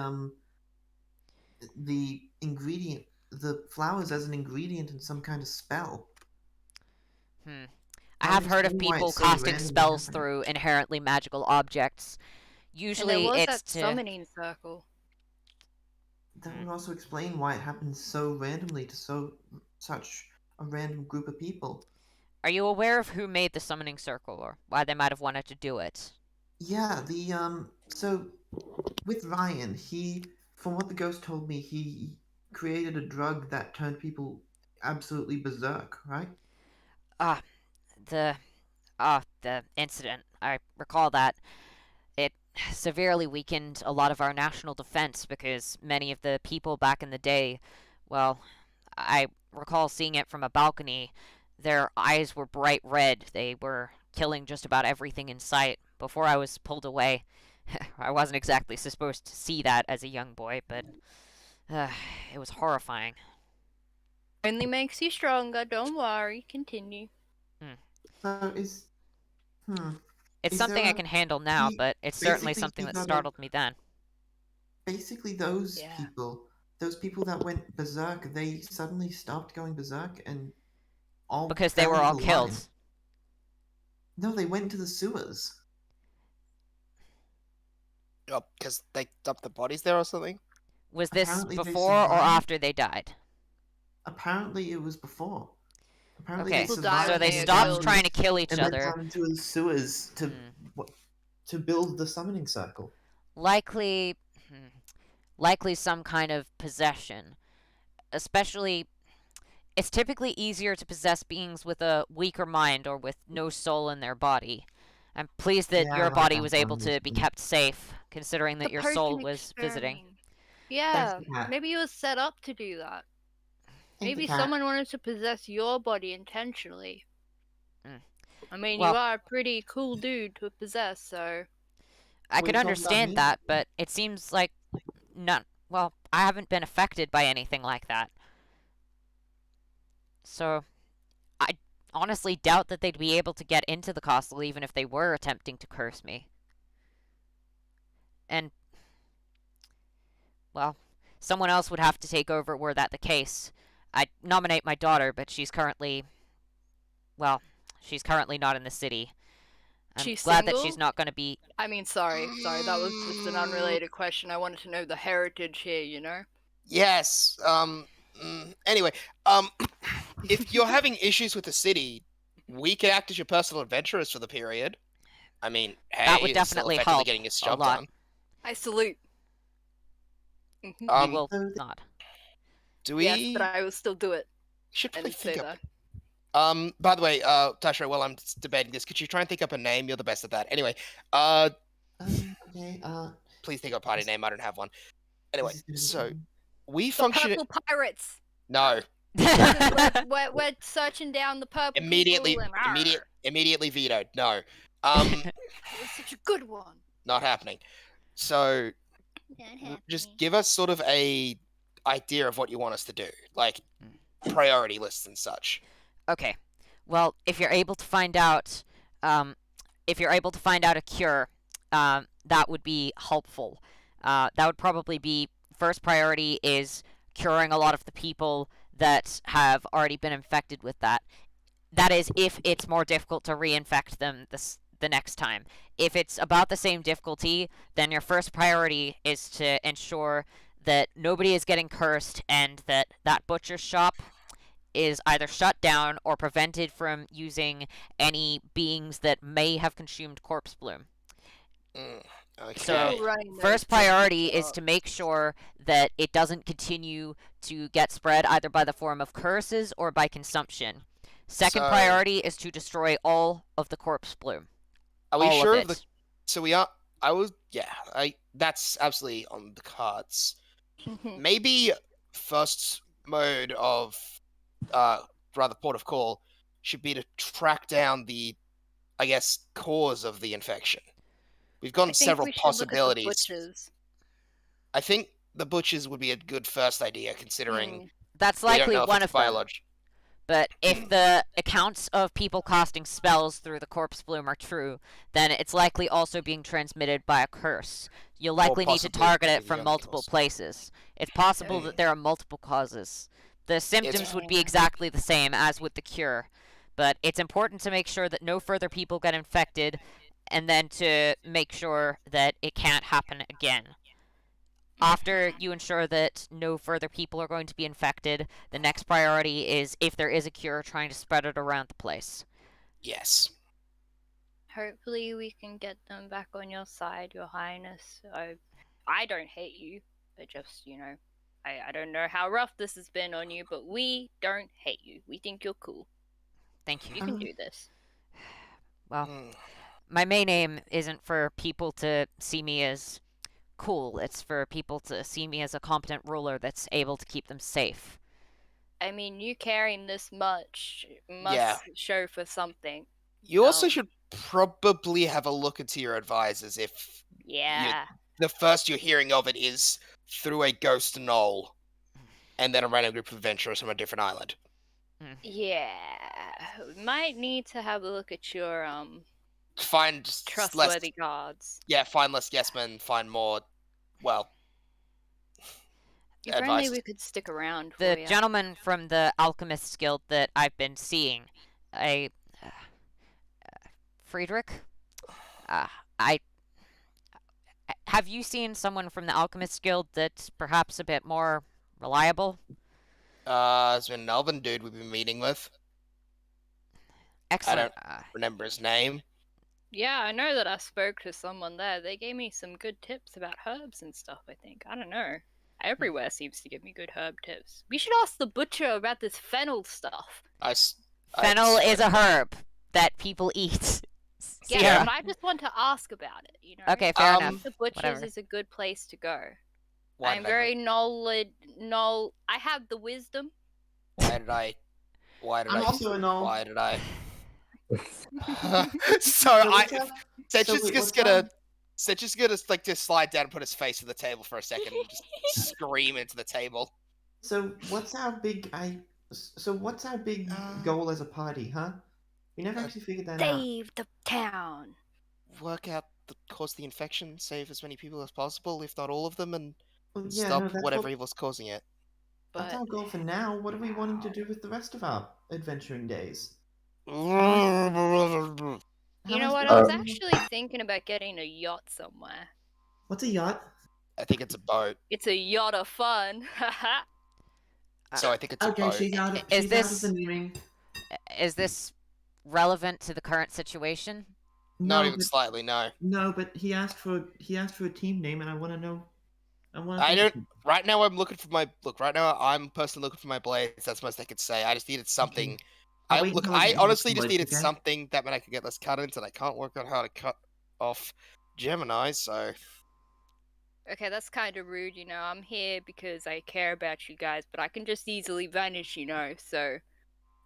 ingredient, the flowers as an ingredient in some kind of spell. I That have would heard of explain why people it's so casting randomly spells happening. through inherently magical objects. And there Usually was it's that to summoning circle. That would also explain why it happens so randomly to such a random group of people. Are you aware of who made the summoning circle or why they might have wanted to do it? Yeah, so with Ryan, from what the ghost told me, he created a drug that turned people absolutely berserk, right? The the incident. I recall that it severely weakened a lot of our national defense because many of the people back in the day, well, I recall seeing it from a balcony. Their eyes were bright red. They were killing just about everything in sight. Before I was pulled away, I wasn't exactly supposed to see that as a young boy, but uh, it was horrifying. Only makes you stronger. Don't worry. Continue. So It's Is something there I a- can handle now, he- but it's certainly basically something he that got a- startled me then. basically those Yeah. people that went berserk, they suddenly stopped going berserk and all Because they fell were all into killed. line. No, they went into the sewers. Because they dumped the bodies there or something. Was this Apparently they before or survived. after they died? Apparently, it was before. Apparently, Okay, they People die survived. so when they they are stopped killed. trying to kill each and went other. down into the sewers to build the summoning circle. Likely, likely some kind of possession. Especially, it's typically easier to possess beings with a weaker mind or with no soul in their body. I'm pleased that Yeah, your that body was sounds able to be reasonable. kept safe, considering that The your soul potion was visiting. experiment. Yeah, Thanks, Kat. maybe it was set up to do that. Thank Maybe you, Kat. someone wanted to possess your body intentionally. Mm. I mean, Well- you are a pretty cool dude to possess, so I What could are you talking about understand me? that, but it seems like none. Well, I haven't been affected by anything like that. So, I honestly doubt that they'd be able to get into the castle even if they were attempting to curse me. And, well, someone else would have to take over were that the case. I'd nominate my daughter, but she's currently not in the city. I'm She's glad that single? she's not going to be. I mean, sorry, that was just an unrelated question. I wanted to know the heritage here, you know? Yes. Anyway, if you're having issues with the city, we can act as your personal adventurers for the period. I mean, hey, That would you're still definitely effectively help getting his a job lot. done. I salute. Mhm. You Um, will so- not. Do we? Yes, but I will still do it. should I probably didn't say think up. that. By the way, Tasha, while I'm debating this, could you try and think up a name? You're the best at that. Anyway, Okay. please think of a party name. I don't have one. Anyway, this is so gonna be- we The function. Purple Pirates! No, we're searching down the purple immediately, people and immediately vetoed. No, It was such a good one. not happening. So just give us sort of a idea of what you want us to do, like priority lists and such. Okay. Well, if you're able to find out, a cure, that would be helpful. That would probably be first priority is curing a lot of the people that have already been infected with that. That is, if it's more difficult to reinfect them the next time. If it's about the same difficulty, then your first priority is to ensure that nobody is getting cursed and that butcher's shop is either shut down or prevented from using any beings that may have consumed corpse bloom. Okay. So, Running those first butcher priority is shops. to make sure that it doesn't continue to get spread either by the form of curses or by consumption. Second So- priority is to destroy all of the corpse bloom. Are we all sure of of the? it. So we are. I was. Yeah. That's absolutely on the cards. Mhm. Maybe first mode of, rather port of call, should be to track down the, I guess, cause of the infection. We've I gotten think several we should look at the possibilities. butchers. I think the butchers would be a good first idea, considering That's we don't likely know if one it's of them. biological. But if the accounts of people casting spells through the corpse bloom are true, then it's likely also being transmitted by a curse. You'll likely need to possibly target it with from young multiple girls. places. It's possible Okay. that there are multiple causes. The symptoms would be Yeah. exactly the same as with the cure, but it's important to make sure that no further people get infected, and then to make sure that it can't happen again. After you ensure that no further people are going to be infected, the next priority is, if there is a cure, trying to spread it around the place. Yes. Hopefully we can get them back on your side, Your Highness. I don't hate you, but just, I don't know how rough this has been on you, but we don't hate you. We think you're cool. Thank you. You can do this. Well, Hmm. my main aim isn't for people to see me as cool. It's for people to see me as a competent ruler that's able to keep them safe. I mean, you carrying this much must Yeah. show for something. You also Um, should probably have a look into your advisors if Yeah. the first you're hearing of it is through a ghost knoll, and then a random group of adventurers from a different island. Yeah. Might need to have a look at your Find trustworthy gods. find less yes men, find more, well, If only advice. we could stick around for The you. gentleman from the Alchemist's Guild that I've been seeing, Friedrich, have you seen someone from the Alchemist's Guild that's perhaps a bit more reliable? There's been an elven dude we've been meeting with. Excellent. I don't remember his name. Yeah, I know that I spoke to someone there. They gave me some good tips about herbs and stuff, I think. I don't know. Everywhere seems to give me good herb tips. We should ask the butcher about this fennel stuff. Fennel is a herb that people eat. Yeah, Sierra. but I just want to ask about it, you know? Okay, fair Um, enough. The butcher's Whatever. is a good place to go. Why I'm did I very I have the wisdom. Why did I? I'm also a null. Why did I? so So I. what's up? Setch's wait, just what's gonna. up? Setch's gonna like just slide down and put his face to the table for a second and just scream into the table. So what's our big goal as a party, huh? We never actually figured that out. Save the town. Work out the cause of the infection, save as many people as possible, if not all of them, and Well, yeah, stop no, that's whatever evil's causing it. That's But our goal for now. What are we wanting to do with the rest of our adventuring days? you know much what? do I was we- actually thinking about getting a yacht somewhere. What's a yacht? I think it's a boat, It's a yacht of fun. so I think it's a Okay, boat. she's out of Is she's out of this- the naming. Is this relevant to the current situation? Not No, even but, slightly, no. no, but he asked for a team name, and I want to know. I don't. Right now, I'm looking for my look. Right now, I'm personally looking for my blades. That's the most I could say. I just needed something. I'll wait until I get I into the honestly just college, needed okay? something that meant I could get less cut-ins, and I can't work out how to cut off Gemini. So Okay, that's kind of rude, you know. I'm here because I care about you guys, but I can just easily vanish, you know. So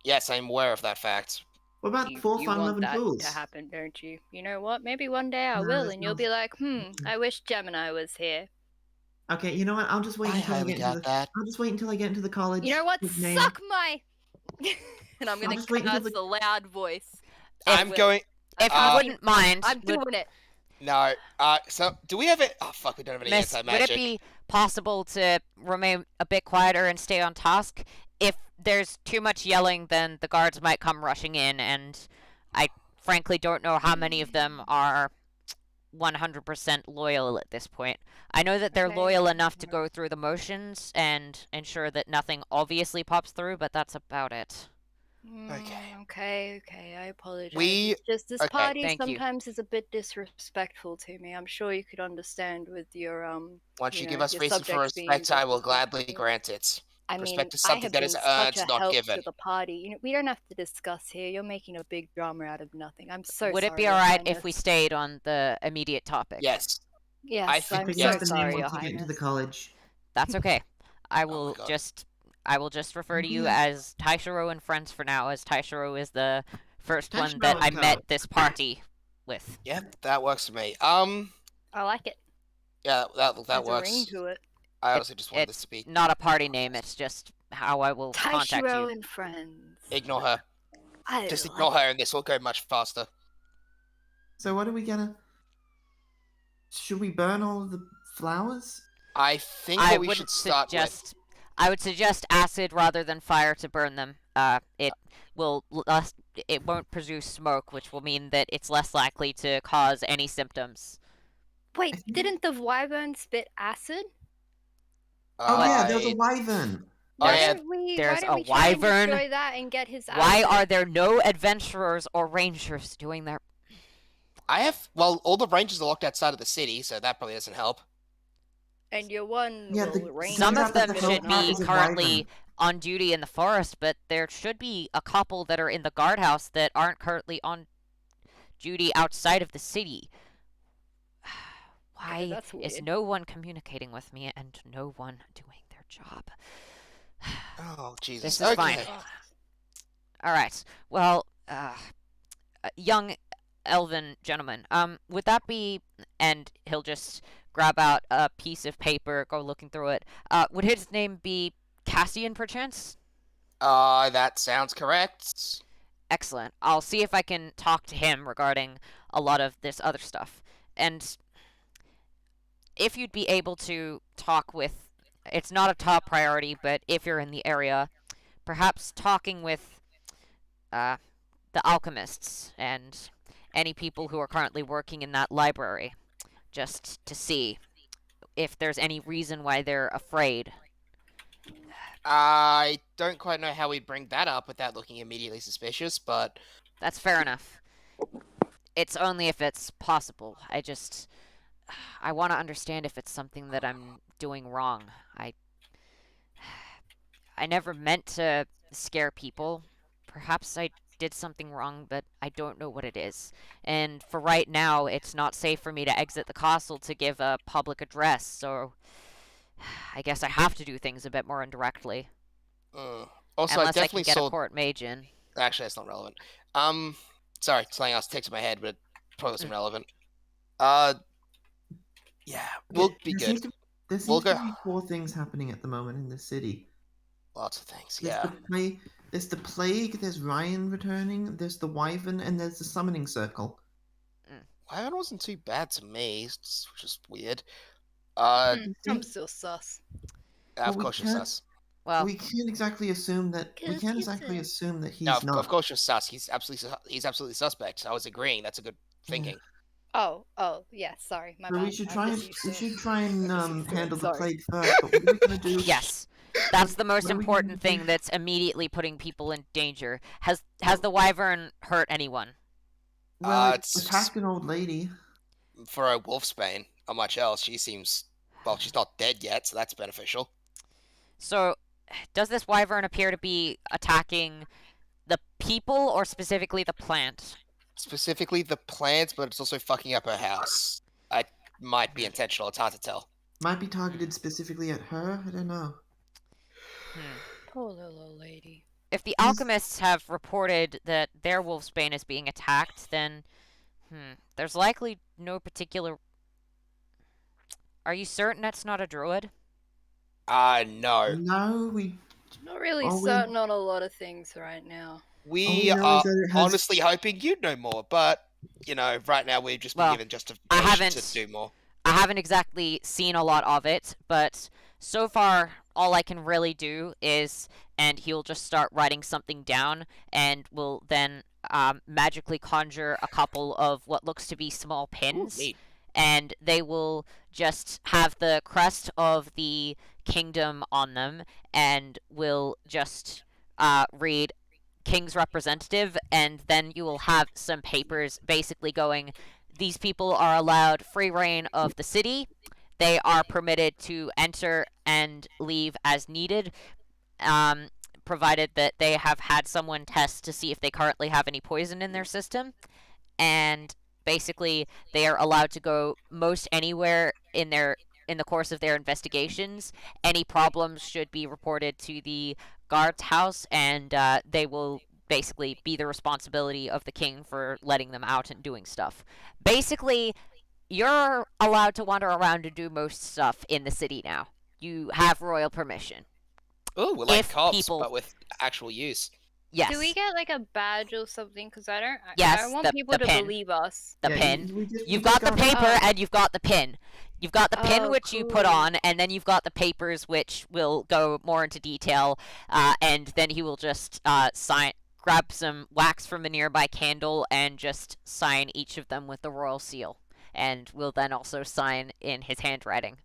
yes, I'm aware of that fact. What about you, four you want fun-loving that fools? to happen, don't you? You know what? Maybe one day I No, will, that and you'll sounds- be like, I wish Gemini was here. Okay, you know what? I'll just wait I until I highly get into doubt the. that. I'll just wait until I get into the college. You know what? with name. Suck my. And I'm gonna just wait until curse the- a loud voice. I'm going. If you Uh, wouldn't mind, I'm would, doing it. No. So do we have it? Oh fuck, we don't have any Miss, anti would it magic. be possible to remain a bit quieter and stay on task? If there's too much yelling, then the guards might come rushing in, and I frankly don't know how many of them are 100% loyal at this point. I know that they're Okay. loyal enough to go through the motions and ensure that nothing obviously pops through, but that's about it. Okay. Okay, I apologize. We- It's just this okay, party thank you. sometimes is a bit disrespectful to me. I'm sure you could understand with your Once you you know, give us your reason for subjects being respect, I will gladly disrespectful. grant it. I mean, Respect is I something have that been is such earned, a not help given. to the party. You know, we don't have to discuss here. You're making a big drama out of nothing. I'm so Would sorry. it be Your alright if we Highness. stayed on the immediate topic? Yes. Yes, I think I'm Figure so out the name sorry, Your once you get into the Highness. college. That's okay. I Oh my will God. just refer to you Yeah. as Taishiro and friends for now, as Taishiro is the first one Taishiro that and I Co. met this party with. Yep, that works for me. I like it. Yeah, that There's a works. ring to it. I honestly just wanted this It's to be. not a party name, it's just how I will contact Taishiro you. and friends. Ignore her. I Just like ignore her, and this will go much faster. So what are we gonna? Should we burn all of the flowers? I think I what we would should start suggest I would suggest acid rather than fire to burn them. It won't produce smoke, which will mean that it's less likely to cause any symptoms. Wait, didn't the wyvern spit acid? with. Oh yeah, there was a I- wyvern. Oh, Why yeah. don't we? There's Why don't a we try and wyvern. destroy that and get his? Why acid? are there no adventurers or rangers doing their... I have. Well, all the rangers are locked outside of the city, so that probably doesn't help. And your one Yeah, will the- rain Some Turns of out that them the should whole part be is a currently wyvern. on duty in the forest, but there should be a couple that are in the guardhouse that aren't currently on duty outside of the city. Why that's is weird. no one communicating with me and no one doing their job? Oh, Jesus. This is fine. Okay. All right. Well, young elven gentleman, would that be? And he'll just grab out a piece of paper, go looking through it. Would his name be Cassian, perchance? That sounds correct. Excellent. I'll see if I can talk to him regarding a lot of this other stuff. And if you'd be able to talk with, it's not a top priority, but if you're in the area, perhaps talking with the alchemists and any people who are currently working in that library, just to see if there's any reason why they're afraid. I don't quite know how we'd bring that up without looking immediately suspicious, but That's fair enough. It's only if it's possible. I want to understand if it's something that I'm doing wrong. I never meant to scare people. Perhaps I did something wrong, but I don't know what it is. And for right now, it's not safe for me to exit the castle to give a public address, so I guess I have to do things a bit more indirectly. Also, I Unless I can definitely get saw. a court mage in. Actually, that's not relevant. Sorry, something else takes my head, but it probably wasn't relevant. Yeah, we'll be there good. There seems We'll to go. be 4 things happening at the moment in the city. Lots of things, There's yeah. there's the plague, there's Ryan returning, there's the wyvern, and there's the summoning circle. Wyvern wasn't too bad to me, which is weird. I'm still sus. Of course you're sus. Well, we can't exactly assume that. We 'Cause can't he's exactly a- assume that he's No, not. of course you're sus. He's absolutely suspect. I was agreeing. That's a good thinking. Oh, yeah. Sorry, my So bad. we should I'm try just and used we to- should try and I'm just used to it, handle the sorry. plague first. But what are we gonna do? yes. That's the most What are we important gonna do? thing that's immediately putting people in danger. Has the wyvern hurt anyone? Well, it it's attacked an old lady. For a wolfsbane. Not much else. She seems she's not dead yet, so that's beneficial. So, does this wyvern appear to be attacking the people or specifically the plant? Specifically the plants, but it's also fucking up her house. It might be intentional. It's hard to tell. Might be targeted specifically at her. I don't know. Poor little old lady. If the alchemists have reported that their wolfsbane is being attacked, then there's likely no particular. Are you certain that's not a druid? No. No, we. Not really All we- certain on a lot of things right now. We All we know are is that it has- honestly hoping you'd know more, but right now we've just been Well, given justification haven't- to do more. I haven't exactly seen a lot of it, but so far all I can really do is, and he'll just start writing something down, and will then magically conjure a couple of what looks to be small pins. Ooh, neat. And they will just have the crest of the kingdom on them, and will just read King's Representative, and then you will have some papers basically going, these people are allowed free reign of the city, they are permitted to enter and leave as needed, provided that they have had someone test to see if they currently have any poison in their system, and basically they are allowed to go most anywhere in the course of their investigations. Any problems should be reported to the guard's house, and they will basically be the responsibility of the king for letting them out and doing stuff. Basically, you're allowed to wander around and do most stuff in the city now. You have royal permission. Oh, we're like If cops, people- but with actual use. Yes. Do we get like a badge or something? Because I Yes, don't want the people to pin. believe us. the Yeah, pin? we just You've got the got- paper and you've got the pin. You've got the pin Oh, which you put cool. on, and then you've got the papers which will go more into detail. And then he will just grab some wax from a nearby candle and just sign each of them with the royal seal, and will then also sign in his handwriting.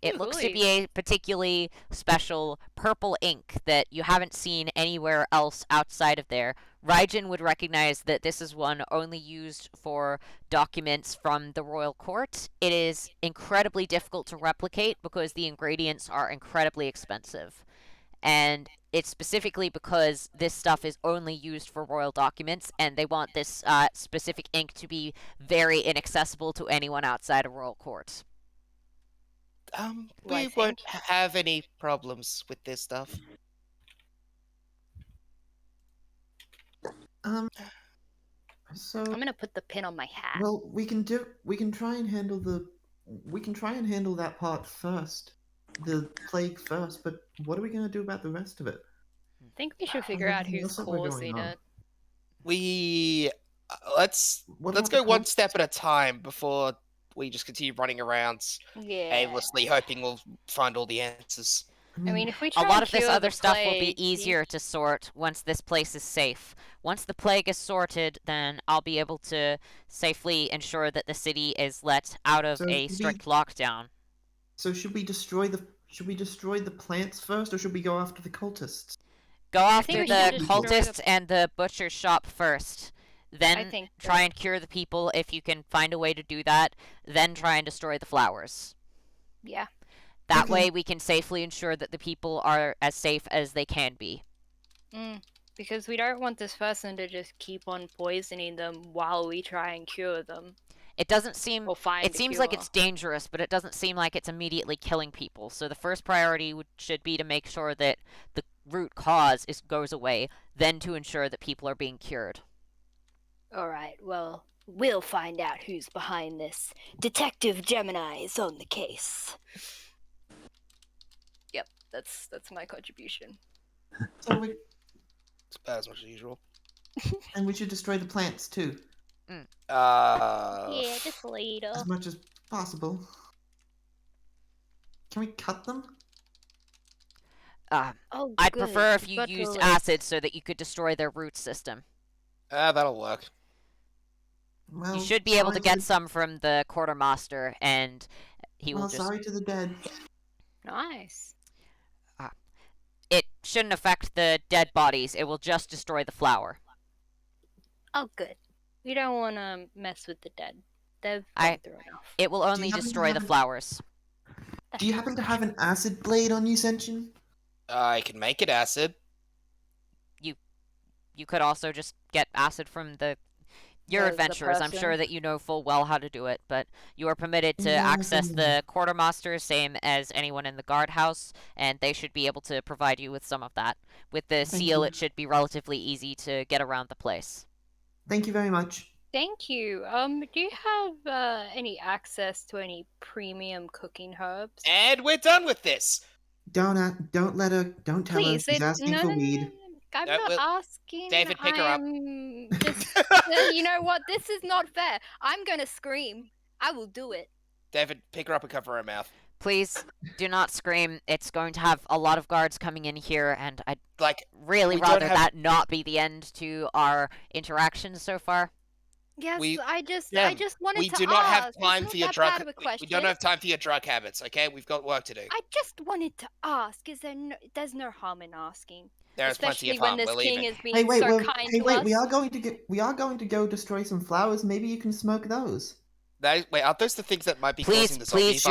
It looks to be a particularly special purple ink that you haven't seen anywhere else outside of there. Raijin would recognize that this is one only used for documents from the royal court. It is incredibly difficult to replicate because the ingredients are incredibly expensive. And it's specifically because this stuff is only used for royal documents, and they want this specific ink to be very inaccessible to anyone outside a royal court. Well, I We won't think. have any problems with this stuff. So I'm gonna put the pin on my hat. well, we can try and handle that part first, the plague first. But what are we gonna do about the rest of it? I think we should With figure out everything who's else that we're going causing on? it. We let's What let's about go the one cultists? step at a time before we just continue running around Yeah. aimlessly, hoping we'll find all the answers. I mean, if we A try lot and of this cure other the stuff will be plague, easier to sort once this place is safe. Once the plague is sorted, then I'll be able to safely ensure that the city is let out of So a should we- strict lockdown. So should we destroy the plants first, or should we go after the cultists? Go think after we the should destroy the- cultists and the butcher's shop first. Then think try that- and cure the people if you can find a way to do that. Then try and destroy the flowers. Yeah. That Okay. way we can safely ensure that the people are as safe as they can be. Because we don't want this person to just keep on poisoning them while we try and cure them. It doesn't seem Or find it a seems like cure. it's dangerous, but it doesn't seem like it's immediately killing people. So the first priority should be to make sure that the root cause goes away, then to ensure that people are being cured. Alright, well, we'll find out who's behind this. Detective Gemini is on the case. Yep, that's my contribution. So It's about as much as usual. and we should destroy the plants too, Yeah, just later. as much as possible. Can we cut them? Oh, I'd good. prefer if you But used the- acid so that you could destroy their root system. That'll work. Well, You should be able to sorry get some from the quartermaster, and he will Well, just. sorry to the dead. Nice. It shouldn't affect the dead bodies. It will just destroy the flower. Oh, good. We don't want to mess with the dead. They've I- gone through enough. It will only happen to destroy the have- flowers. Do you happen to have an acid blade on you, Senshin? I can make it acid. You could also just get acid from your The adventurers. I'm person. sure that you know full well how to do it, but you are permitted to Yeah, access yeah. the quartermaster, same as anyone in the guardhouse, and they should be able to provide you with some of that. With the Thank seal, you. it should be relatively easy to get around the place. Thank you very much. Thank you. Do you have any access to any premium cooking herbs? And we're done with this. Don't let her. Don't tell her. Please, She's asking for weed. I'm No, not well, asking. David, pick her up. I'm just, you know what? This is not fair. I'm gonna scream. I will do it. David, pick her up and cover her mouth. Please do not scream. It's going to have a lot of guards coming in here, and I'd Like, really We don't rather have- that not be the end to our interactions so far. Yes, We- I just yeah, wanted we to do not have ask. It's time not for your that drug. bad of a We question. don't have time for your drug habits. Okay, we've got work to do. I just wanted to ask. Is there there's no harm in asking, There's plenty especially of when harm. this We're king leaving. is being Hey, wait, so wait, kind hey, to wait. us. We are going to go destroy some flowers. Maybe you can smoke those. Wait, aren't those the things that might be causing the zombie Please do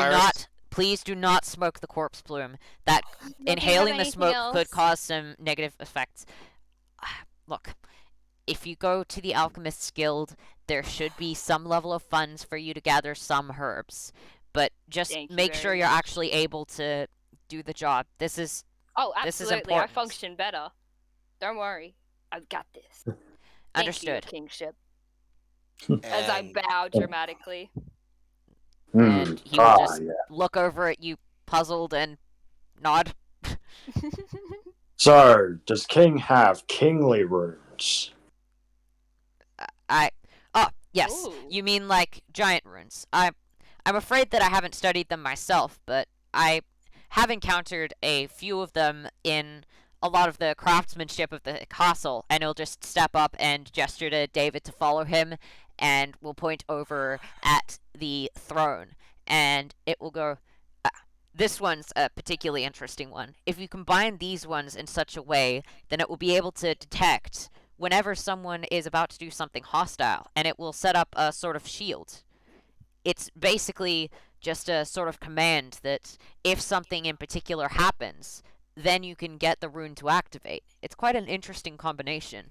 virus? not smoke the corpse plume. That Do you have inhaling the anything smoke could else? cause some negative effects. Look, if you go to the Alchemist's Guild, there should be some level of funds for you to gather some herbs. But just Thank you make very sure you're much. actually able to do the job. This is Oh, this is absolutely. I important. function better. Don't worry. I've got this. Thank you, understood. kingship. As I And bow dramatically. And he will just yeah. look over at you, puzzled, and nod. So, does King have kingly runes? Yes, Ooh. you mean like giant runes. I'm afraid that I haven't studied them myself, but I have encountered a few of them in a lot of the craftsmanship of the castle, and he'll just step up and gesture to David to follow him, and will point over at the throne, and it will go, this one's a particularly interesting one. If you combine these ones in such a way, then it will be able to detect whenever someone is about to do something hostile, and it will set up a sort of shield. It's basically just a sort of command that if something in particular happens, then you can get the rune to activate. It's quite an interesting combination.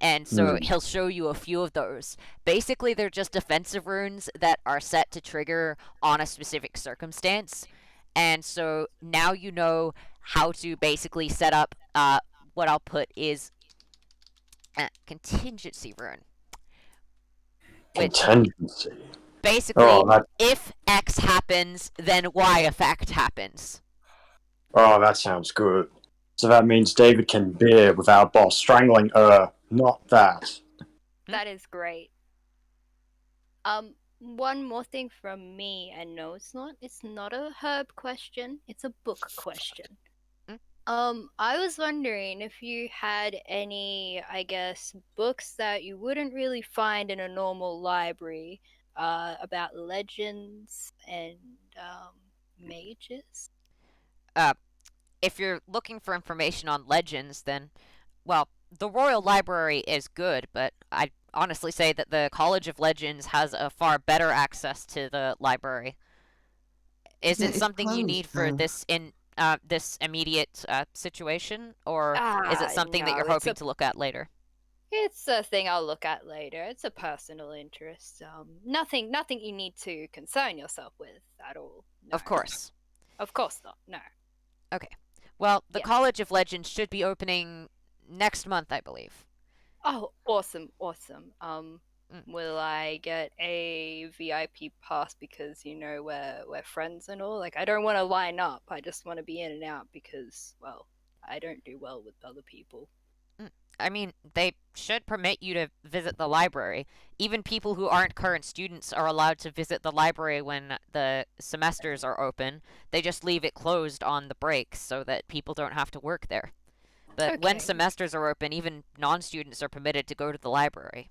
And so he'll show you a few of those. Basically, they're just defensive runes that are set to trigger on a specific circumstance. And so now you know how to basically set up what I'll put is a contingency rune. Which Contingency. basically, Oh, if X happens, then Y effect happens. that sounds good. So that means David can beer without boss strangling not that. That is great. One more thing from me, and no, it's not a herb question, it's a book question. I was wondering if you had any, I guess, books that you wouldn't really find in a normal library, about legends and mages. If you're looking for information on legends, then, well, the Royal Library is good, but I'd honestly say that the College of Legends has a far better access to the library. Is Yeah, it it's something you closed, need for though. this immediate situation, or is it something that No, you're hoping to look at later? It's a thing I'll look at later. It's a personal interest. Nothing you need to concern yourself with at all. No. Of course. Of course not. No. Okay. Well, the Yes. College of Legends should be opening next month, I believe. Oh, awesome. Will I get a VIP pass because we're friends and all? Like, I don't want to line up. I just want to be in and out because, well, I don't do well with other people. I mean, they should permit you to visit the library. Even people who aren't current students are allowed to visit the library when the semesters are open. They just leave it closed on the breaks so that people don't have to work there. But when Okay. semesters are open, even non-students are permitted to go to the library.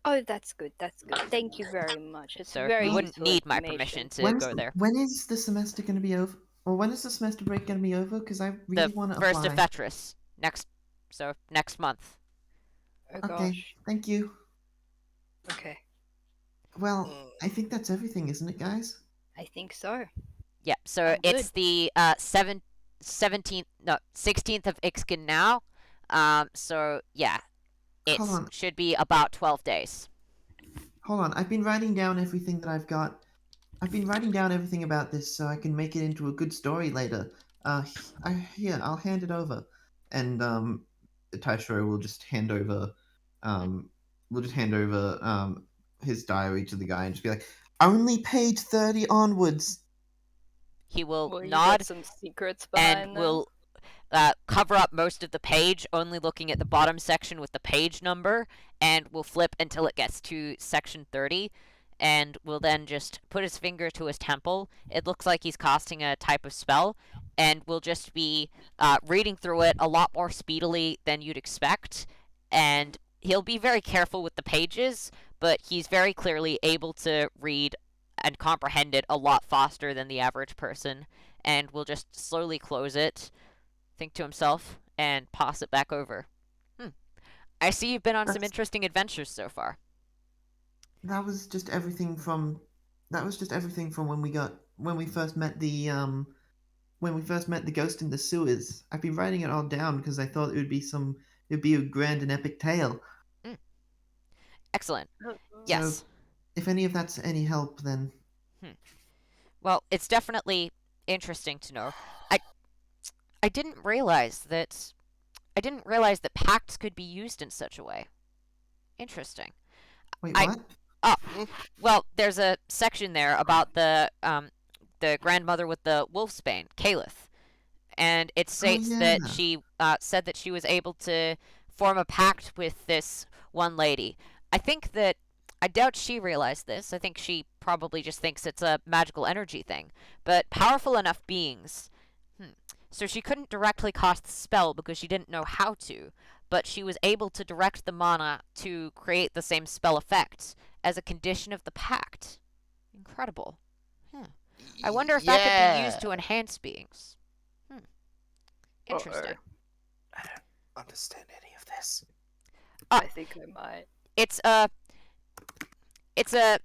Oh, that's good. That's good. Thank you very much. It's So very you wouldn't useful need my information. permission to go there. When is the semester going to be over? Or when is the semester break going to be over? Because I really The want to first apply. of Fetris. Next month. Oh Okay, gosh. thank you. Okay. Well, I think that's everything, isn't it, guys? I think so. Yeah, so I'm good. it's the 16th of Ixkin now. So yeah, it Hold on. should be about 12 days. Hold on. I've been writing down everything that I've got. I've been writing down everything about this so I can make it into a good story later. Here, I'll hand it over. And Taishiro will just hand over his diary to the guy and just be like, only page 30 onwards. He will Well, you nod got some secrets behind and them. will cover up most of the page, only looking at the bottom section with the page number, and will flip until it gets to section 30, and will then just put his finger to his temple. It looks like he's casting a type of spell, and will just be reading through it a lot more speedily than you'd expect, and he'll be very careful with the pages, but he's very clearly able to read and comprehend it a lot faster than the average person, and will just slowly close it, think to himself, and pass it back over. I see you've been on some interesting adventures so far. That was just everything from when we first met the ghost in the sewers. I've been writing it all down because I thought it would be a grand and epic tale. Excellent. Oh, Yes. So, if any of that's any help, then Well, it's definitely interesting to know. I didn't realize that pacts could be used in such a way. Interesting. wait, I- what? Well, there's a section there about the grandmother with the wolfsbane, Caliph, and it states that yeah. she said that she was able to form a pact with this one lady. I doubt she realized this. I think she probably just thinks it's a magical energy thing. But powerful enough beings. So she couldn't directly cast the spell because she didn't know how to, but she was able to direct the mana to create the same spell effects as a condition of the pact. Incredible. I wonder if that could be used to enhance beings. Interesting. I don't understand any of this. I think I might. It's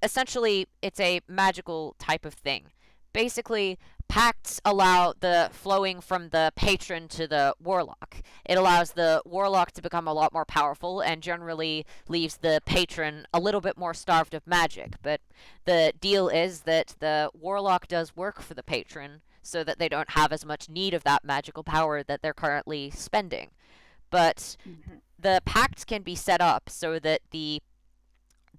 essentially it's a magical type of thing. Basically, pacts allow the flowing from the patron to the warlock. It allows the warlock to become a lot more powerful and generally leaves the patron a little bit more starved of magic. But the deal is that the warlock does work for the patron, so that they don't have as much need of that magical power that they're currently spending. But the pact can be set up so that the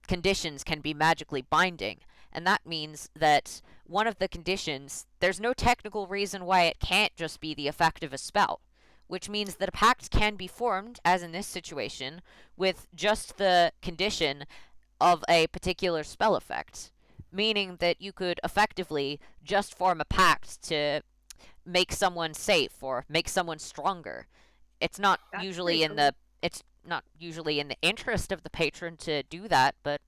conditions can be magically binding. And that means that one of the conditions, there's no technical reason why it can't just be the effect of a spell, which means that a pact can be formed, as in this situation, with just the condition of a particular spell effect. Meaning that you could effectively just form a pact to make someone safe or make someone stronger. It's not That's usually pretty in the it's not usually in the interest of the patron to do that, but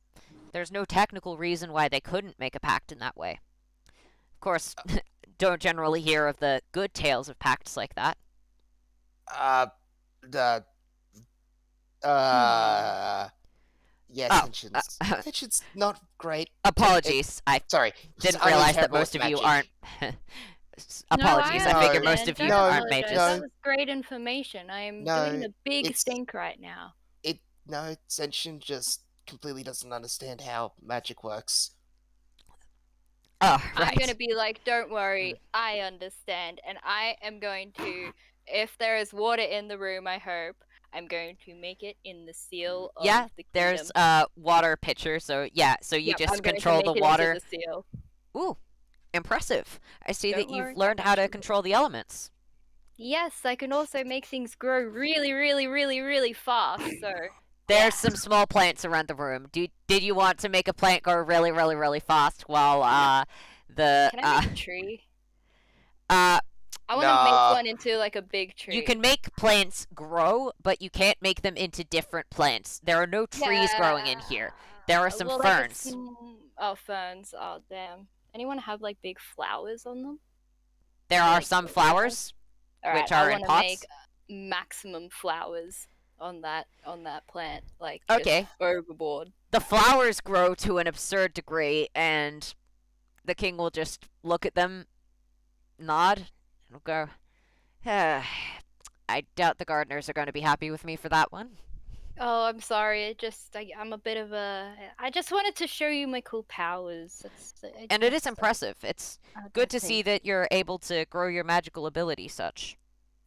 there's no technical reason why they couldn't make a pact in that way. Of course, don't generally hear of the good tales of pacts like that. The yes, Oh, tensions. Tensions not great. Apologies, I Sorry, just didn't realize that terrible most with of you magic. aren't. Apologies, no, I figure No, most of you no, aren't apologize. mages. That was great information. I'm doing No, a big it's- think right now. No, Senshin just completely doesn't understand how magic works. Oh, I'm right. gonna be like, don't worry, I understand, and I am going to, if there is water in the room, I hope, I'm going to make it in the seal of Yeah, the kingdom. there's a water pitcher, so yeah, so you Yep, just I'm going control to the make it water. into the seal. Ooh, impressive. I see Don't that you've worry, learned I how to actually- control the elements. Yes, I can also make things grow really, really, really, really fast. So There's yeah. some small plants around the room. Did you want to make a plant grow really, really, really fast while the Can I make a tree? uh I want to Nah. make one into like a big tree. you can make plants grow, but you can't make them into different plants. There are no trees growing in here. There are some well, ferns. Oh, ferns. Oh, damn. Anyone have like big flowers on them? There are like some the flowers, Alright, which are I in want to pots. make maximum flowers on that plant. Like Okay. just overboard. The flowers grow to an absurd degree, and the king will just look at them, nod, and go, I doubt the gardeners are going to be happy with me for that one. Oh, I'm sorry. I'm a bit of a. I just wanted to show you my cool powers. And it is impressive. It's good to see thank that you're able to grow your magical ability such.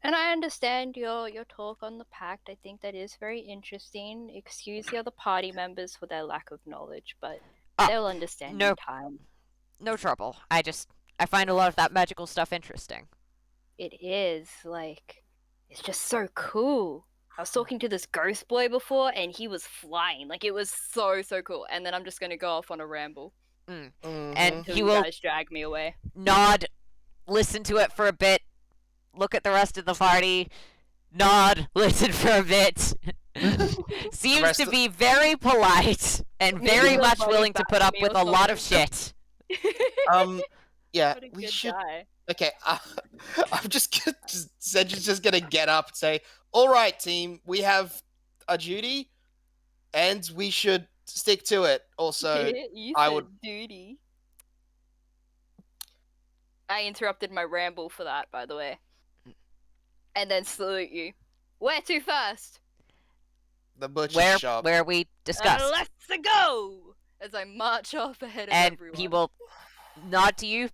And I understand your talk on the pact. I think that is very interesting. Excuse the other party members for their lack of knowledge, but they'll understand no- in time. No trouble. I find a lot of that magical stuff interesting. It is like it's just so cool. I was talking to this ghost boy before, and he was flying. Like it was so cool. And then I'm just gonna go off on a ramble And until he you will guys drag me away. nod, listen to it for a bit, look at the rest of the party, nod, listen for a bit. Seems rest to of- be very polite and Maybe very he'll much body willing to bag put up me with or a lot of something. shit. Yeah, What a we good should. guy. Okay, I'm Senjin's just gonna get up and say, "All right, team, we have a duty, and we should stick to it." Also, You I said would- duty. I interrupted my ramble for that, by the way. And then salute you. Where to first? the butcher shop. Where we discussed. Let's go! As I march off ahead of And everyone. he will nod to you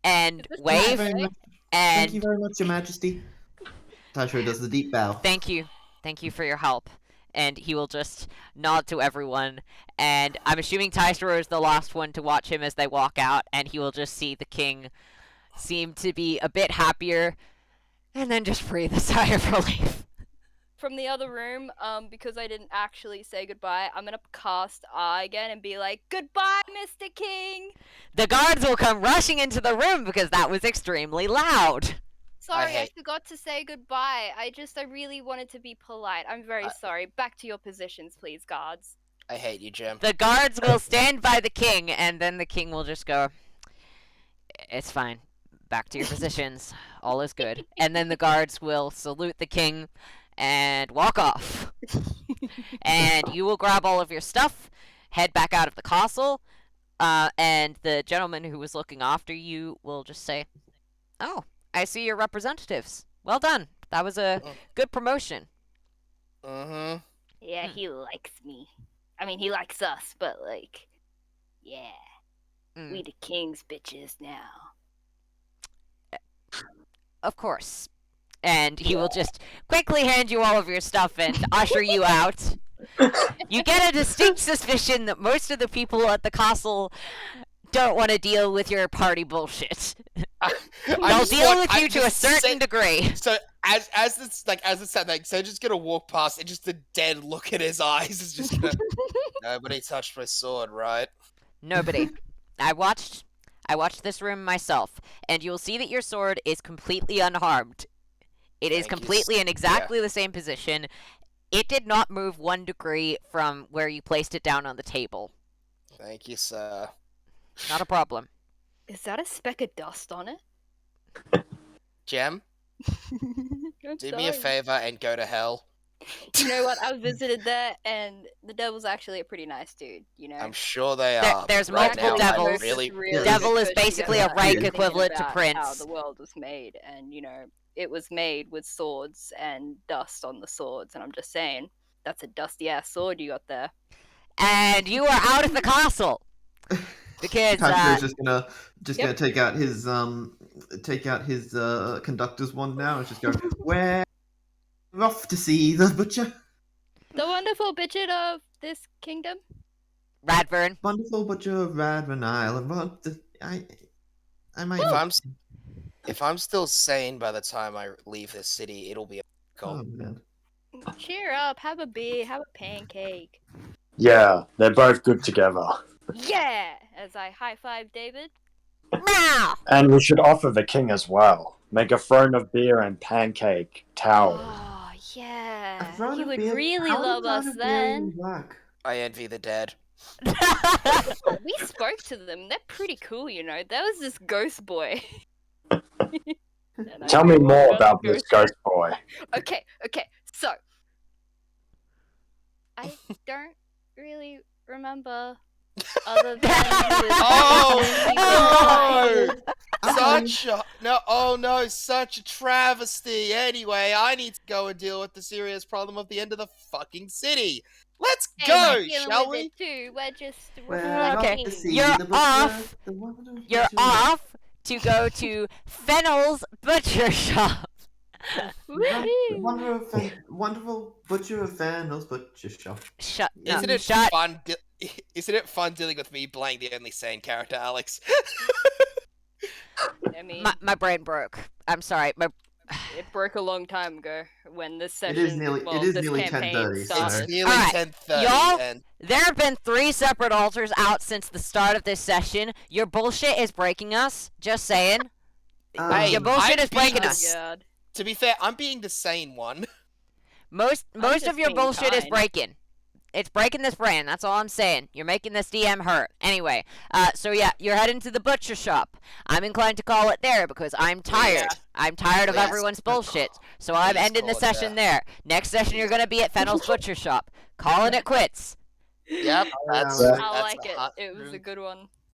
and Is this Thank you wave very much. Thank you and very much, Your Majesty. Tashiro does the deep bow. thank you for your help. And he will just nod to everyone. And I'm assuming Tysero is the last one to watch him as they walk out. And he will just see the king seem to be a bit happier. And then just breathe a sigh of relief. From the other room, because I didn't actually say goodbye, I'm gonna cast eye again and be like, "Goodbye, Mr. King!" The guards will come rushing into the room because that was extremely loud. Sorry, I hate- forgot to say goodbye. I really wanted to be polite. I'm very sorry. Back to your positions, please, guards. I hate you, Jim. The guards will stand by the king, and then the king will just go, "It's fine. Back to your positions. All is good." And then the guards will salute the king and walk off. And you will grab all of your stuff, head back out of the castle, and the gentleman who was looking after you will just say, "Oh, I see your representatives. Well done. That was a good promotion." Mm-hmm. Yeah, he likes me. I mean, he likes us, but like, yeah, Mm. we the king's bitches now. of course. And he will just quickly hand you all of your stuff and usher you out. You get a distinct suspicion that most of the people at the castle don't want to deal with your party bullshit. They'll deal with you to a certain degree. So as it's said, like, so just gonna walk past and just the dead look in his eyes is just gonna. Nobody touched my sword, right? Nobody. I watched this room myself, and you'll see that your sword is completely unharmed. It is Thank you, completely in exactly the same position. It did not move 1 degree from where you placed it down on the table. Thank you, sir. Not a problem. Is that a speck of dust on it? Gem, I'm do me a sorry. favor and go to hell. You know what? I visited there, and the devil's actually a pretty nice dude. You know. I'm sure they There- are. there's but right multiple now, devils. I really, Yeah, Devil is because you basically guys a are rank thinking equivalent to about prince. How the world was made, and it was made with swords and dust on the swords. And I'm just saying, that's a dusty ass sword you got there. And you are out of the castle. Because Kazuro's just Yep. gonna take out his conductor's wand now and just go, we're off to see the butcher. The wonderful bitchet of this kingdom. Radburn. Wonderful butcher of Radman Island. I might. if I'm still sane by the time I leave this city, it'll be a Oh call. man. Cheer up, have a beer, have a pancake. Yeah, they're both good together. Yeah, as I high five David. Meow! And we should offer the king as well. Make a throne of beer and pancake towels. Oh yeah, A throne he of would beer- really how would a love throne us of beer then. even work? I envy the dead. We spoke to them. They're pretty cool, you know. There was this ghost boy. And I Tell me know more all about the this ghost boy. Okay. So I don't really remember other than he was Oh, Um, such a travesty. Anyway, I need to go and deal with the serious problem of the end of the fucking city. Let's Hey, go, we're dealing shall with we? it too. We're just We're Okay, off to reflecting. see you're the butcher, off. the wonderful You're butcher. off to go to Fennel's butcher shop. Woohoo! Wonderful butcher of Fennel's butcher shop. Shut. No, Isn't it shut. fun? Isn't it fun dealing with me playing the only sane character, Alex? I mean, My brain broke. I'm sorry. it broke a long time ago when this It session, is nearly this 10:30, campaign so- It's started. nearly Alright, 10:30, y'all- and There have been 3 separate altars out since the start of this session. Your bullshit is breaking us. Just saying. Hey, Your bullshit I'm is breaking being us. the- God. to be fair, I'm being the sane one. Most just of your being bullshit is kind. breaking. It's breaking this brain. That's all I'm saying. You're making this DM hurt. Anyway, so yeah, you're heading to the butcher shop. I'm inclined to call it there because I'm tired. I'm tired of Please. everyone's bullshit. So I'm Please ending the call it session there. Next session, you're gonna be at Fennel's butcher shop. Calling it quits. Yep, that's Yeah. I that's like a it. hot- It was a good one.